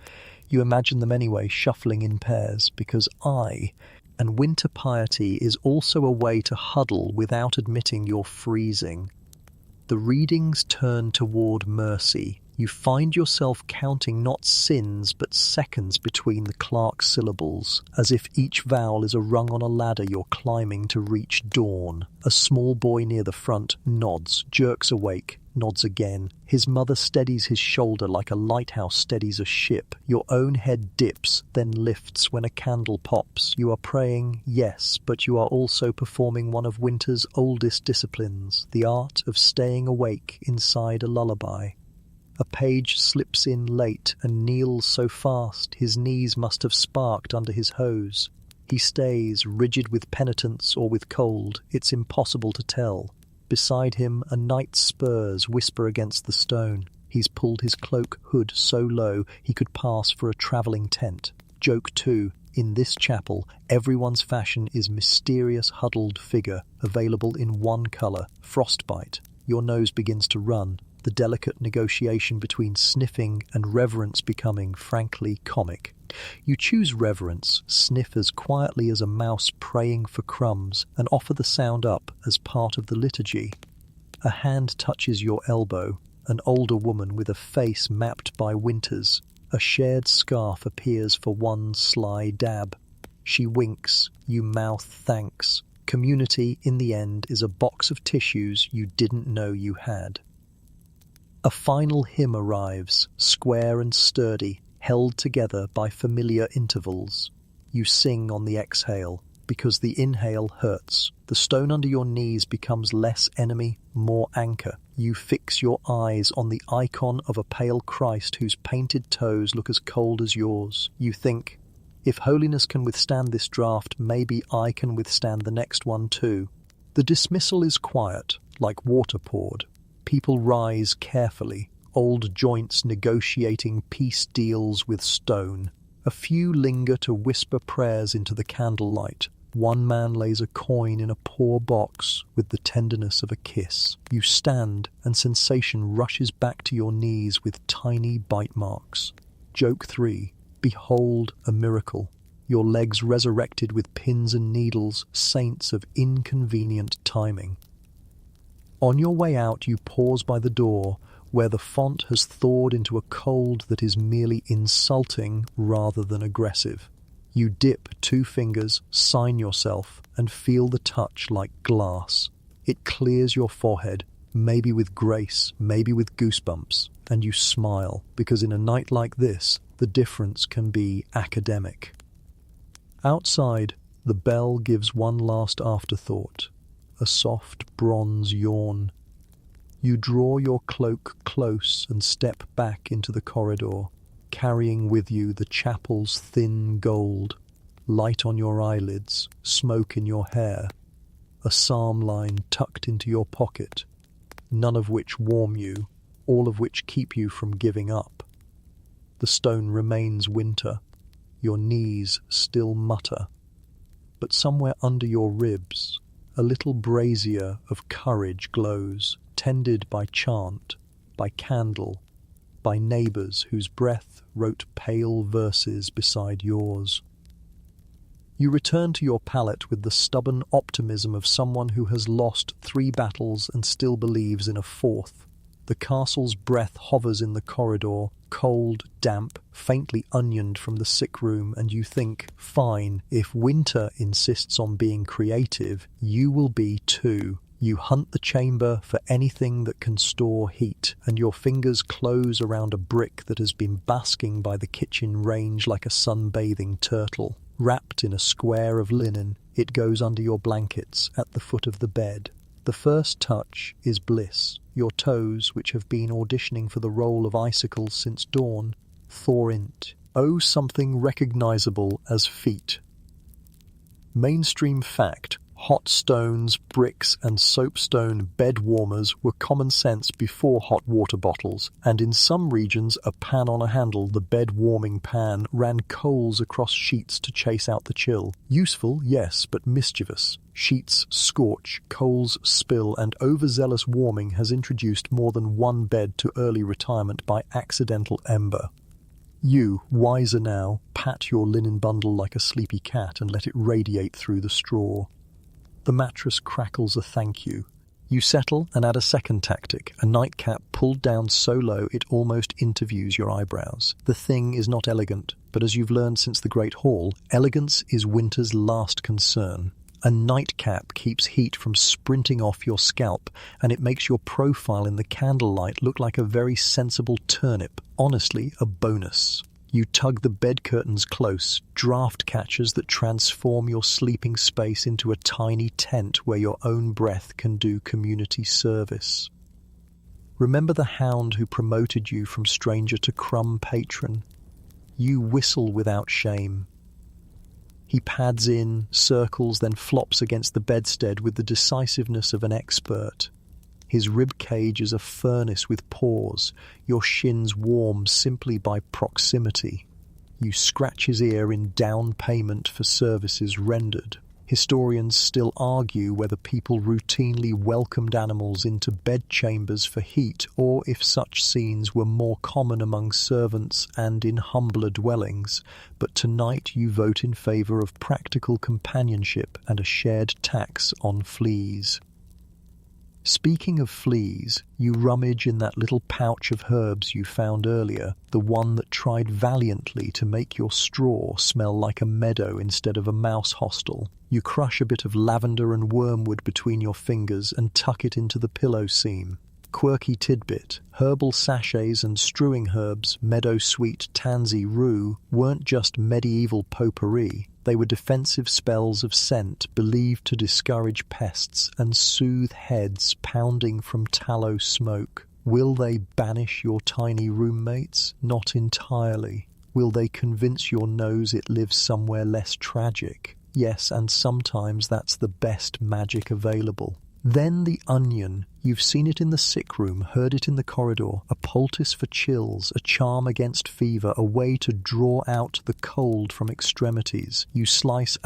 You imagine them anyway, shuffling in pairs, because and winter piety is also a way to huddle without admitting you're freezing. The readings turn toward mercy. You find yourself counting not sins but seconds between the Clark syllables, as if each vowel is a rung on a ladder you're climbing to reach dawn. A small boy near the front nods, jerks awake, nods again. His mother steadies his shoulder like a lighthouse steadies a ship. Your own head dips, then lifts when a candle pops. You are praying, yes, but you are also performing one of winter's oldest disciplines, the art of staying awake inside a lullaby. A page slips in late and kneels so fast his knees must have sparked under his hose. He stays, rigid with penitence or with cold, it's impossible to tell. Beside him a knight's spurs whisper against the stone. He's pulled his cloak hood so low he could pass for a travelling tent. Joke 2. In this chapel, everyone's fashion is mysterious huddled figure, available in one colour, frostbite. Your nose begins to run. The delicate negotiation between sniffing and reverence becoming frankly comic. You choose reverence, sniff as quietly as a mouse praying for crumbs, and offer the sound up as part of the liturgy. A hand touches your elbow, an older woman with a face mapped by winters. A shared scarf appears for one sly dab. She winks, you mouth thanks. Community, in the end, is a box of tissues you didn't know you had. A final hymn arrives, square and sturdy, held together by familiar intervals. You sing on the exhale, because the inhale hurts. The stone under your knees becomes less enemy, more anchor. You fix your eyes on the icon of a pale Christ whose painted toes look as cold as yours. You think, if holiness can withstand this draft, maybe I can withstand the next one too. The dismissal is quiet, like water poured. People rise carefully, old joints negotiating peace deals with stone. A few linger to whisper prayers into the candlelight. One man lays a coin in a poor box with the tenderness of a kiss. You stand, and sensation rushes back to your knees with tiny bite marks. Joke 3. Behold a miracle. Your legs resurrected with pins and needles, saints of inconvenient timing. On your way out, you pause by the door, where the font has thawed into a cold that is merely insulting rather than aggressive. You dip 2 fingers, sign yourself, and feel the touch like glass. It clears your forehead, maybe with grace, maybe with goosebumps, and you smile, because in a night like this, the difference can be academic. Outside, the bell gives one last afterthought. A soft bronze yawn. You draw your cloak close and step back into the corridor, carrying with you the chapel's thin gold, light on your eyelids, smoke in your hair, a psalm line tucked into your pocket, none of which warm you, all of which keep you from giving up. The stone remains winter, your knees still mutter, but somewhere under your ribs, a little brazier of courage glows, tended by chant, by candle, by neighbours whose breath wrote pale verses beside yours. You return to your pallet with the stubborn optimism of someone who has lost 3 battles and still believes in a 4th. The castle's breath hovers in the corridor, cold, damp, faintly onioned from the sick room, and you think, fine, if winter insists on being creative, you will be too. You hunt the chamber for anything that can store heat, and your fingers close around a brick that has been basking by the kitchen range like a sunbathing turtle. Wrapped in a square of linen, it goes under your blankets at the foot of the bed. The first touch is bliss. Your toes, which have been auditioning for the role of icicles since dawn, thorint. Oh, something recognizable as feet. Mainstream fact: hot stones, bricks, and soapstone bed warmers were common sense before hot water bottles, and in some regions a pan on a handle, the bed warming pan, ran coals across sheets to chase out the chill. Useful, yes, but mischievous. Sheets scorch, coals spill, and overzealous warming has introduced more than one bed to early retirement by accidental ember. You, wiser now, pat your linen bundle like a sleepy cat and let it radiate through the straw. The mattress crackles a thank you. You settle and add a second tactic, a nightcap pulled down so low it almost interviews your eyebrows. The thing is not elegant, but as you've learned since the Great Hall, elegance is winter's last concern. A nightcap keeps heat from sprinting off your scalp, and it makes your profile in the candlelight look like a very sensible turnip. Honestly, a bonus. You tug the bed curtains close, draft catchers that transform your sleeping space into a tiny tent where your own breath can do community service. Remember the hound who promoted you from stranger to crumb patron? You whistle without shame. He pads in, circles, then flops against the bedstead with the decisiveness of an expert. His rib cage is a furnace with pores, your shins warm simply by proximity. You scratch his ear in down payment for services rendered. Historians still argue whether people routinely welcomed animals into bedchambers for heat, or if such scenes were more common among servants and in humbler dwellings, but tonight you vote in favour of practical companionship and a shared tax on fleas. Speaking of fleas, you rummage in that little pouch of herbs you found earlier, the one that tried valiantly to make your straw smell like a meadow instead of a mouse hostel. You crush a bit of lavender and wormwood between your fingers and tuck it into the pillow seam. Quirky tidbit: herbal sachets and strewing herbs, meadow sweet, tansy, rue, weren't just medieval potpourri. They were defensive spells of scent believed to discourage pests and soothe heads pounding from tallow smoke. Will they banish your tiny roommates? Not entirely. Will they convince your nose it lives somewhere less tragic? Yes, and sometimes that's the best magic available. Then the onion. You've seen it in the sick room, heard it in the corridor, a poultice for chills, a charm against fever, a way to draw out the cold from extremities. You slice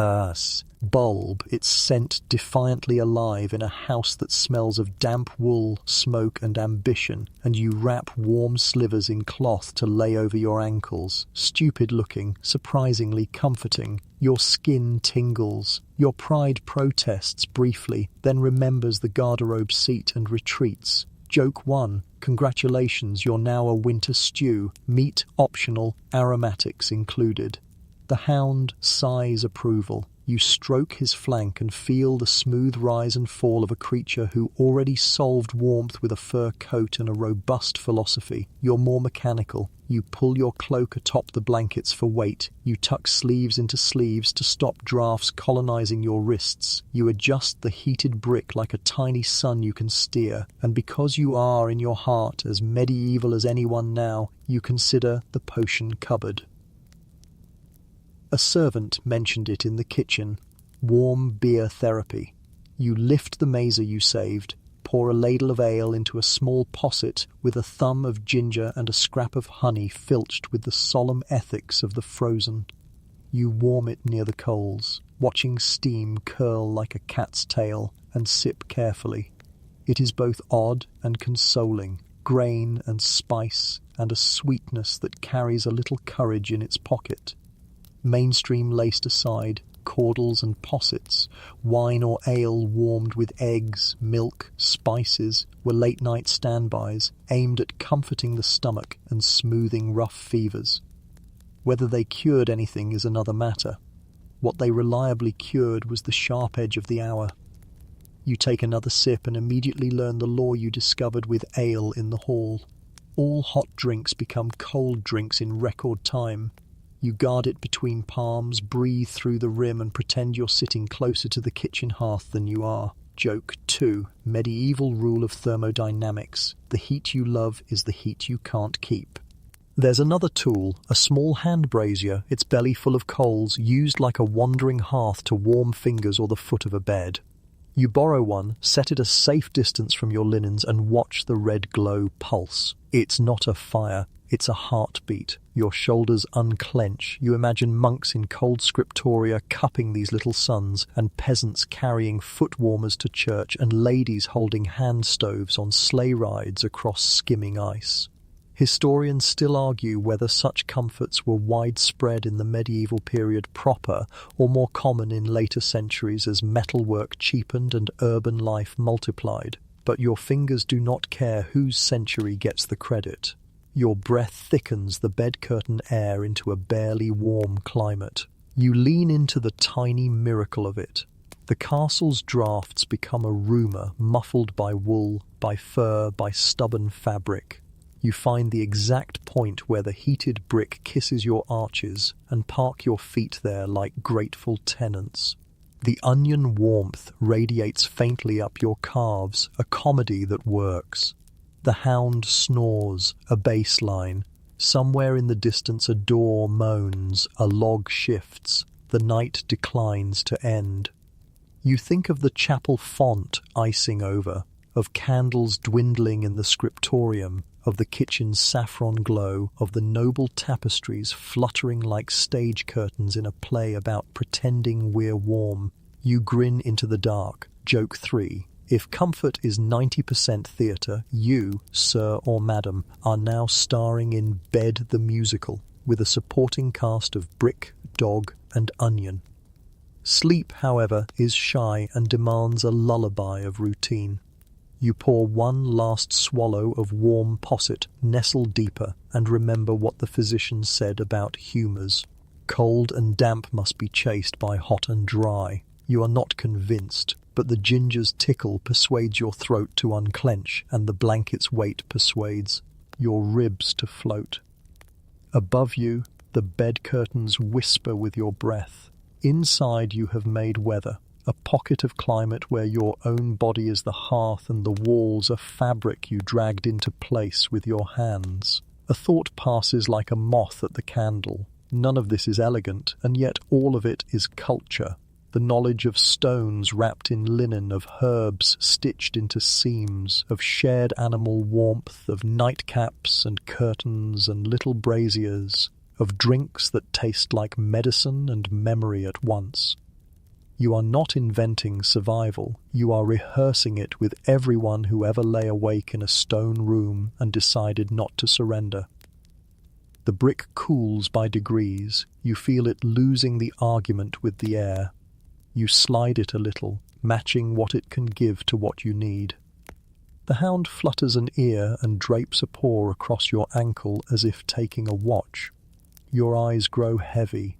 bulb, its scent defiantly alive in a house that smells of damp wool, smoke and ambition, and you wrap warm slivers in cloth to lay over your ankles. Stupid looking, surprisingly comforting. Your skin tingles. Your pride protests briefly, then remembers the garderobe seat and retreats. Joke 1. Congratulations, you're now a winter stew. Meat optional, aromatics included. The hound sighs approval. You stroke his flank and feel the smooth rise and fall of a creature who already solved warmth with a fur coat and a robust philosophy. You're more mechanical. You pull your cloak atop the blankets for weight. You tuck sleeves into sleeves to stop drafts colonizing your wrists. You adjust the heated brick like a tiny sun you can steer. And because you are, in your heart, as medieval as anyone now, you consider the potion cupboard. A servant mentioned it in the kitchen. Warm beer therapy. You lift the mazer you saved, pour a ladle of ale into a small posset with a thumb of ginger and a scrap of honey filched with the solemn ethics of the frozen. You warm it near the coals, watching steam curl like a cat's tail, and sip carefully. It is both odd and consoling, grain and spice, and a sweetness that carries a little courage in its pocket. Mainstream laced aside, caudles and possets, wine or ale warmed with eggs, milk, spices, were late-night standbys aimed at comforting the stomach and smoothing rough fevers. Whether they cured anything is another matter. What they reliably cured was the sharp edge of the hour. You take another sip and immediately learn the lore you discovered with ale in the hall. All hot drinks become cold drinks in record time. You guard it between palms, breathe through the rim and pretend you're sitting closer to the kitchen hearth than you are. Joke 2. Medieval rule of thermodynamics. The heat you love is the heat you can't keep. There's another tool, a small hand brazier, its belly full of coals, used like a wandering hearth to warm fingers or the foot of a bed. You borrow one, set it a safe distance from your linens and watch the red glow pulse. It's not a fire, it's a heartbeat. Your shoulders unclench. You imagine monks in cold scriptoria cupping these little suns, and peasants carrying foot warmers to church, and ladies holding hand stoves on sleigh rides across skimming ice. Historians still argue whether such comforts were widespread in the medieval period proper or more common in later centuries as metalwork cheapened and urban life multiplied. But your fingers do not care whose century gets the credit. Your breath thickens the bed curtain air into a barely warm climate. You lean into the tiny miracle of it. The castle's drafts become a rumour, muffled by wool, by fur, by stubborn fabric. You find the exact point where the heated brick kisses your arches and park your feet there like grateful tenants. The onion warmth radiates faintly up your calves, a comedy that works. The hound snores, a bass line. Somewhere in the distance a door moans, a log shifts. The night declines to end. You think of the chapel font icing over, of candles dwindling in the scriptorium, of the kitchen's saffron glow, of the noble tapestries fluttering like stage curtains in a play about pretending we're warm. You grin into the dark. Joke 3. If comfort is 90% theatre, you, sir or madam, are now starring in Bed the Musical, with a supporting cast of brick, dog, and onion. Sleep, however, is shy and demands a lullaby of routine. You pour one last swallow of warm posset, nestle deeper, and remember what the physician said about humours. Cold and damp must be chased by hot and dry. You are not convinced, but the ginger's tickle persuades your throat to unclench, and the blanket's weight persuades your ribs to float. Above you, the bed curtains whisper with your breath. Inside you have made weather. A pocket of climate where your own body is the hearth and the walls a fabric you dragged into place with your hands. A thought passes like a moth at the candle. None of this is elegant, and yet all of it is culture. The knowledge of stones wrapped in linen, of herbs stitched into seams, of shared animal warmth, of nightcaps and curtains and little braziers, of drinks that taste like medicine and memory at once. You are not inventing survival, you are rehearsing it with everyone who ever lay awake in a stone room and decided not to surrender. The brick cools by degrees, you feel it losing the argument with the air. You slide it a little, matching what it can give to what you need. The hound flutters an ear and drapes a paw across your ankle as if taking a watch. Your eyes grow heavy.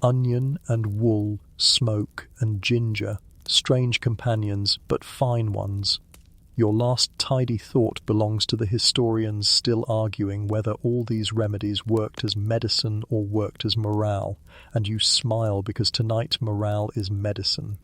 Onion and wool, smoke and ginger, strange companions, but fine ones. Your last tidy thought belongs to the historians still arguing whether all these remedies worked as medicine or worked as morale, and you smile because tonight morale is medicine.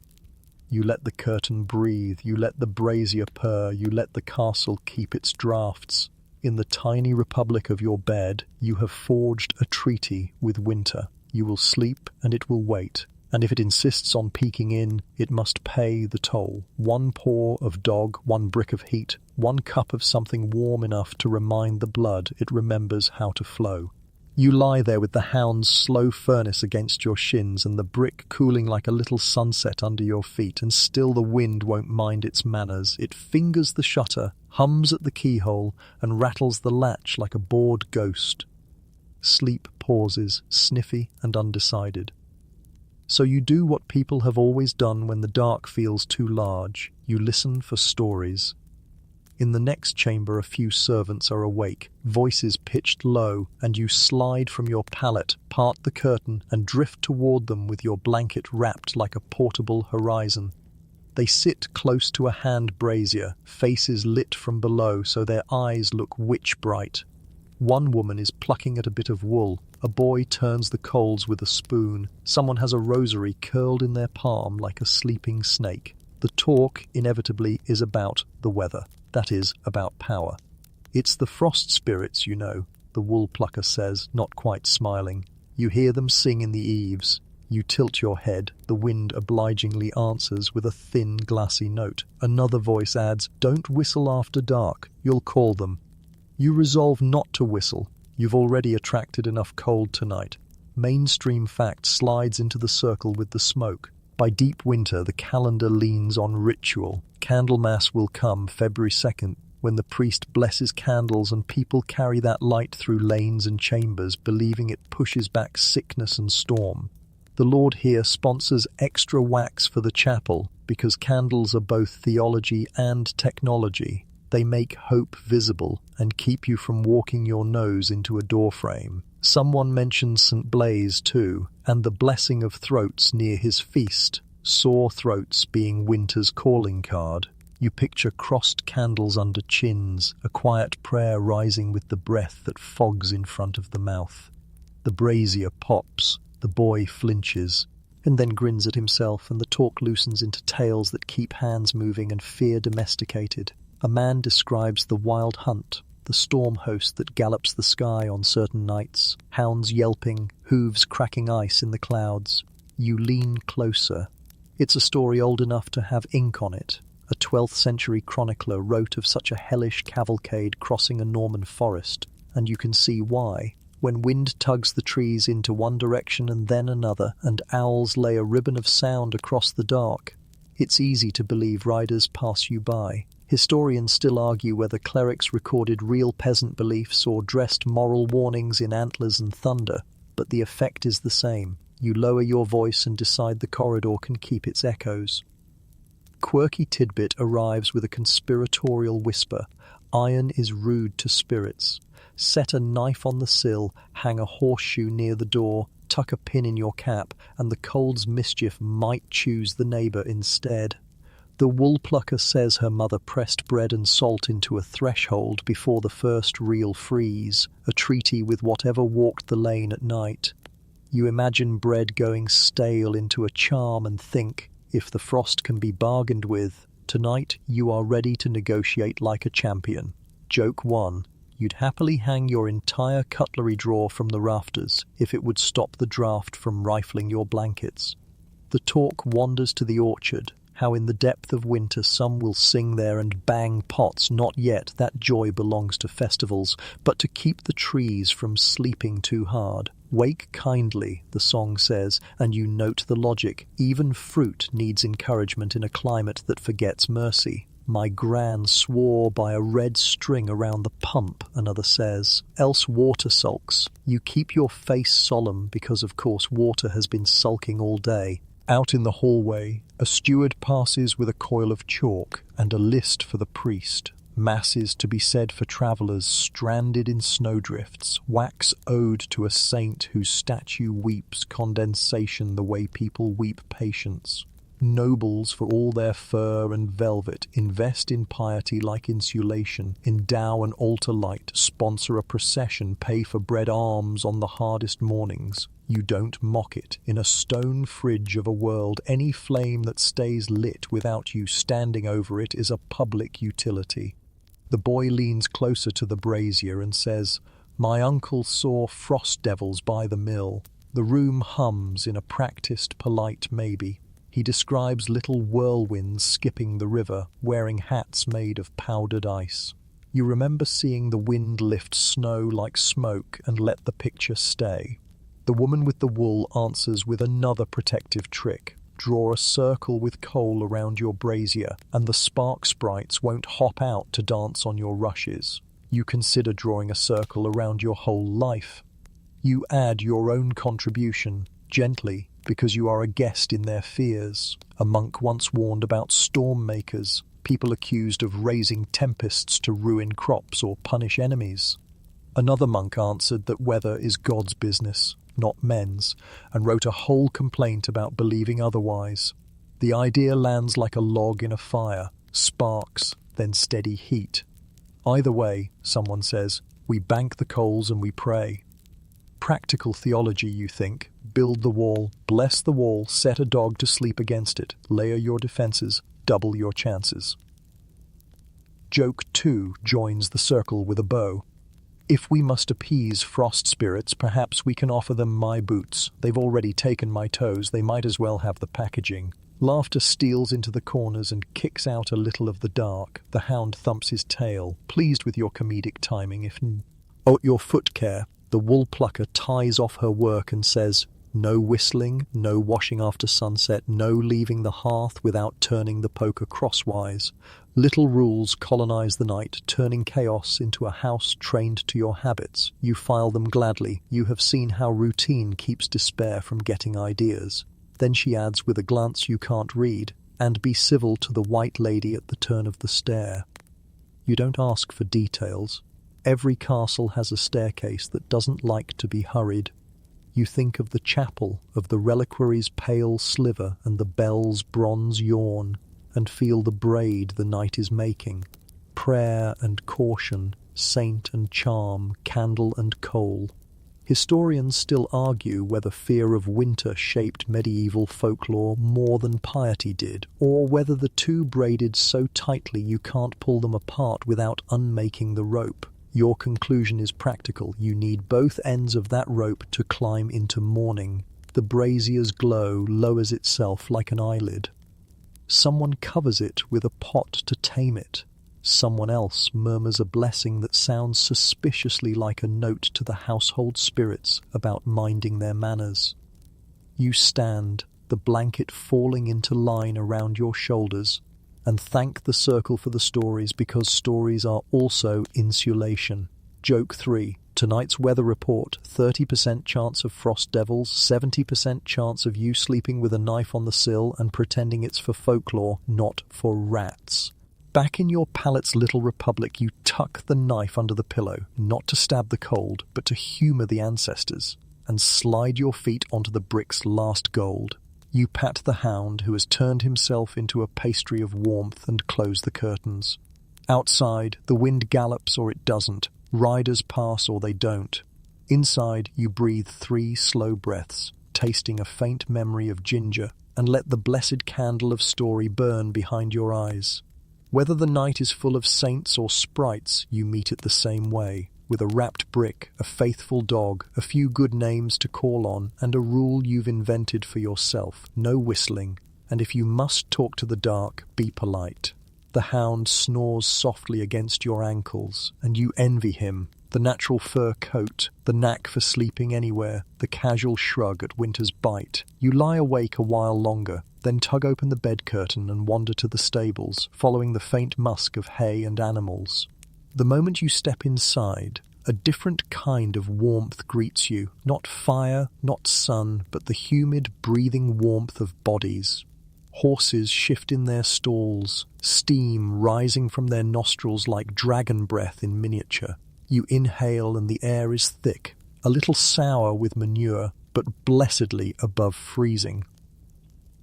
You let the curtain breathe, you let the brazier purr, you let the castle keep its drafts. In the tiny republic of your bed, you have forged a treaty with winter. You will sleep and it will wait, and if it insists on peeking in, it must pay the toll. One paw of dog, one brick of heat, one cup of something warm enough to remind the blood it remembers how to flow. You lie there with the hound's slow furnace against your shins and the brick cooling like a little sunset under your feet, and still the wind won't mind its manners. It fingers the shutter, hums at the keyhole, and rattles the latch like a bored ghost. Sleep pauses, sniffy and undecided. So you do what people have always done when the dark feels too large. You listen for stories. In the next chamber a few servants are awake, voices pitched low, and you slide from your pallet, part the curtain, and drift toward them with your blanket wrapped like a portable horizon. They sit close to a hand brazier, faces lit from below so their eyes look witch-bright. One woman is plucking at a bit of wool. A boy turns the coals with a spoon. Someone has a rosary curled in their palm like a sleeping snake. The talk, inevitably, is about the weather. That is, about power. "It's the frost spirits, you know," the wool plucker says, not quite smiling. "You hear them sing in the eaves." You tilt your head. The wind obligingly answers with a thin, glassy note. Another voice adds, "Don't whistle after dark. You'll call them." You resolve not to whistle. You've already attracted enough cold tonight. Mainstream fact slides into the circle with the smoke. By deep winter, the calendar leans on ritual. Candlemas will come February 2nd, when the priest blesses candles and people carry that light through lanes and chambers, believing it pushes back sickness and storm. The Lord here sponsors extra wax for the chapel because candles are both theology and technology. They make hope visible and keep you from walking your nose into a doorframe. Someone mentions St. Blaise too, and the blessing of throats near his feast, sore throats being winter's calling card. You picture crossed candles under chins, a quiet prayer rising with the breath that fogs in front of the mouth. The brazier pops. The boy flinches, and then grins at himself, and the talk loosens into tales that keep hands moving and fear domesticated. A man describes the wild hunt, the storm host that gallops the sky on certain nights, hounds yelping, hooves cracking ice in the clouds. You lean closer. It's a story old enough to have ink on it. A 12th century chronicler wrote of such a hellish cavalcade crossing a Norman forest, and you can see why. When wind tugs the trees into one direction and then another, and owls lay a ribbon of sound across the dark, it's easy to believe riders pass you by. Historians still argue whether clerics recorded real peasant beliefs or dressed moral warnings in antlers and thunder, but the effect is the same. You lower your voice and decide the corridor can keep its echoes. Quirky tidbit arrives with a conspiratorial whisper. Iron is rude to spirits. Set a knife on the sill, hang a horseshoe near the door, tuck a pin in your cap, and the cold's mischief might choose the neighbour instead. The wool plucker says her mother pressed bread and salt into a threshold before the first real freeze, a treaty with whatever walked the lane at night. You imagine bread going stale into a charm and think, if the frost can be bargained with, tonight you are ready to negotiate like a champion. Joke 1. You'd happily hang your entire cutlery drawer from the rafters if it would stop the draft from rifling your blankets. The talk wanders to the orchard, how in the depth of winter some will sing there and bang pots. Not yet, that joy belongs to festivals, but to keep the trees from sleeping too hard. Wake kindly, the song says, and you note the logic. Even fruit needs encouragement in a climate that forgets mercy. My gran swore by a red string around the pump, another says. Else water sulks. You keep your face solemn because, of course, water has been sulking all day. Out in the hallway, a steward passes with a coil of chalk and a list for the priest. Masses to be said for travellers stranded in snowdrifts. Wax ode to a saint whose statue weeps condensation the way people weep patience. Nobles, for all their fur and velvet, invest in piety like insulation, endow an altar light, sponsor a procession, pay for bread alms on the hardest mornings. You don't mock it. In a stone fridge of a world, any flame that stays lit without you standing over it is a public utility. The boy leans closer to the brazier and says, "My uncle saw frost devils by the mill." The room hums in a practiced, polite maybe. He describes little whirlwinds skipping the river, wearing hats made of powdered ice. You remember seeing the wind lift snow like smoke and let the picture stay. The woman with the wool answers with another protective trick. Draw a circle with coal around your brazier, and the spark sprites won't hop out to dance on your rushes. You consider drawing a circle around your whole life. You add your own contribution, gently, because you are a guest in their fears. A monk once warned about storm makers, people accused of raising tempests to ruin crops or punish enemies. Another monk answered that weather is God's business, not men's, and wrote a whole complaint about believing otherwise. The idea lands like a log in a fire, sparks, then steady heat. Either way, someone says, we bank the coals and we pray. Practical theology, you think. Build the wall, bless the wall, set a dog to sleep against it, layer your defenses, double your chances. Joke 2 joins the circle with a bow. If we must appease frost spirits, perhaps we can offer them my boots. They've already taken my toes, they might as well have the packaging. Laughter steals into the corners and kicks out a little of the dark. The hound thumps his tail, pleased with your comedic timing. At your foot care, the wool plucker ties off her work and says, no whistling, no washing after sunset, no leaving the hearth without turning the poker crosswise. Little rules colonize the night, turning chaos into a house trained to your habits. You file them gladly. You have seen how routine keeps despair from getting ideas. Then she adds with a glance you can't read, and be civil to the white lady at the turn of the stair. You don't ask for details. Every castle has a staircase that doesn't like to be hurried. You think of the chapel, of the reliquary's pale sliver and the bell's bronze yawn, and feel the braid the night is making. Prayer and caution, saint and charm, candle and coal. Historians still argue whether fear of winter shaped medieval folklore more than piety did, or whether the two braided so tightly you can't pull them apart without unmaking the rope. Your conclusion is practical. You need both ends of that rope to climb into morning. The brazier's glow lowers itself like an eyelid. Someone covers it with a pot to tame it. Someone else murmurs a blessing that sounds suspiciously like a note to the household spirits about minding their manners. You stand, the blanket falling into line around your shoulders, and thank the circle for the stories, because stories are also insulation. Joke 3. Tonight's weather report: 30% chance of frost devils, 70% chance of you sleeping with a knife on the sill and pretending it's for folklore, not for rats. Back in your pallet's little republic, you tuck the knife under the pillow, not to stab the cold, but to humour the ancestors, and slide your feet onto the brick's last gold. You pat the hound, who has turned himself into a pastry of warmth, and close the curtains. Outside, the wind gallops or it doesn't. Riders pass or they don't. Inside, you breathe 3 slow breaths, tasting a faint memory of ginger, and let the blessed candle of story burn behind your eyes. Whether the night is full of saints or sprites, you meet it the same way, with a wrapped brick, a faithful dog, a few good names to call on, and a rule you've invented for yourself: no whistling, and if you must talk to the dark, be polite. The hound snores softly against your ankles, and you envy him. The natural fur coat, the knack for sleeping anywhere, the casual shrug at winter's bite. You lie awake a while longer, then tug open the bed curtain and wander to the stables, following the faint musk of hay and animals. The moment you step inside, a different kind of warmth greets you. Not fire, not sun, but the humid, breathing warmth of bodies. Horses shift in their stalls, steam rising from their nostrils like dragon breath in miniature. You inhale and the air is thick, a little sour with manure, but blessedly above freezing.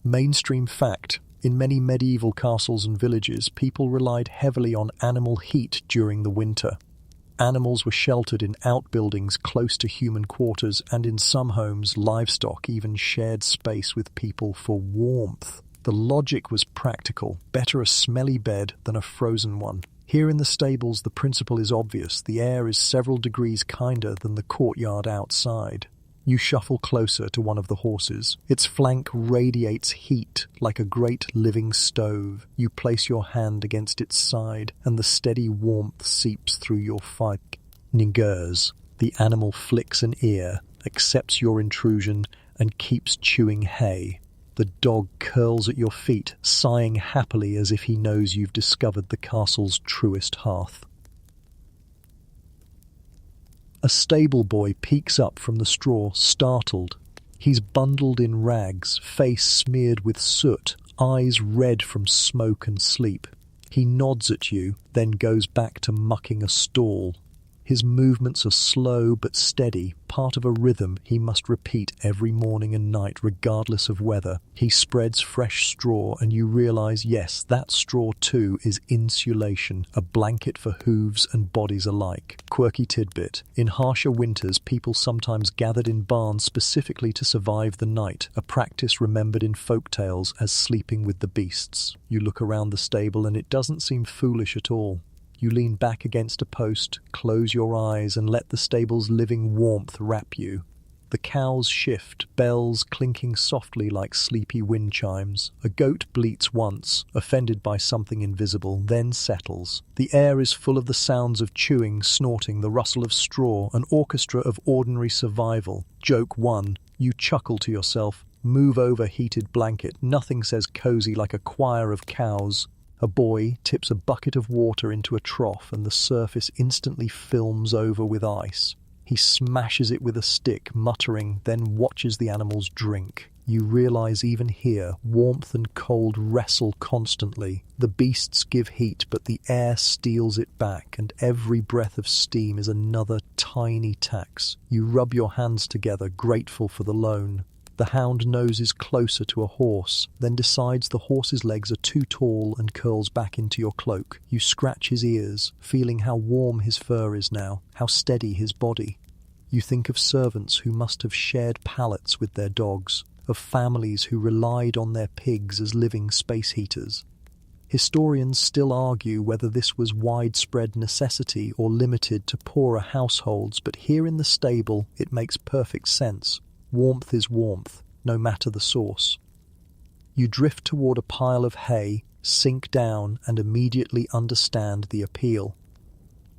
Mainstream fact: in many medieval castles and villages, people relied heavily on animal heat during the winter. Animals were sheltered in outbuildings close to human quarters, and in some homes, livestock even shared space with people for warmth. The logic was practical: better a smelly bed than a frozen one. Here in the stables, the principle is obvious. The air is several degrees kinder than the courtyard outside. You shuffle closer to one of the horses. Its flank radiates heat like a great living stove. You place your hand against its side, and the steady warmth seeps through your fingers. The animal flicks an ear, accepts your intrusion, and keeps chewing hay. The dog curls at your feet, sighing happily as if he knows you've discovered the castle's truest hearth. A stable boy peeks up from the straw, startled. He's bundled in rags, face smeared with soot, eyes red from smoke and sleep. He nods at you, then goes back to mucking a stall. His movements are slow but steady, part of a rhythm he must repeat every morning and night, regardless of weather. He spreads fresh straw, and you realize, yes, that straw too is insulation, a blanket for hooves and bodies alike. Quirky tidbit. In harsher winters, people sometimes gathered in barns specifically to survive the night, a practice remembered in folk tales as sleeping with the beasts. You look around the stable and it doesn't seem foolish at all. You lean back against a post, close your eyes, and let the stable's living warmth wrap you. The cows shift, bells clinking softly like sleepy wind chimes. A goat bleats once, offended by something invisible, then settles. The air is full of the sounds of chewing, snorting, the rustle of straw, an orchestra of ordinary survival. Joke 1. You chuckle to yourself. Move over heated blanket. Nothing says cozy like a choir of cows. A boy tips a bucket of water into a trough and the surface instantly films over with ice. He smashes it with a stick, muttering, then watches the animals drink. You realize even here, warmth and cold wrestle constantly. The beasts give heat, but the air steals it back, and every breath of steam is another tiny tax. You rub your hands together, grateful for the loan. The hound noses closer to a horse, then decides the horse's legs are too tall and curls back into your cloak. You scratch his ears, feeling how warm his fur is now, how steady his body. You think of servants who must have shared pallets with their dogs, of families who relied on their pigs as living space heaters. Historians still argue whether this was widespread necessity or limited to poorer households, but here in the stable it makes perfect sense. Warmth is warmth, no matter the source. You drift toward a pile of hay, sink down, and immediately understand the appeal.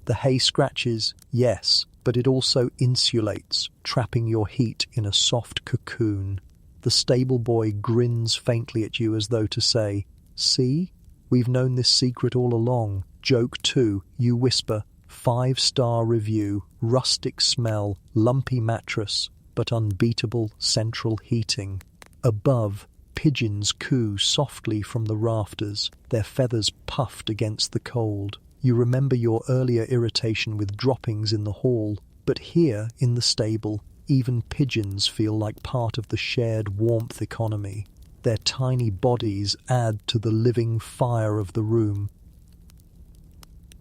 The hay scratches, yes, but it also insulates, trapping your heat in a soft cocoon. The stable boy grins faintly at you as though to say, "See? We've known this secret all along." Joke 2, you whisper, 5-star review, rustic smell, lumpy mattress, but unbeatable central heating. Above, pigeons coo softly from the rafters, their feathers puffed against the cold. You remember your earlier irritation with droppings in the hall, but here, in the stable, even pigeons feel like part of the shared warmth economy. Their tiny bodies add to the living fire of the room.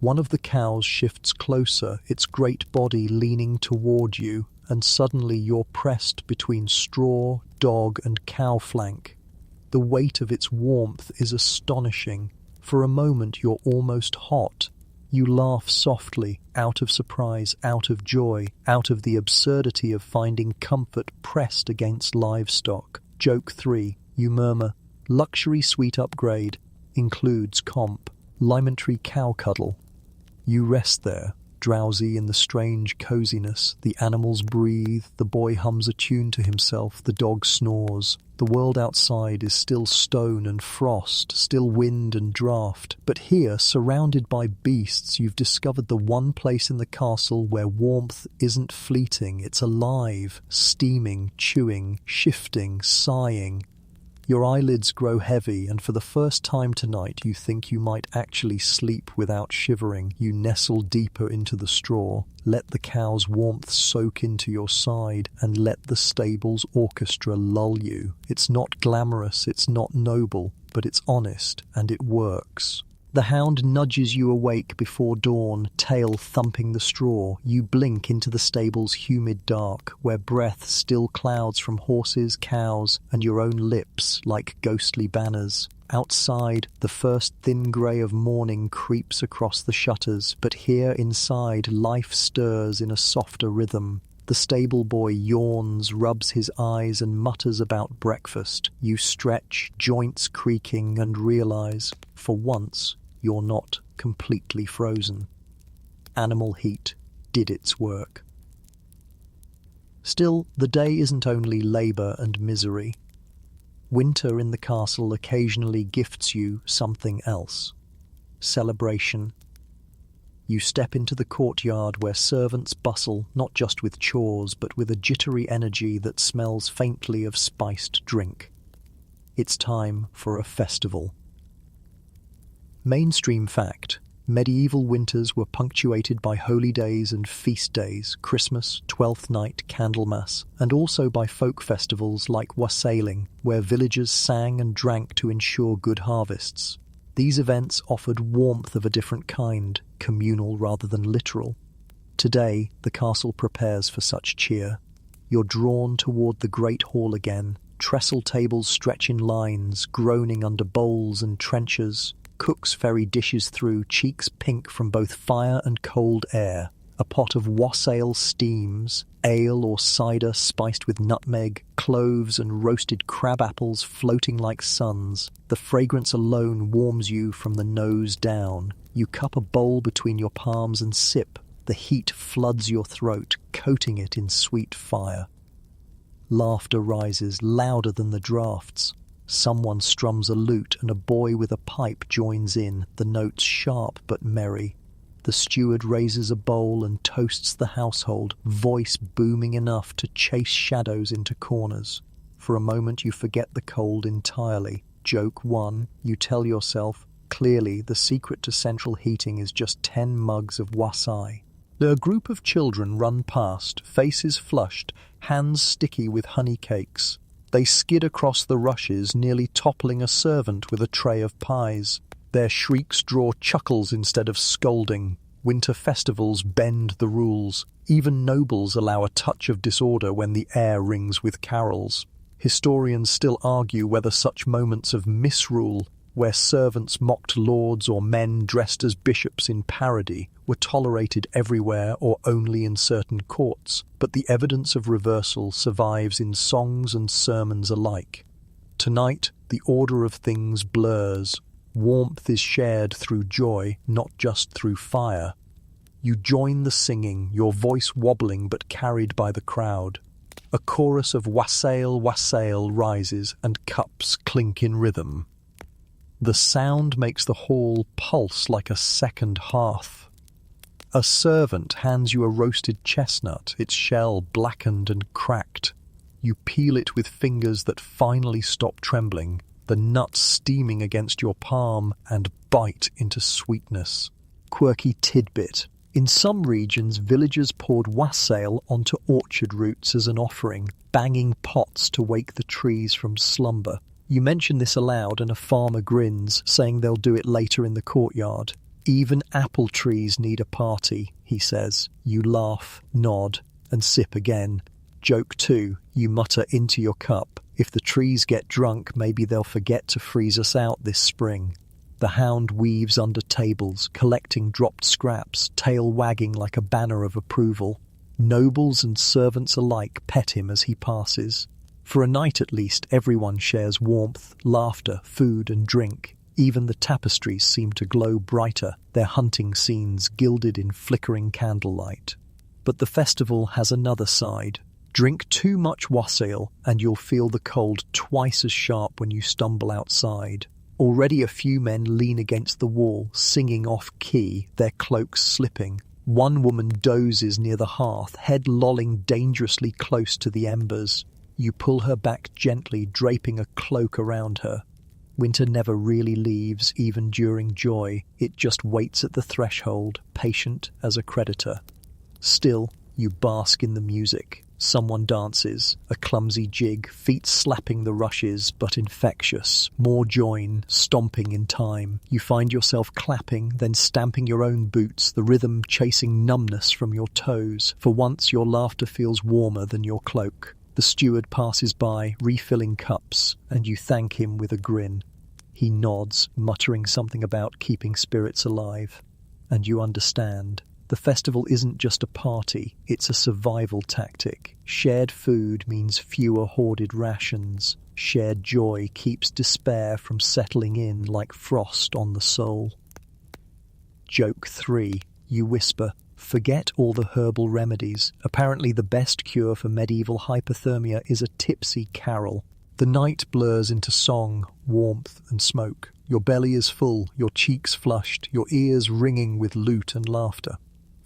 One of the cows shifts closer, its great body leaning toward you, and suddenly you're pressed between straw, dog, and cow flank. The weight of its warmth is astonishing. For a moment you're almost hot. You laugh softly, out of surprise, out of joy, out of the absurdity of finding comfort pressed against livestock. Joke 3, you murmur, luxury suite upgrade, includes comp, limentary cow cuddle. You rest there, drowsy in the strange coziness. The animals breathe, the boy hums a tune to himself, the dog snores. The world outside is still stone and frost, still wind and draught. But here, surrounded by beasts, you've discovered the one place in the castle where warmth isn't fleeting, it's alive, steaming, chewing, shifting, sighing. Your eyelids grow heavy, and for the first time tonight you think you might actually sleep without shivering. You nestle deeper into the straw, let the cow's warmth soak into your side, and let the stable's orchestra lull you. It's not glamorous, it's not noble, but it's honest, and it works. The hound nudges you awake before dawn, tail thumping the straw. You blink into the stable's humid dark, where breath still clouds from horses, cows, and your own lips like ghostly banners. Outside, the first thin grey of morning creeps across the shutters, but here inside, life stirs in a softer rhythm. The stable boy yawns, rubs his eyes, and mutters about breakfast. You stretch, joints creaking, and realise, for once, you're not completely frozen. Animal heat did its work. Still, the day isn't only labour and misery. Winter in the castle occasionally gifts you something else. Celebration. You step into the courtyard where servants bustle not just with chores but with a jittery energy that smells faintly of spiced drink. It's time for a festival. Mainstream fact: Medieval winters were punctuated by holy days and feast days, Christmas, Twelfth Night, Candlemas, and also by folk festivals like wassailing, where villagers sang and drank to ensure good harvests. These events offered warmth of a different kind, communal rather than literal. Today, the castle prepares for such cheer. You're drawn toward the great hall again. Trestle tables stretch in lines, groaning under bowls and trenchers. Cooks ferry dishes through, cheeks pink from both fire and cold air. A pot of wassail steams, ale or cider spiced with nutmeg, cloves and roasted crab apples floating like suns. The fragrance alone warms you from the nose down. You cup a bowl between your palms and sip. The heat floods your throat, coating it in sweet fire. Laughter rises, louder than the draughts. Someone strums a lute and a boy with a pipe joins in, the notes sharp but merry. The steward raises a bowl and toasts the household, voice booming enough to chase shadows into corners. For a moment you forget the cold entirely. Joke 1, you tell yourself, clearly the secret to central heating is just 10 mugs of wasai. A group of children run past, faces flushed, hands sticky with honey cakes. They skid across the rushes, nearly toppling a servant with a tray of pies. Their shrieks draw chuckles instead of scolding. Winter festivals bend the rules. Even nobles allow a touch of disorder when the air rings with carols. Historians still argue whether such moments of misrule, where servants mocked lords or men dressed as bishops in parody, were tolerated everywhere or only in certain courts, but the evidence of reversal survives in songs and sermons alike. Tonight, the order of things blurs. Warmth is shared through joy, not just through fire. You join the singing, your voice wobbling but carried by the crowd. A chorus of wassail, wassail rises, and cups clink in rhythm. The sound makes the hall pulse like a second hearth. A servant hands you a roasted chestnut, its shell blackened and cracked. You peel it with fingers that finally stop trembling, the nuts steaming against your palm, and bite into sweetness. Quirky tidbit. In some regions, villagers poured wassail onto orchard roots as an offering, banging pots to wake the trees from slumber. You mention this aloud and a farmer grins, saying they'll do it later in the courtyard. Even apple trees need a party, he says. You laugh, nod, and sip again. Joke 2, you mutter into your cup. If the trees get drunk, maybe they'll forget to freeze us out this spring. The hound weaves under tables, collecting dropped scraps, tail wagging like a banner of approval. Nobles and servants alike pet him as he passes. For a night at least, everyone shares warmth, laughter, food and drink. Even the tapestries seem to glow brighter, their hunting scenes gilded in flickering candlelight. But the festival has another side. Drink too much wassail and you'll feel the cold twice as sharp when you stumble outside. Already a few men lean against the wall, singing off-key, their cloaks slipping. One woman dozes near the hearth, head lolling dangerously close to the embers. You pull her back gently, draping a cloak around her. Winter never really leaves, even during joy. It just waits at the threshold, patient as a creditor. Still, you bask in the music. Someone dances, a clumsy jig, feet slapping the rushes, but infectious. More join, stomping in time. You find yourself clapping, then stamping your own boots, the rhythm chasing numbness from your toes. For once, your laughter feels warmer than your cloak. The steward passes by, refilling cups, and you thank him with a grin. He nods, muttering something about keeping spirits alive. And you understand. The festival isn't just a party, it's a survival tactic. Shared food means fewer hoarded rations. Shared joy keeps despair from settling in like frost on the soul. Joke 3. You whisper, forget all the herbal remedies. Apparently the best cure for medieval hypothermia is a tipsy carol. The night blurs into song, warmth and smoke. Your belly is full, your cheeks flushed, your ears ringing with lute and laughter.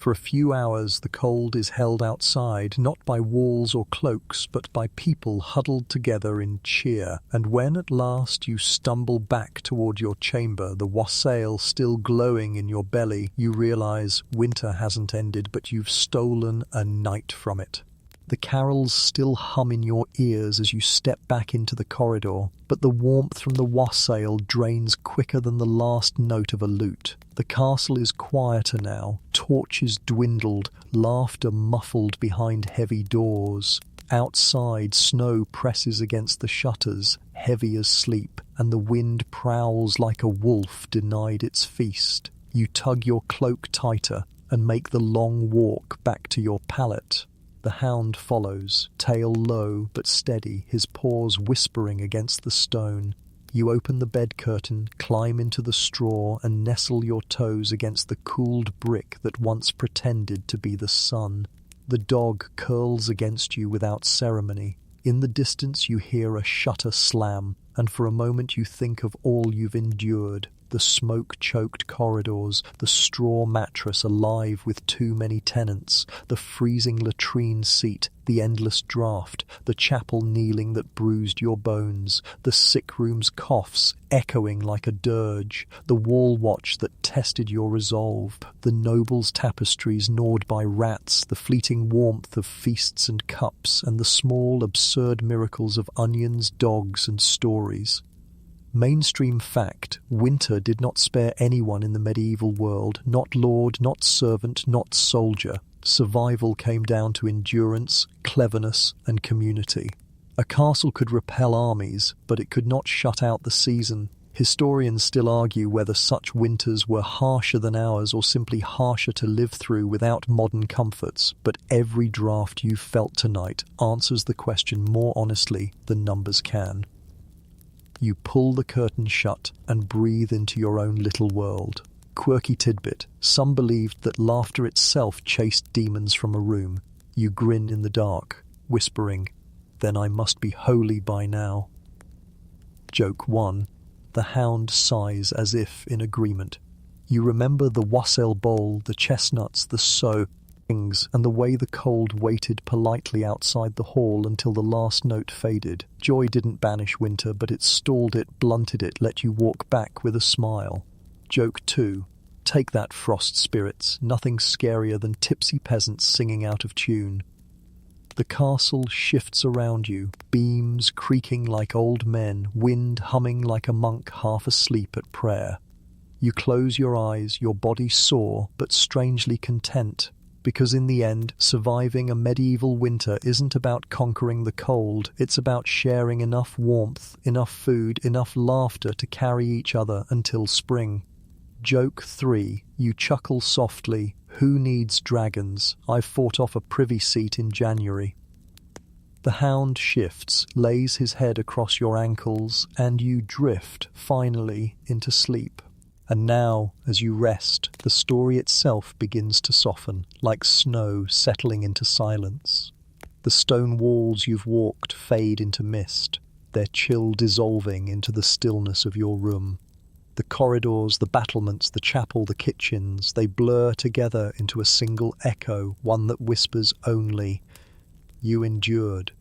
For a few hours the cold is held outside, not by walls or cloaks, but by people huddled together in cheer, and when at last you stumble back toward your chamber, the wassail still glowing in your belly, you realize winter hasn't ended, but you've stolen a night from it. The carols still hum in your ears as you step back into the corridor, but the warmth from the wassail drains quicker than the last note of a lute. The castle is quieter now, torches dwindled, laughter muffled behind heavy doors. Outside, snow presses against the shutters, heavy as sleep, and the wind prowls like a wolf denied its feast. You tug your cloak tighter and make the long walk back to your pallet. The hound follows, tail low but steady, his paws whispering against the stone. You open the bed curtain, climb into the straw, and nestle your toes against the cooled brick that once pretended to be the sun. The dog curls against you without ceremony. In the distance you hear a shutter slam, and for a moment you think of all you've endured. The smoke-choked corridors, the straw mattress alive with too many tenants, the freezing latrine seat, the endless draught, the chapel kneeling that bruised your bones, the sick room's coughs echoing like a dirge, the wall watch that tested your resolve, the noble's tapestries gnawed by rats, the fleeting warmth of feasts and cups, and the small absurd miracles of onions, dogs, and stories. Mainstream fact, winter did not spare anyone in the medieval world, not lord, not servant, not soldier. Survival came down to endurance, cleverness, and community. A castle could repel armies, but it could not shut out the season. Historians still argue whether such winters were harsher than ours or simply harsher to live through without modern comforts, but every draft you felt tonight answers the question more honestly than numbers can. You pull the curtain shut and breathe into your own little world. Quirky tidbit, some believed that laughter itself chased demons from a room. You grin in the dark, whispering, "Then I must be holy by now." Joke 1. The hound sighs as if in agreement. You remember the wassail bowl, the chestnuts, the and the way the cold waited politely outside the hall until the last note faded. Joy didn't banish winter, but it stalled it, blunted it, let you walk back with a smile. Joke 2. Take that, frost spirits, nothing scarier than tipsy peasants singing out of tune. The castle shifts around you, beams creaking like old men, wind humming like a monk half asleep at prayer. You close your eyes, your body sore, but strangely content. Because in the end, surviving a medieval winter isn't about conquering the cold, it's about sharing enough warmth, enough food, enough laughter to carry each other until spring. Joke 3. You chuckle softly. Who needs dragons? I've fought off a privy seat in January. The hound shifts, lays his head across your ankles, and you drift, finally, into sleep. And now, as you rest, the story itself begins to soften, like snow settling into silence. The stone walls you've walked fade into mist, their chill dissolving into the stillness of your room. The corridors, the battlements, the chapel, the kitchens, they blur together into a single echo, one that whispers only, "You endured."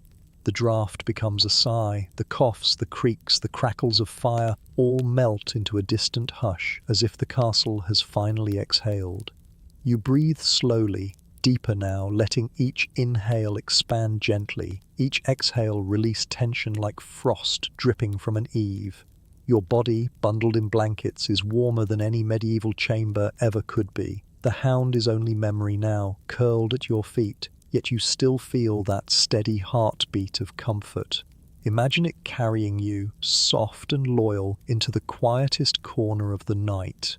The draught becomes a sigh, the coughs, the creaks, the crackles of fire all melt into a distant hush as if the castle has finally exhaled. You breathe slowly, deeper now, letting each inhale expand gently, each exhale release tension like frost dripping from an eave. Your body, bundled in blankets, is warmer than any medieval chamber ever could be. The hound is only memory now, curled at your feet. Yet you still feel that steady heartbeat of comfort. Imagine it carrying you, soft and loyal, into the quietest corner of the night.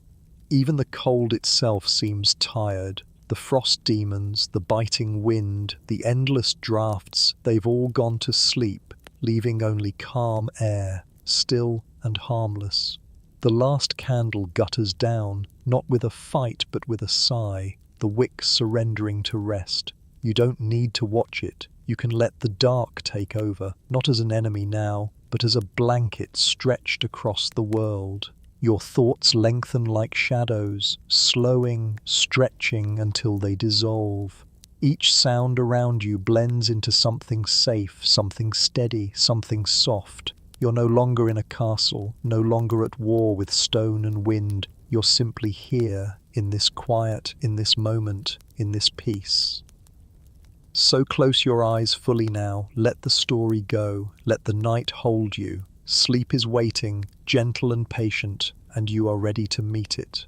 Even the cold itself seems tired. The frost demons, the biting wind, the endless draughts, they've all gone to sleep, leaving only calm air, still and harmless. The last candle gutters down, not with a fight but with a sigh, the wick surrendering to rest. You don't need to watch it. You can let the dark take over, not as an enemy now, but as a blanket stretched across the world. Your thoughts lengthen like shadows, slowing, stretching until they dissolve. Each sound around you blends into something safe, something steady, something soft. You're no longer in a castle, no longer at war with stone and wind. You're simply here, in this quiet, in this moment, in this peace. So close your eyes fully now, let the story go, let the night hold you. Sleep is waiting, gentle and patient, and you are ready to meet it.